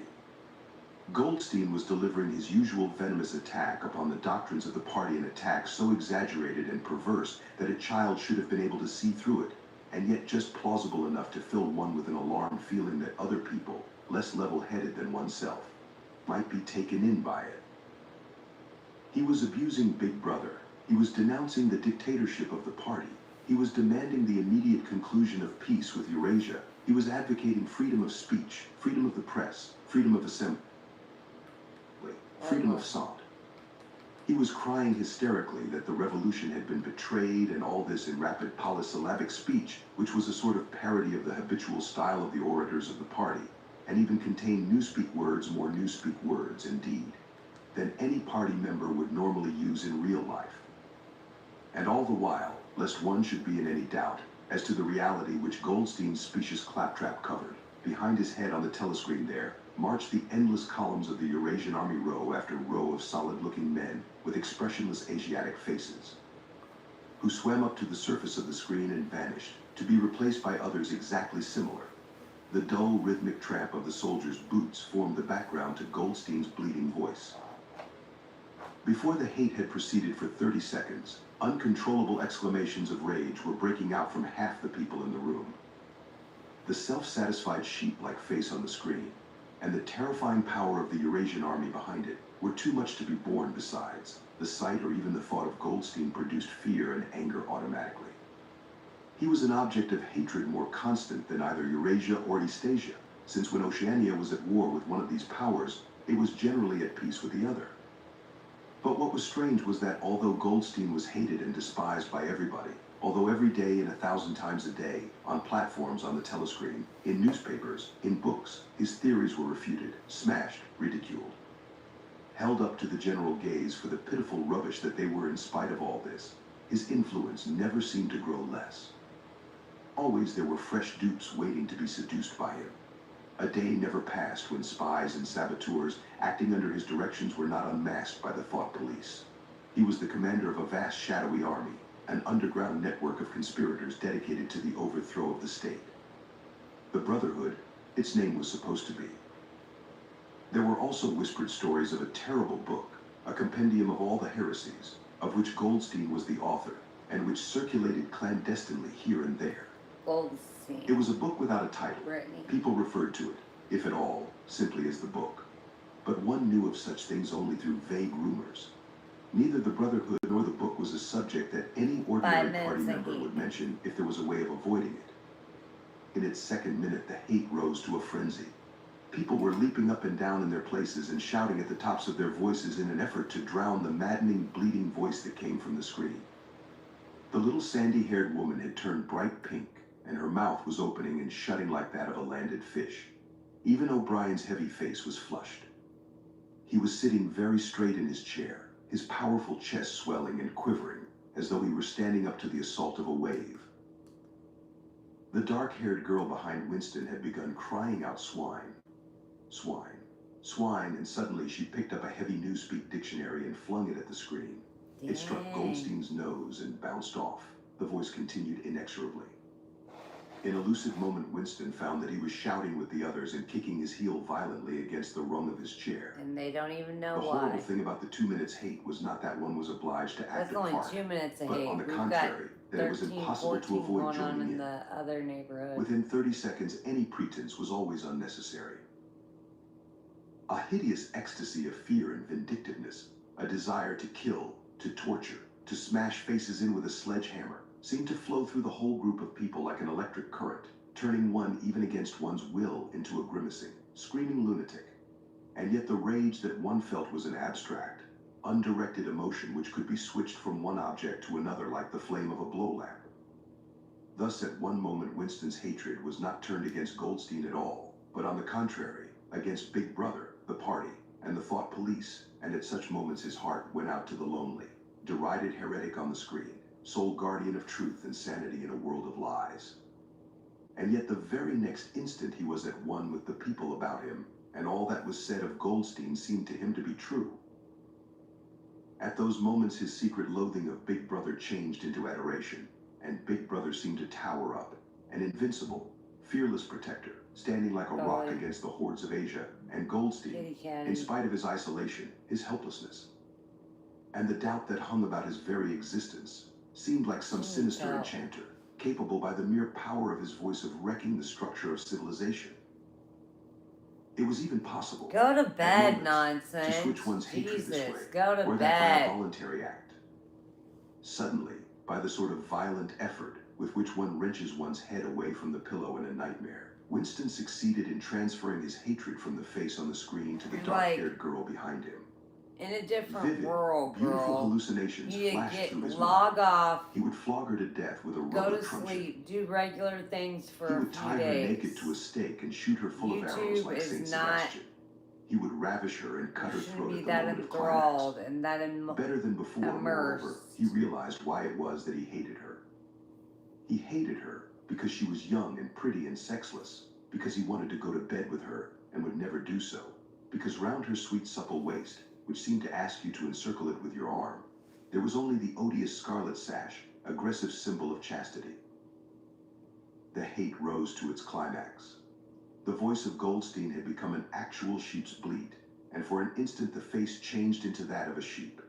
Goldstein was delivering his usual venomous attack upon the doctrines of the party, an attack so exaggerated and perverse that a child should have been able to see through it, and yet just plausible enough to fill one with an alarmed feeling that other people, less level-headed than oneself, might be taken in by it. He was abusing Big Brother. He was denouncing the dictatorship of the party. He was demanding the immediate conclusion of peace with Eurasia. He was advocating freedom of speech, freedom of the press, freedom of assembly, freedom of thought. He was crying hysterically that the revolution had been betrayed, and all this in rapid polysyllabic speech, which was a sort of parody of the habitual style of the orators of the party, and even contained newspeak words, more newspeak words, indeed, than any party member would normally use in real life. And all the while, lest one should be in any doubt as to the reality which Goldstein's specious claptrap covered, behind his head on the telescreen there marched the endless columns of the Eurasian Army, row after row of solid-looking men with expressionless Asiatic faces, who swam up to the surface of the screen and vanished, to be replaced by others exactly similar. The dull, rhythmic tramp of the soldiers' boots formed the background to Goldstein's bleating voice. Before the hate had proceeded for 30 seconds, uncontrollable exclamations of rage were breaking out from half the people in the room. The self-satisfied sheep-like face on the screen, and the terrifying power of the Eurasian Army behind it, were too much to be borne. Besides, the sight or even the thought of Goldstein produced fear and anger automatically. He was an object of hatred more constant than either Eurasia or Eastasia, since when Oceania was at war with one of these powers, it was generally at peace with the other. But what was strange was that although Goldstein was hated and despised by everybody, although every day and 1,000 times a day, on platforms, on the telescreen, in newspapers, in books, his theories were refuted, smashed, ridiculed, held up to the general gaze for the pitiful rubbish that they were, in spite of all this, his influence never seemed to grow less. Always there were fresh dupes waiting to be seduced by him. A day never passed when spies and saboteurs acting under his directions were not unmasked by the thought police. He was the commander of a vast shadowy army, an underground network of conspirators dedicated to the overthrow of the state. The Brotherhood, its name was supposed to be. There were also whispered stories of a terrible book, a compendium of all the heresies, of which Goldstein was the author, and which circulated clandestinely here and there. Goldstein. It was a book without a title. Brittany. People referred to it, if at all, simply as the book. But one knew of such things only through vague rumors. Neither the Brotherhood nor the book was a subject that any ordinary party member would mention if there was a way of avoiding it. In its second minute, the hate rose to a frenzy. People were leaping up and down in their places and shouting at the tops of their voices in an effort to drown the maddening, bleating voice that came from the screen. The little sandy-haired woman had turned bright pink, and her mouth was opening and shutting like that of a landed fish. Even O'Brien's heavy face was flushed. He was sitting very straight in his chair, his powerful chest swelling and quivering, as though he were standing up to the assault of a wave. The dark-haired girl behind Winston had begun crying out swine, swine, swine, and suddenly she picked up a heavy Newspeak dictionary and flung it at the screen. It struck Goldstein's nose and bounced off. The voice continued inexorably. In a lucid moment, Winston found that he was shouting with the others and kicking his heel violently against the rung of his chair. And they don't even know The why. horrible thing about the 2 minutes hate was not that one was obliged to act That's a only part, 2 minutes of but hate. on the We've contrary, got that it was 13, impossible to 14 avoid going on joining in in. the other neighborhood. Within 30 seconds, any pretense was always unnecessary. A hideous ecstasy of fear and vindictiveness, a desire to kill, to torture, to smash faces in with a sledgehammer, seemed to flow through the whole group of people like an electric current, turning one even against one's will into a grimacing, screaming lunatic. And yet the rage that one felt was an abstract, undirected emotion which could be switched from one object to another like the flame of a blow lamp. Thus at one moment Winston's hatred was not turned against Goldstein at all, but on the contrary, against Big Brother, the party, and the thought police, and at such moments his heart went out to the lonely, derided heretic on the screen, sole guardian of truth and sanity in a world of lies. And yet the very next instant he was at one with the people about him, and all that was said of Goldstein seemed to him to be true. At those moments his secret loathing of Big Brother changed into adoration, and Big Brother seemed to tower up, an invincible, fearless protector, standing like a rock against the hordes of Asia, and Goldstein, in spite of his isolation, his helplessness, and the doubt that hung about his very existence, seemed like some sinister enchanter, capable by the mere power of his voice of wrecking the structure of civilization. It was even possible, Go to bed, to nonsense. switch one's hatred this Jesus, way, go to or that by a bed. voluntary act. Suddenly, by the sort of violent effort with which one wrenches one's head away from the pillow in a nightmare, Winston succeeded in transferring his hatred from the face on the screen to the dark-haired girl behind him. In a different Vivid, world, beautiful girl. hallucinations You flashed get through his log mind. off, He would flog her to death with a go rubber to truncheon. sleep, do regular things for He a would few tie her days. naked to a stake and shoot her full of arrows YouTube like is Saint not. Sebastian. He would ravish her and cut her Shouldn't throat be at the that moment of climax. enthralled and that Better than before, moreover, immersed. he realized why it was that he hated her. He hated her because she was young and pretty and sexless, because he wanted to go to bed with her and would never do so, because round her sweet supple waist, which seemed to ask you to encircle it with your arm, there was only the odious scarlet sash, aggressive symbol of chastity. The hate rose to its climax. The voice of Goldstein had become an actual sheep's bleat, and for an instant the face changed into that of a sheep.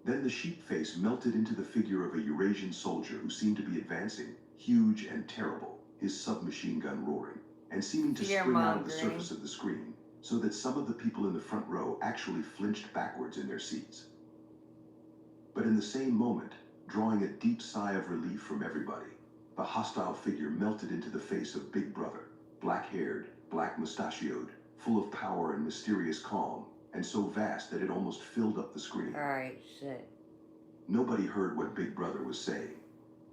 Then the sheep face melted into the figure of a Eurasian soldier who seemed to be advancing, huge and terrible, his submachine gun roaring, and seeming to spring out of the surface of the screen, so that some of the people in the front row actually flinched backwards in their seats. But in the same moment, drawing a deep sigh of relief from everybody, the hostile figure melted into the face of Big Brother, black-haired, black-mustachioed, full of power and mysterious calm, and so vast that it almost filled up the screen. Alright, shit. Nobody heard what Big Brother was saying.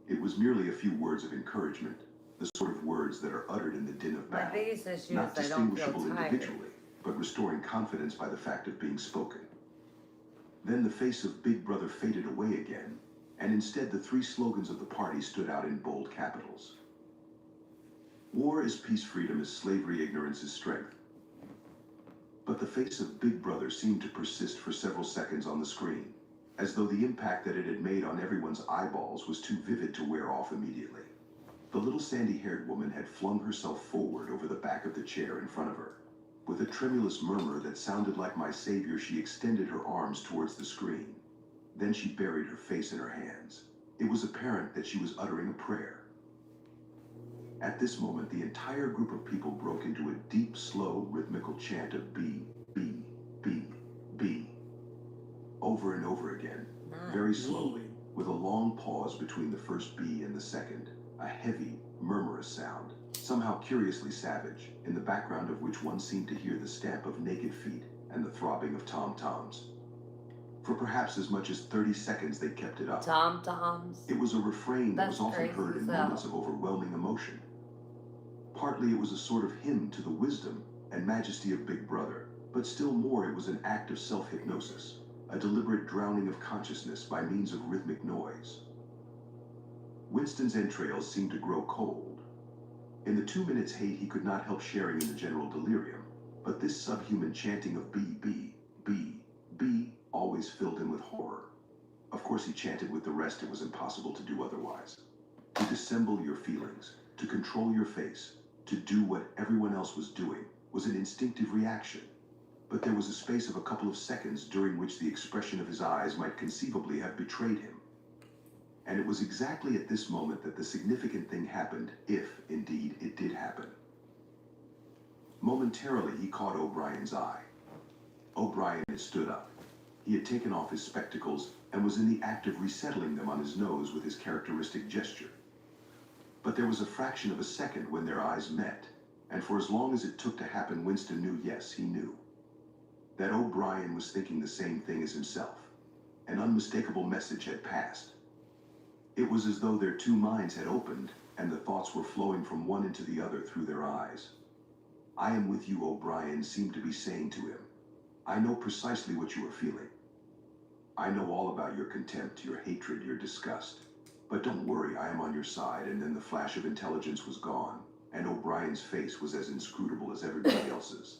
It was merely a few words of encouragement, the sort of words that are uttered in the din of battle, My biggest issue not is I don't feel distinguishable tired. individually, but restoring confidence by the fact of being spoken. Then the face of Big Brother faded away again, and instead the three slogans of the party stood out in bold capitals. War is peace, freedom is slavery, ignorance is strength. But the face of Big Brother seemed to persist for several seconds on the screen, as though the impact that it had made on everyone's eyeballs was too vivid to wear off immediately. The little sandy-haired woman had flung herself forward over the back of the chair in front of her. With a tremulous murmur that sounded like my savior, she extended her arms towards the screen. Then she buried her face in her hands. It was apparent that she was uttering a prayer. At this moment, the entire group of people broke into a deep, slow, rhythmical chant of B, B, B, B, over and over again, very slowly, with a long pause between the first B and the second, a heavy, murmurous sound, somehow curiously savage, in the background of which one seemed to hear the stamp of naked feet and the throbbing of tom-toms. For perhaps as much as 30 seconds, they kept it up. Tom-toms. It was a refrain that That's was often crazy heard in as hell. moments of overwhelming emotion. Partly it was a sort of hymn to the wisdom and majesty of Big Brother, but still more it was an act of self-hypnosis, a deliberate drowning of consciousness by means of rhythmic noise. Winston's entrails seemed to grow cold. In the 2 minutes' hate he could not help sharing in the general delirium, but this subhuman chanting of B, B, B, B always filled him with horror. Of course he chanted with the rest, it was impossible to do otherwise. To dissemble your feelings, to control your face, to do what everyone else was doing, was an instinctive reaction. But there was a space of a couple of seconds during which the expression of his eyes might conceivably have betrayed him. And it was exactly at this moment that the significant thing happened, if, indeed, it did happen. Momentarily, he caught O'Brien's eye. O'Brien had stood up. He had taken off his spectacles and was in the act of resettling them on his nose with his characteristic gesture. But there was a fraction of a second when their eyes met, and for as long as it took to happen, Winston knew, yes, he knew, that O'Brien was thinking the same thing as himself. An unmistakable message had passed. It was as though their two minds had opened, and the thoughts were flowing from one into the other through their eyes. I am with you, O'Brien seemed to be saying to him. I know precisely what you are feeling. I know all about your contempt, your hatred, your disgust. But don't worry, I am on your side. And then the flash of intelligence was gone, and O'Brien's face was as inscrutable as everybody else's.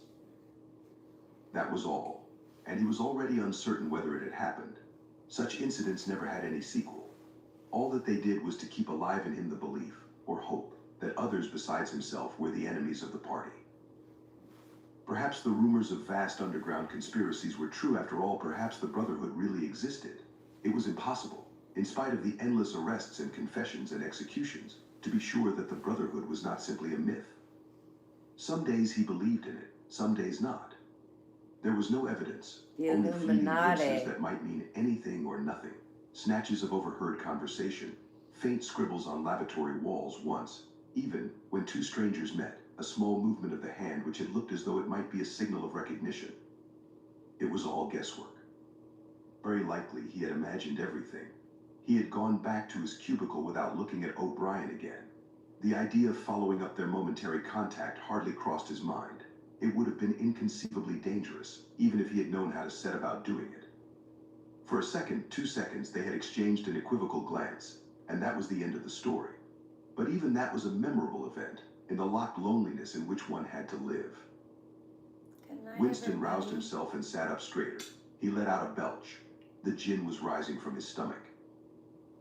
That was all, and he was already uncertain whether it had happened. Such incidents never had any sequel. All that they did was to keep alive in him the belief, or hope, that others besides himself were the enemies of the party. Perhaps the rumors of vast underground conspiracies were true after all. Perhaps the Brotherhood really existed. It was impossible, in spite of the endless arrests and confessions and executions, to be sure that the Brotherhood was not simply a myth. Some days he believed in it, some days not. There was no evidence, only fleeting glimpses that might mean anything or nothing, snatches of overheard conversation, faint scribbles on lavatory walls once, even, when two strangers met, a small movement of the hand which had looked as though it might be a signal of recognition. It was all guesswork. Very likely he had imagined everything. He had gone back to his cubicle without looking at O'Brien again. The idea of following up their momentary contact hardly crossed his mind. It would have been inconceivably dangerous, even if he had known how to set about doing it. For a second, 2 seconds, they had exchanged an equivocal glance, and that was the end of the story. But even that was a memorable event, in the locked loneliness in which one had to live. Winston roused himself and sat up straighter. He let out a belch. The gin was rising from his stomach.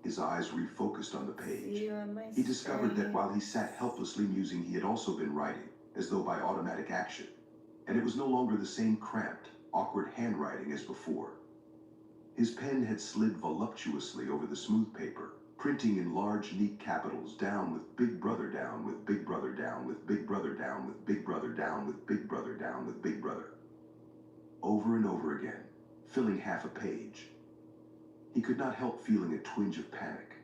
His eyes refocused on the page. He discovered that while he sat helplessly musing, he had also been writing, as though by automatic action. And it was no longer the same cramped, awkward handwriting as before. His pen had slid voluptuously over the smooth paper, printing in large, neat capitals, down with Big Brother, down with Big Brother, down with Big Brother, down with Big Brother, down with Big Brother, down with Big Brother. Over and over again, filling half a page. He could not help feeling a twinge of panic.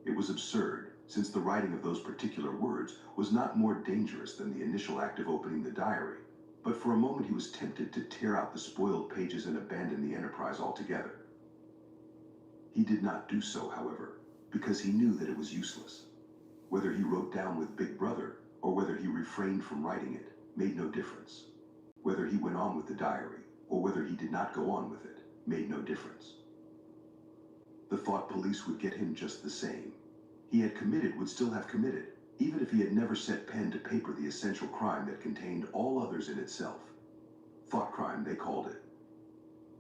It was absurd, since the writing of those particular words was not more dangerous than the initial act of opening the diary. But for a moment he was tempted to tear out the spoiled pages and abandon the enterprise altogether. He did not do so, however, because he knew that it was useless. Whether he wrote down with Big Brother, or whether he refrained from writing it, made no difference. Whether he went on with the diary, or whether he did not go on with it, made no difference. The thought police would get him just the same. He had committed would still have committed, even if he had never set pen to paper the essential crime that contained all others in itself. Thought crime, they called it.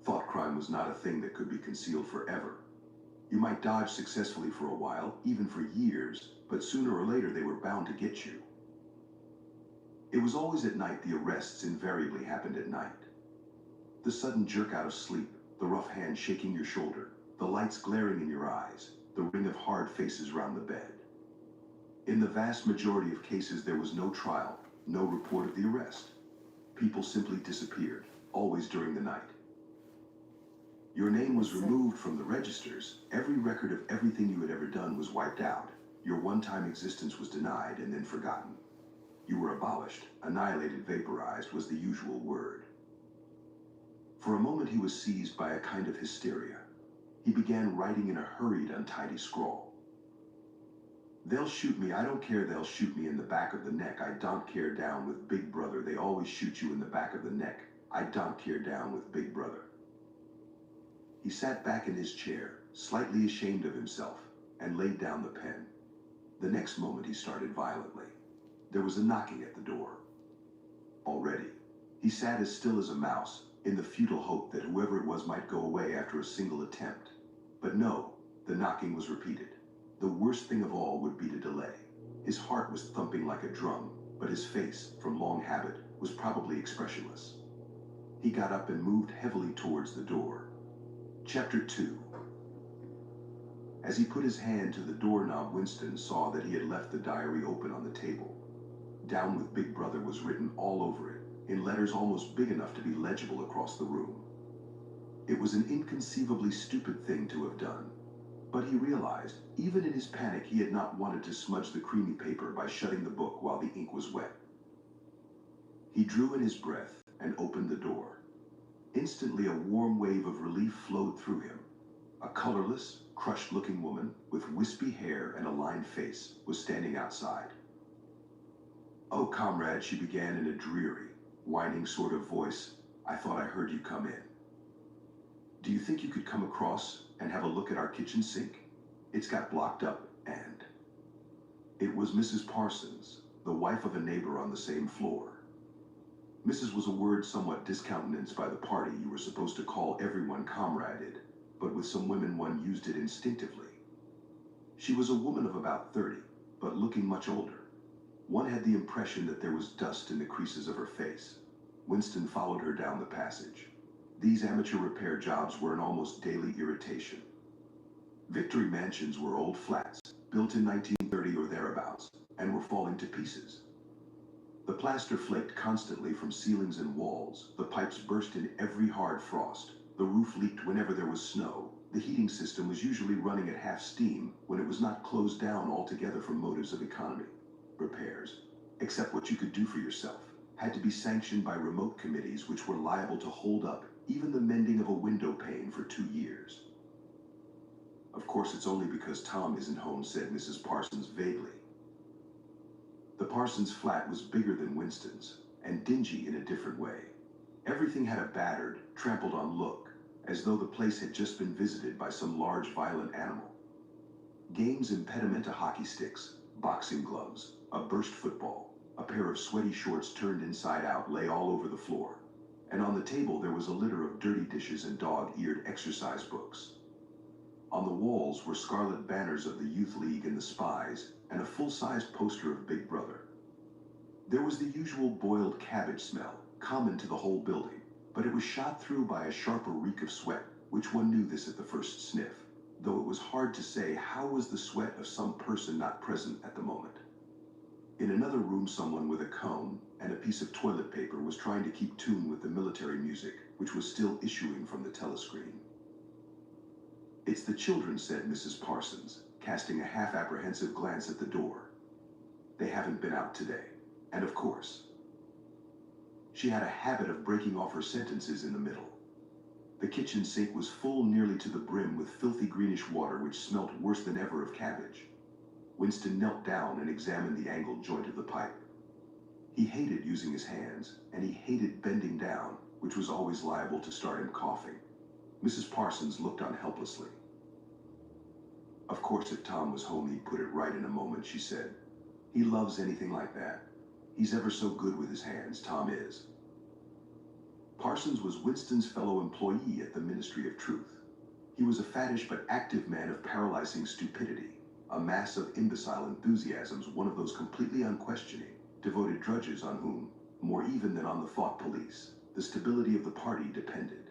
Thought crime was not a thing that could be concealed forever. You might dodge successfully for a while, even for years, but sooner or later they were bound to get you. It was always at night. The arrests invariably happened at night. The sudden jerk out of sleep, the rough hand shaking your shoulder, the lights glaring in your eyes, the ring of hard faces round the bed. In the vast majority of cases there was no trial, no report of the arrest. People simply disappeared, always during the night. Your name was removed from the registers. Every record of everything you had ever done was wiped out. Your one-time existence was denied and then forgotten. You were abolished, annihilated, vaporized was the usual word. For a moment he was seized by a kind of hysteria. He began writing in a hurried, untidy scrawl. They'll shoot me, I don't care, they'll shoot me in the back of the neck. I don't care, down with Big Brother. They always shoot you in the back of the neck. I don't care, down with Big Brother. He sat back in his chair, slightly ashamed of himself, and laid down the pen. The next moment he started violently. There was a knocking at the door. Already, he sat as still as a mouse, in the futile hope that whoever it was might go away after a single attempt. But no, the knocking was repeated. The worst thing of all would be to delay. His heart was thumping like a drum, but his face, from long habit, was probably expressionless. He got up and moved heavily towards the door. Chapter 2. As he put his hand to the doorknob, Winston saw that he had left the diary open on the table. Down with Big Brother was written all over it, in letters almost big enough to be legible across the room. It was an inconceivably stupid thing to have done, but he realized, even in his panic, he had not wanted to smudge the creamy paper by shutting the book while the ink was wet. He drew in his breath and opened the door. Instantly, a warm wave of relief flowed through him. A colorless, crushed-looking woman with wispy hair and a lined face was standing outside. "Oh, comrade," she began in a dreary, whining sort of voice, "I thought I heard you come in. Do you think you could come across and have a look at our kitchen sink? It's got blocked up and..." It was Mrs. Parsons, the wife of a neighbor on the same floor. Mrs. was a word somewhat discountenanced by the party. You were supposed to call everyone comraded, but with some women one used it instinctively. She was a woman of about 30, but looking much older. One had the impression that there was dust in the creases of her face. Winston followed her down the passage. These amateur repair jobs were an almost daily irritation. Victory mansions were old flats, built in 1930 or thereabouts, and were falling to pieces. The plaster flaked constantly from ceilings and walls, the pipes burst in every hard frost, the roof leaked whenever there was snow, the heating system was usually running at half steam when it was not closed down altogether for motives of economy. Repairs, except what you could do for yourself, had to be sanctioned by remote committees which were liable to hold up even the mending of a window pane for 2 years. "Of course, it's only because Tom isn't home," said Mrs. Parsons vaguely. The Parsons flat was bigger than Winston's, and dingy in a different way. Everything had a battered, trampled-on look, as though the place had just been visited by some large, violent animal. Games impedimenta hockey sticks, boxing gloves, a burst football, a pair of sweaty shorts turned inside out lay all over the floor, and on the table there was a litter of dirty dishes and dog-eared exercise books. On the walls were scarlet banners of the Youth League and the Spies, and a full-size poster of Big Brother. There was the usual boiled cabbage smell, common to the whole building, but it was shot through by a sharper reek of sweat, which one knew this at the first sniff, though it was hard to say how was the sweat of some person not present at the moment. In another room, someone with a comb and a piece of toilet paper was trying to keep tune with the military music, which was still issuing from the telescreen. "It's the children," said Mrs. Parsons, casting a half-apprehensive glance at the door. "They haven't been out today. And of course..." She had a habit of breaking off her sentences in the middle. The kitchen sink was full nearly to the brim with filthy greenish water which smelt worse than ever of cabbage. Winston knelt down and examined the angled joint of the pipe. He hated using his hands, and he hated bending down, which was always liable to start him coughing. Mrs. Parsons looked on helplessly. "Of course, if Tom was home, he'd put it right in a moment," she said. "He loves anything like that. He's ever so good with his hands, Tom is." Parsons was Winston's fellow employee at the Ministry of Truth. He was a fattish but active man of paralyzing stupidity, a mass of imbecile enthusiasms, one of those completely unquestioning, devoted drudges on whom, more even than on the thought police, the stability of the party depended.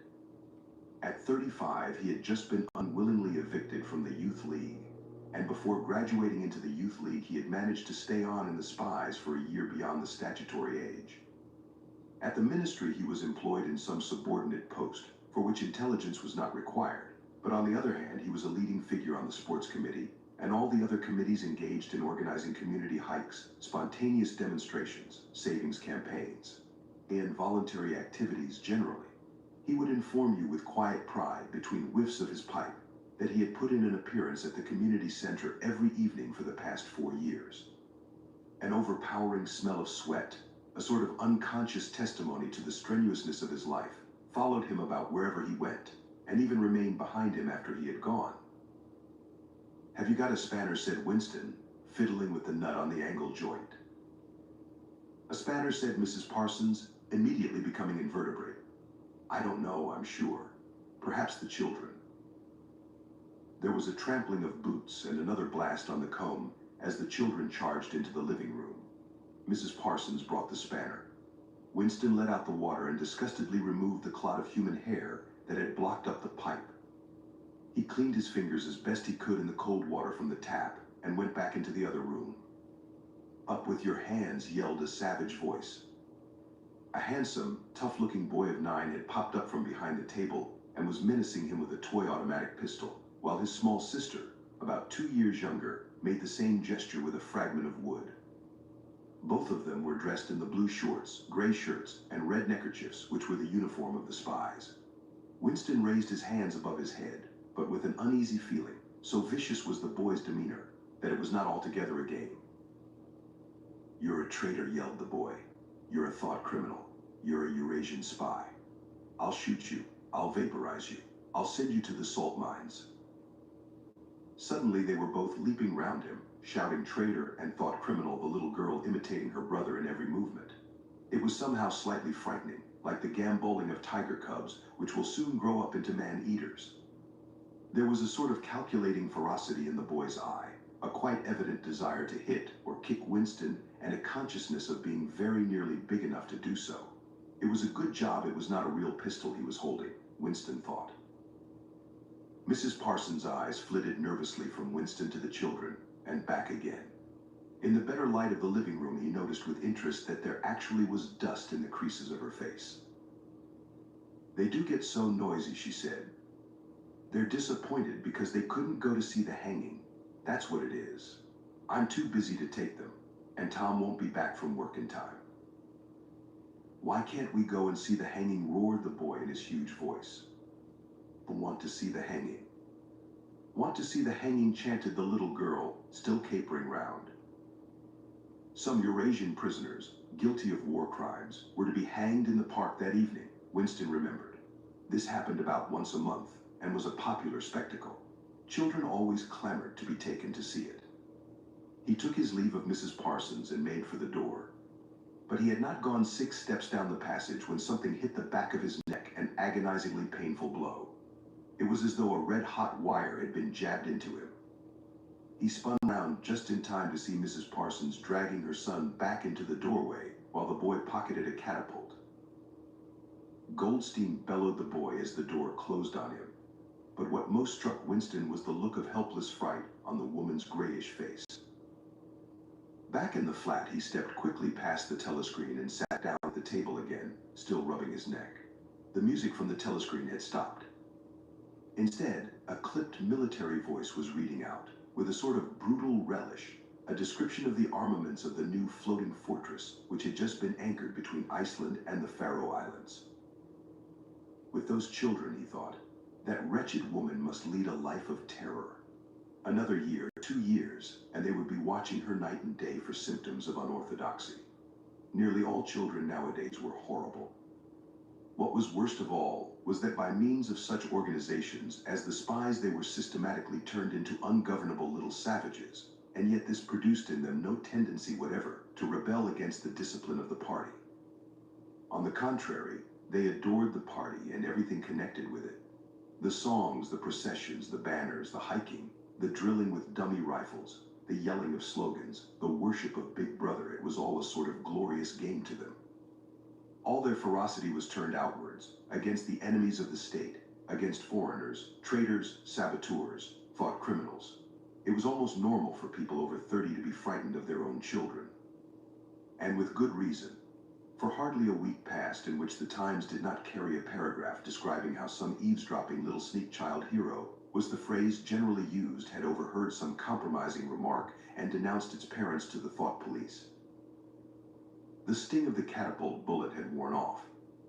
At 35, he had just been unwillingly evicted from the Youth League, and before graduating into the Youth League, he had managed to stay on in the Spies for a year beyond the statutory age. At the ministry, he was employed in some subordinate post, for which intelligence was not required, but on the other hand, he was a leading figure on the sports committee, and all the other committees engaged in organizing community hikes, spontaneous demonstrations, savings campaigns, and voluntary activities generally. He would inform you with quiet pride between whiffs of his pipe that he had put in an appearance at the community center every evening for the past 4 years. An overpowering smell of sweat, a sort of unconscious testimony to the strenuousness of his life, followed him about wherever he went, and even remained behind him after he had gone. "Have you got a spanner?" said Winston, fiddling with the nut on the angle joint. "A spanner," said Mrs. Parsons, immediately becoming invertebrate. "I don't know, I'm sure. Perhaps the children." There was a trampling of boots and another blast on the comb as the children charged into the living room. Mrs. Parsons brought the spanner. Winston let out the water and disgustedly removed the clot of human hair that had blocked up the pipe. He cleaned his fingers as best he could in the cold water from the tap and went back into the other room. "Up with your hands," yelled a savage voice. A handsome, tough-looking boy of 9 had popped up from behind the table and was menacing him with a toy automatic pistol, while his small sister, about 2 years younger, made the same gesture with a fragment of wood. Both of them were dressed in the blue shorts, gray shirts, and red neckerchiefs, which were the uniform of the spies. Winston raised his hands above his head, but with an uneasy feeling, so vicious was the boy's demeanor that it was not altogether a game. "You're a traitor," yelled the boy. "You're a thought criminal. You're a Eurasian spy. I'll shoot you. I'll vaporize you. I'll send you to the salt mines." Suddenly they were both leaping round him, shouting traitor and thought criminal, the little girl imitating her brother in every movement. It was somehow slightly frightening, like the gamboling of tiger cubs, which will soon grow up into man-eaters. There was a sort of calculating ferocity in the boy's eye, a quite evident desire to hit or kick Winston, and a consciousness of being very nearly big enough to do so. It was a good job it was not a real pistol he was holding, Winston thought. Mrs. Parsons' eyes flitted nervously from Winston to the children, and back again. In the better light of the living room, he noticed with interest that there actually was dust in the creases of her face. "They do get so noisy," she said. "They're disappointed because they couldn't go to see the hanging. That's what it is. I'm too busy to take them, and Tom won't be back from work in time." "Why can't we go and see the hanging?" roared the boy in his huge voice. "I want to see the hanging." "Want to see the hanging," chanted the little girl, still capering round. Some Eurasian prisoners, guilty of war crimes, were to be hanged in the park that evening, Winston remembered. This happened about once a month, and was a popular spectacle. Children always clamored to be taken to see it. He took his leave of Mrs. Parsons and made for the door. But he had not gone 6 steps down the passage when something hit the back of his neck, an agonizingly painful blow. It was as though a red-hot wire had been jabbed into him. He spun round just in time to see Mrs. Parsons dragging her son back into the doorway while the boy pocketed a catapult. Goldstein bellowed the boy as the door closed on him. But what most struck Winston was the look of helpless fright on the woman's grayish face. Back in the flat, he stepped quickly past the telescreen and sat down at the table again, still rubbing his neck. The music from the telescreen had stopped. Instead, a clipped military voice was reading out, with a sort of brutal relish, a description of the armaments of the new floating fortress, which had just been anchored between Iceland and the Faroe Islands. With those children, he thought, that wretched woman must lead a life of terror. Another year, 2 years, and they would be watching her night and day for symptoms of unorthodoxy. Nearly all children nowadays were horrible. What was worst of all was that by means of such organizations as the spies, they were systematically turned into ungovernable little savages, and yet this produced in them no tendency whatever to rebel against the discipline of the party. On the contrary, they adored the party and everything connected with it. The songs, the processions, the banners, the hiking, the drilling with dummy rifles, the yelling of slogans, the worship of Big Brother, it was all a sort of glorious game to them. All their ferocity was turned outwards, against the enemies of the state, against foreigners, traitors, saboteurs, thought criminals. It was almost normal for people over 30 to be frightened of their own children. And with good reason. For hardly a week passed in which the Times did not carry a paragraph describing how some eavesdropping little sneak child hero, was the phrase generally used, had overheard some compromising remark and denounced its parents to the thought police. The sting of the catapult bullet had worn off.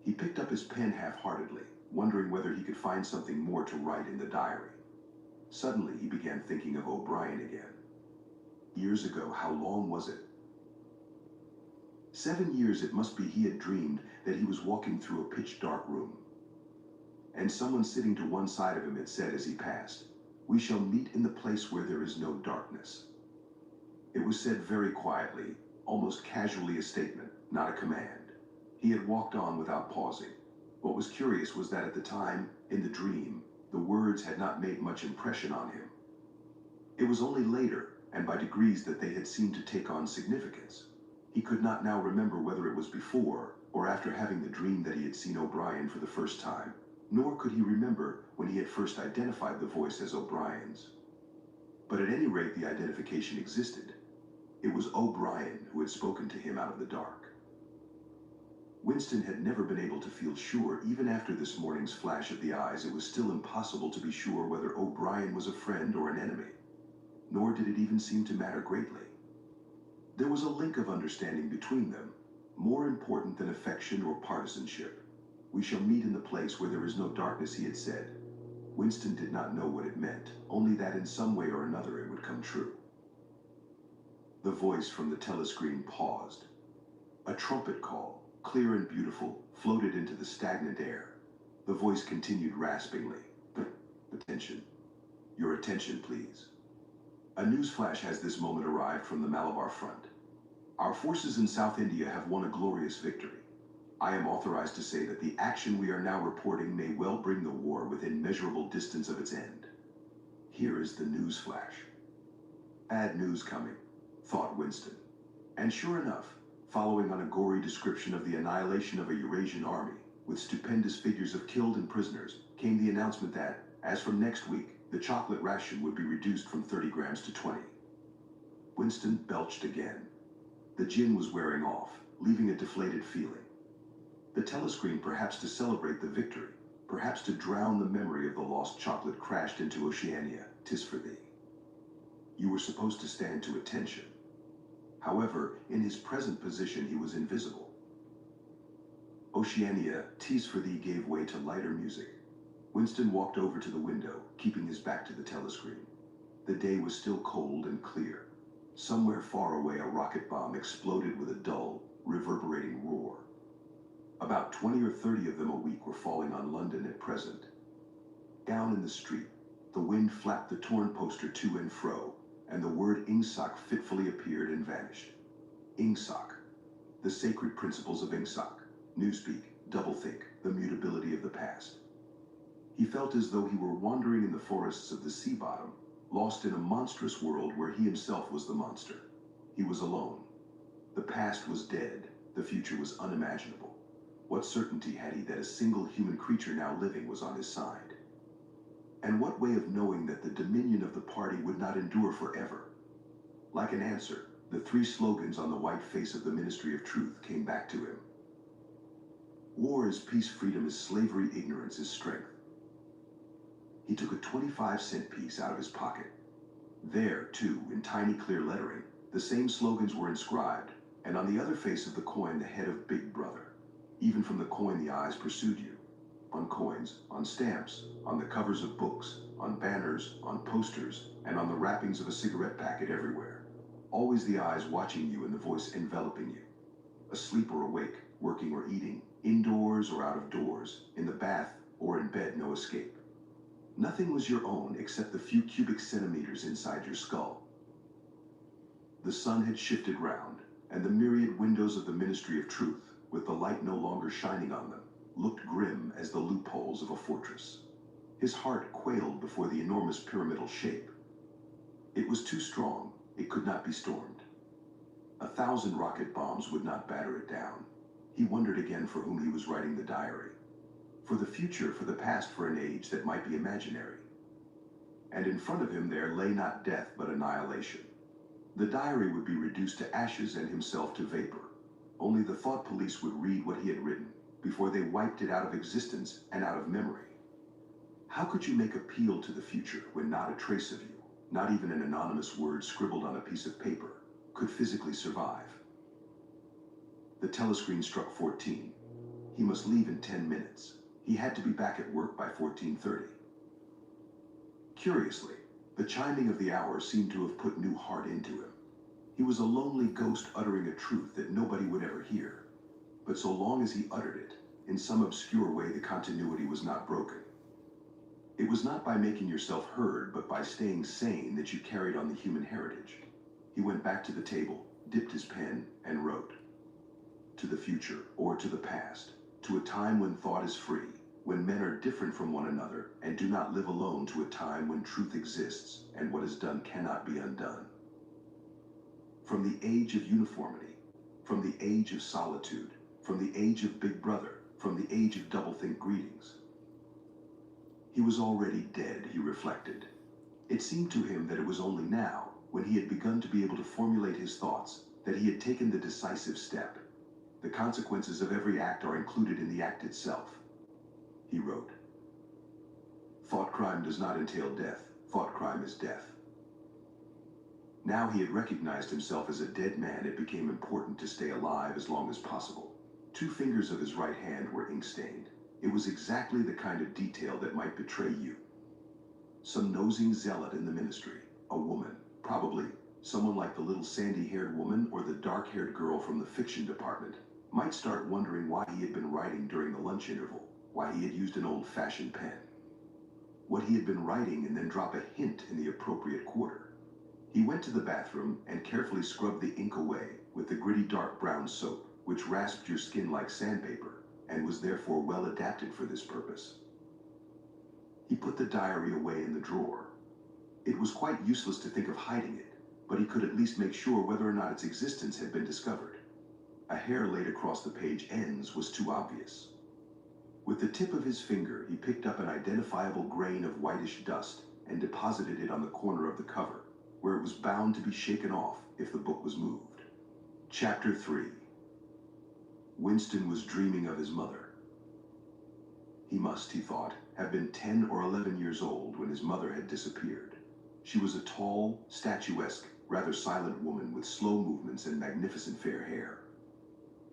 He picked up his pen half-heartedly, wondering whether he could find something more to write in the diary. Suddenly, he began thinking of O'Brien again. Years ago, how long was it? 7 years it must be he had dreamed that he was walking through a pitch-dark room. And someone sitting to one side of him had said as he passed, "We shall meet in the place where there is no darkness." It was said very quietly, almost casually a statement, not a command. He had walked on without pausing. What was curious was that at the time, in the dream, the words had not made much impression on him. It was only later, and by degrees, that they had seemed to take on significance. He could not now remember whether it was before or after having the dream that he had seen O'Brien for the first time, nor could he remember when he had first identified the voice as O'Brien's. But at any rate, the identification existed. It was O'Brien who had spoken to him out of the dark. Winston had never been able to feel sure. Even after this morning's flash of the eyes, it was still impossible to be sure whether O'Brien was a friend or an enemy. Nor did it even seem to matter greatly. There was a link of understanding between them, more important than affection or partisanship. "We shall meet in the place where there is no darkness," he had said. Winston did not know what it meant, only that in some way or another it would come true. The voice from the telescreen paused. A trumpet call, clear and beautiful, floated into the stagnant air. The voice continued raspingly. "Attention. Your attention, please. A news flash has this moment arrived from the Malabar front. Our forces in South India have won a glorious victory. I am authorized to say that the action we are now reporting may well bring the war within measurable distance of its end. Here is the news flash." Bad news coming, thought Winston. And sure enough, following on a gory description of the annihilation of a Eurasian army, with stupendous figures of killed and prisoners, came the announcement that, as from next week, the chocolate ration would be reduced from 30 grams to 20. Winston belched again. The gin was wearing off, leaving a deflated feeling. The telescreen, perhaps to celebrate the victory, perhaps to drown the memory of the lost chocolate, crashed into Oceania. "'Tis for thee. You were supposed to stand to attention." However, in his present position he was invisible. Oceania, "'Tis for thee" gave way to lighter music. Winston walked over to the window, keeping his back to the telescreen. The day was still cold and clear. Somewhere far away a rocket bomb exploded with a dull, reverberating roar. About 20 or 30 of them a week were falling on London at present. Down in the street, the wind flapped the torn poster to and fro, and the word Ingsoc fitfully appeared and vanished. Ingsoc. The sacred principles of Ingsoc. Newspeak, doublethink, the mutability of the past. He felt as though he were wandering in the forests of the sea bottom, lost in a monstrous world where he himself was the monster. He was alone. The past was dead. The future was unimaginable. What certainty had he that a single human creature now living was on his side? And what way of knowing that the dominion of the party would not endure forever? Like an answer, the 3 slogans on the white face of the Ministry of Truth came back to him. War is peace, freedom is slavery, ignorance is strength. He took a 25-cent piece out of his pocket. There, too, in tiny clear lettering, the same slogans were inscribed, and on the other face of the coin the head of Big Brother. Even from the coin the eyes pursued you. On coins, on stamps, on the covers of books, on banners, on posters, and on the wrappings of a cigarette packet everywhere. Always the eyes watching you and the voice enveloping you. Asleep or awake, working or eating, indoors or out of doors, in the bath or in bed, no escape. Nothing was your own except the few cubic centimeters inside your skull. The sun had shifted round, and the myriad windows of the Ministry of Truth, with the light no longer shining on them, looked grim as the loopholes of a fortress. His heart quailed before the enormous pyramidal shape. It was too strong. It could not be stormed. 1,000 rocket bombs would not batter it down. He wondered again for whom he was writing the diary. For the future, for the past, for an age that might be imaginary. And in front of him there lay not death but annihilation. The diary would be reduced to ashes and himself to vapor. Only the thought police would read what he had written before they wiped it out of existence and out of memory. How could you make appeal to the future when not a trace of you, not even an anonymous word scribbled on a piece of paper, could physically survive? The telescreen struck 14. He must leave in 10 minutes. He had to be back at work by 14:30. Curiously, the chiming of the hour seemed to have put new heart into him. He was a lonely ghost uttering a truth that nobody would ever hear. But so long as he uttered it, in some obscure way the continuity was not broken. It was not by making yourself heard, but by staying sane that you carried on the human heritage. He went back to the table, dipped his pen, and wrote. To the future, or to the past, to a time when thought is free, when men are different from one another and do not live alone, to a time when truth exists and what is done cannot be undone. From the age of uniformity, from the age of solitude, from the age of Big Brother, from the age of doublethink greetings. He was already dead, he reflected. It seemed to him that it was only now, when he had begun to be able to formulate his thoughts, that he had taken the decisive step. The consequences of every act are included in the act itself. He wrote, Thought crime does not entail death. Thought crime is death. Now he had recognized himself as a dead man, it became important to stay alive as long as possible. 2 fingers of his right hand were ink-stained. It was exactly the kind of detail that might betray you. Some nosing zealot in the ministry, a woman, probably someone like the little sandy-haired woman or the dark-haired girl from the fiction department, might start wondering why he had been writing during the lunch interval, why he had used an old-fashioned pen, what he had been writing, and then drop a hint in the appropriate quarter. He went to the bathroom and carefully scrubbed the ink away with the gritty dark brown soap, which rasped your skin like sandpaper and was therefore well adapted for this purpose. He put the diary away in the drawer. It was quite useless to think of hiding it, but he could at least make sure whether or not its existence had been discovered. A hair laid across the page ends was too obvious. With the tip of his finger, he picked up an identifiable grain of whitish dust and deposited it on the corner of the cover, where it was bound to be shaken off if the book was moved. Chapter 3. Winston was dreaming of his mother. He must, he thought, have been 10 or 11 years old when his mother had disappeared. She was a tall, statuesque, rather silent woman with slow movements and magnificent fair hair.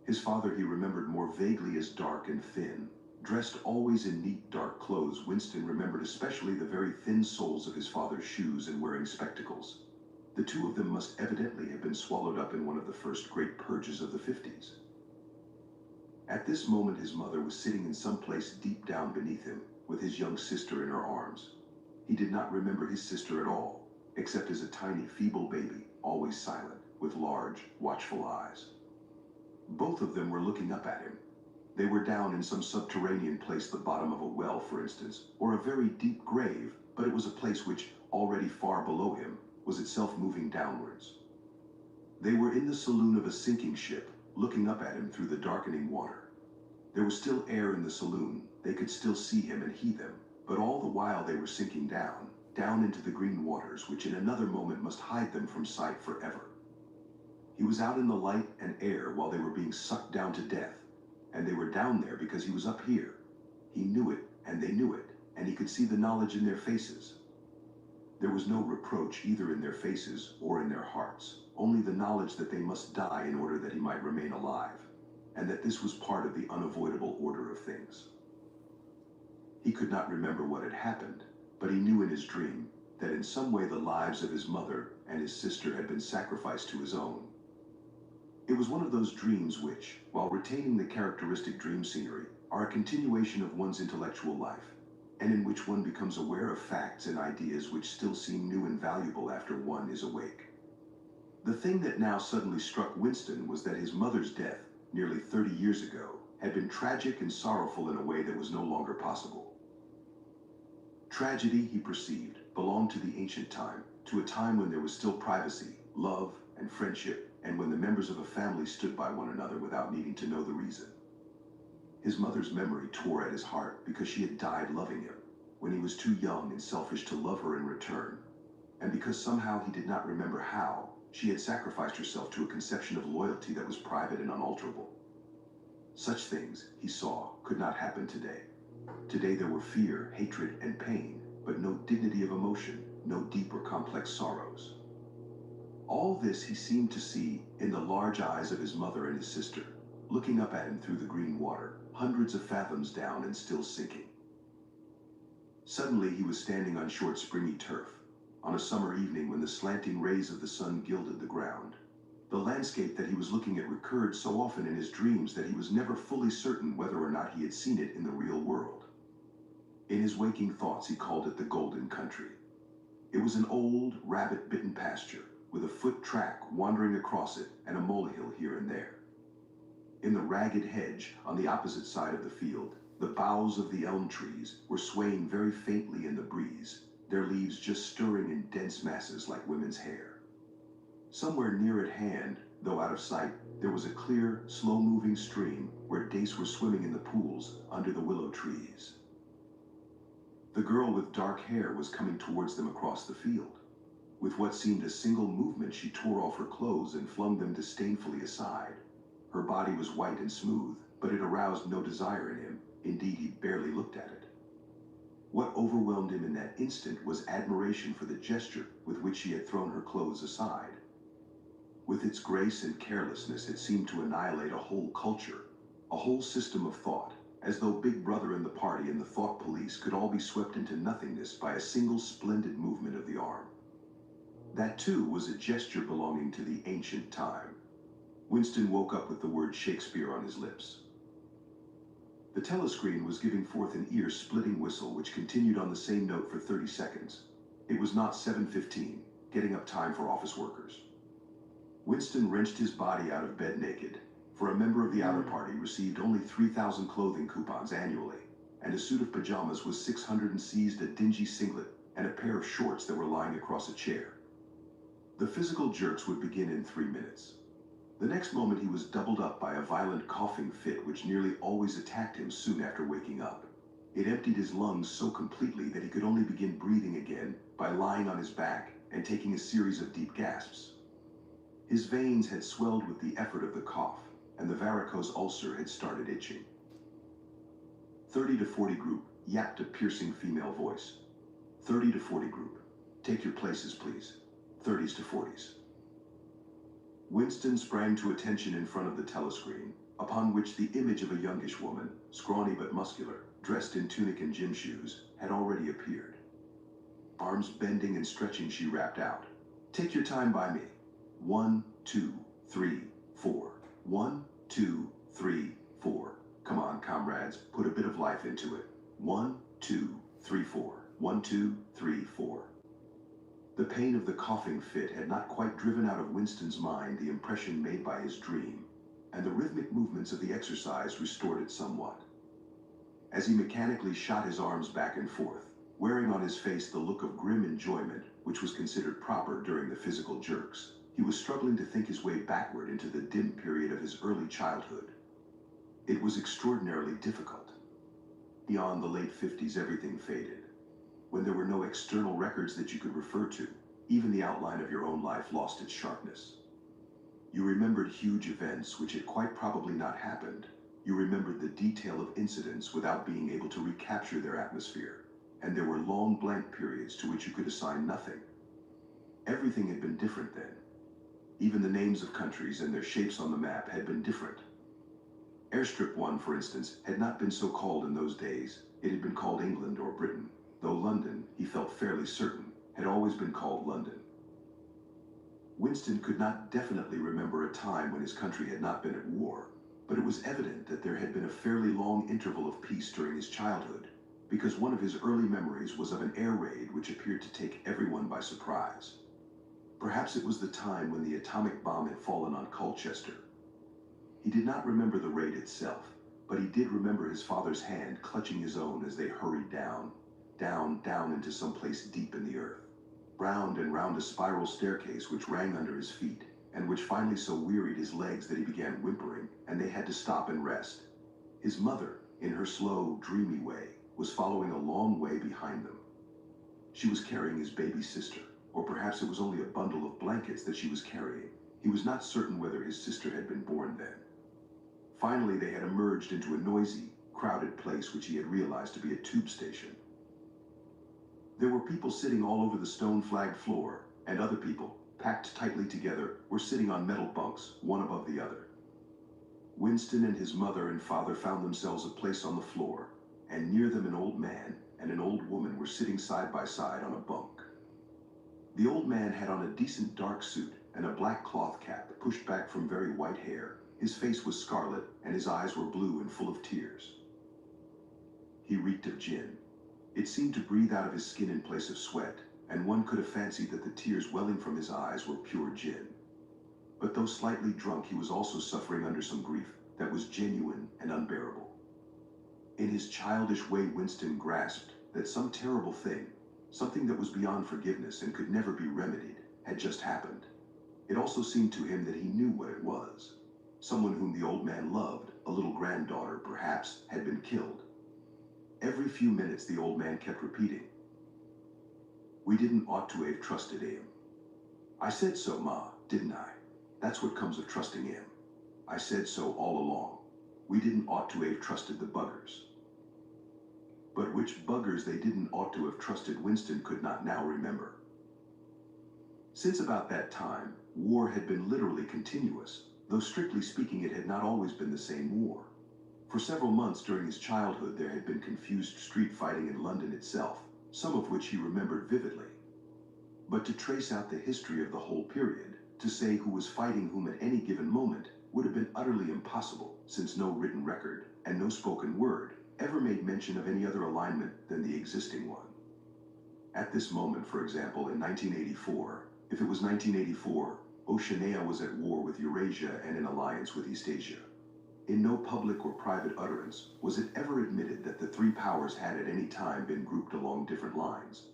His father he remembered more vaguely as dark and thin. Dressed always in neat dark clothes, Winston remembered especially the very thin soles of his father's shoes and wearing spectacles. The 2 of them must evidently have been swallowed up in one of the first great purges of the 50s. At this moment his mother was sitting in some place deep down beneath him, with his young sister in her arms. He did not remember his sister at all, except as a tiny feeble baby, always silent, with large, watchful eyes. Both of them were looking up at him. They were down in some subterranean place, the bottom of a well, for instance, or a very deep grave, but it was a place which, already far below him, was itself moving downwards. They were in the saloon of a sinking ship, looking up at him through the darkening water. There was still air in the saloon, they could still see him and hear them, but all the while they were sinking down into the green waters, which in another moment must hide them from sight forever. He was out in the light and air while they were being sucked down to death, and they were down there because he was up here. He knew it, and they knew it, and he could see the knowledge in their faces. There was no reproach either in their faces or in their hearts, only the knowledge that they must die in order that he might remain alive, and that this was part of the unavoidable order of things. He could not remember what had happened, but he knew in his dream that in some way the lives of his mother and his sister had been sacrificed to his own. It was one of those dreams which, while retaining the characteristic dream scenery, are a continuation of one's intellectual life, and in which one becomes aware of facts and ideas which still seem new and valuable after one is awake. The thing that now suddenly struck Winston was that his mother's death, nearly 30 years ago, had been tragic and sorrowful in a way that was no longer possible. Tragedy, he perceived, belonged to the ancient time, to a time when there was still privacy, love, and friendship, and when the members of a family stood by one another without needing to know the reason. His mother's memory tore at his heart because she had died loving him, when he was too young and selfish to love her in return, and because somehow he did not remember how she had sacrificed herself to a conception of loyalty that was private and unalterable. Such things, he saw, could not happen today. Today there were fear, hatred, and pain, but no dignity of emotion, no deep or complex sorrows. All this he seemed to see in the large eyes of his mother and his sister, looking up at him through the green water, hundreds of fathoms down and still sinking. Suddenly he was standing on short springy turf, on a summer evening when the slanting rays of the sun gilded the ground. The landscape that he was looking at recurred so often in his dreams that he was never fully certain whether or not he had seen it in the real world. In his waking thoughts he called it the Golden Country. It was an old, rabbit-bitten pasture, with a foot track wandering across it and a molehill here and there. In the ragged hedge on the opposite side of the field, the boughs of the elm trees were swaying very faintly in the breeze, their leaves just stirring in dense masses like women's hair. Somewhere near at hand, though out of sight, there was a clear, slow-moving stream where dace were swimming in the pools under the willow trees. The girl with dark hair was coming towards them across the field. With what seemed a single movement, she tore off her clothes and flung them disdainfully aside. Her body was white and smooth, but it aroused no desire in him. Indeed, he barely looked at it. What overwhelmed him in that instant was admiration for the gesture with which she had thrown her clothes aside. With its grace and carelessness, it seemed to annihilate a whole culture, a whole system of thought, as though Big Brother and the party and the thought police could all be swept into nothingness by a single splendid movement of the arm. That, too, was a gesture belonging to the ancient time. Winston woke up with the word Shakespeare on his lips. The telescreen was giving forth an ear-splitting whistle which continued on the same note for 30 seconds. It was not 7:15, getting up time for office workers. Winston wrenched his body out of bed naked, for a member of the outer party received only 3,000 clothing coupons annually, and a suit of pajamas was 600 and seized a dingy singlet and a pair of shorts that were lying across a chair. The physical jerks would begin in 3 minutes. The next moment he was doubled up by a violent coughing fit which nearly always attacked him soon after waking up. It emptied his lungs so completely that he could only begin breathing again by lying on his back and taking a series of deep gasps. His veins had swelled with the effort of the cough, and the varicose ulcer had started itching. 30 to 40 group, yapped a piercing female voice. 30 to 40 group, take your places please. 30s to 40s. Winston sprang to attention in front of the telescreen, upon which the image of a youngish woman, scrawny but muscular, dressed in tunic and gym shoes, had already appeared. Arms bending and stretching, she rapped out, "Take your time by me. 1, 2, 3, 4. 1, 2, 3, 4. Come on, comrades, put a bit of life into it. 1, 2, 3, 4. 1, 2, 3, 4. The pain of the coughing fit had not quite driven out of Winston's mind the impression made by his dream, and the rhythmic movements of the exercise restored it somewhat. As he mechanically shot his arms back and forth, wearing on his face the look of grim enjoyment which was considered proper during the physical jerks, he was struggling to think his way backward into the dim period of his early childhood. It was extraordinarily difficult. Beyond the late 50s, everything faded. When there were no external records that you could refer to, even the outline of your own life lost its sharpness. You remembered huge events which had quite probably not happened. You remembered the detail of incidents without being able to recapture their atmosphere, and there were long blank periods to which you could assign nothing. Everything had been different then. Even the names of countries and their shapes on the map had been different. Airstrip 1, for instance, had not been so called in those days. It had been called England or Britain, though London, he felt fairly certain, had always been called London. Winston could not definitely remember a time when his country had not been at war, but it was evident that there had been a fairly long interval of peace during his childhood, because one of his early memories was of an air raid which appeared to take everyone by surprise. Perhaps it was the time when the atomic bomb had fallen on Colchester. He did not remember the raid itself, but he did remember his father's hand clutching his own as they hurried down into some place deep in the earth, round and round a spiral staircase which rang under his feet, and which finally so wearied his legs that he began whimpering, and they had to stop and rest. His mother, in her slow, dreamy way, was following a long way behind them. She was carrying his baby sister, or perhaps it was only a bundle of blankets that she was carrying. He was not certain whether his sister had been born then. Finally, they had emerged into a noisy, crowded place which he had realized to be a tube station. There were people sitting all over the stone-flagged floor, and other people, packed tightly together, were sitting on metal bunks, one above the other. Winston and his mother and father found themselves a place on the floor, and near them an old man and an old woman were sitting side by side on a bunk. The old man had on a decent dark suit and a black cloth cap pushed back from very white hair. His face was scarlet, and his eyes were blue and full of tears. He reeked of gin. It seemed to breathe out of his skin in place of sweat, and one could have fancied that the tears welling from his eyes were pure gin. But though slightly drunk, he was also suffering under some grief that was genuine and unbearable. In his childish way, Winston grasped that some terrible thing, something that was beyond forgiveness and could never be remedied, had just happened. It also seemed to him that he knew what it was. Someone whom the old man loved, a little granddaughter perhaps, had been killed. Every few minutes the old man kept repeating, "We didn't ought to have trusted him. I said so, Ma, didn't I? That's what comes of trusting him. I said so all along. We didn't ought to have trusted the buggers." But which buggers they didn't ought to have trusted, Winston could not now remember. Since about that time, war had been literally continuous, though strictly speaking it had not always been the same war. For several months during his childhood there had been confused street fighting in London itself, some of which he remembered vividly. But to trace out the history of the whole period, to say who was fighting whom at any given moment, would have been utterly impossible, since no written record, and no spoken word, ever made mention of any other alignment than the existing one. At this moment, for example, in 1984, if it was 1984, Oceania was at war with Eurasia and in alliance with Eastasia. In no public or private utterance was it ever admitted that the three powers had at any time been grouped along different lines.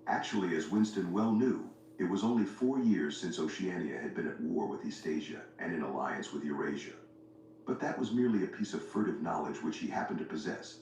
Actually, as Winston well knew, it was only 4 years since Oceania had been at war with Eastasia and in alliance with Eurasia. But that was merely a piece of furtive knowledge which he happened to possess,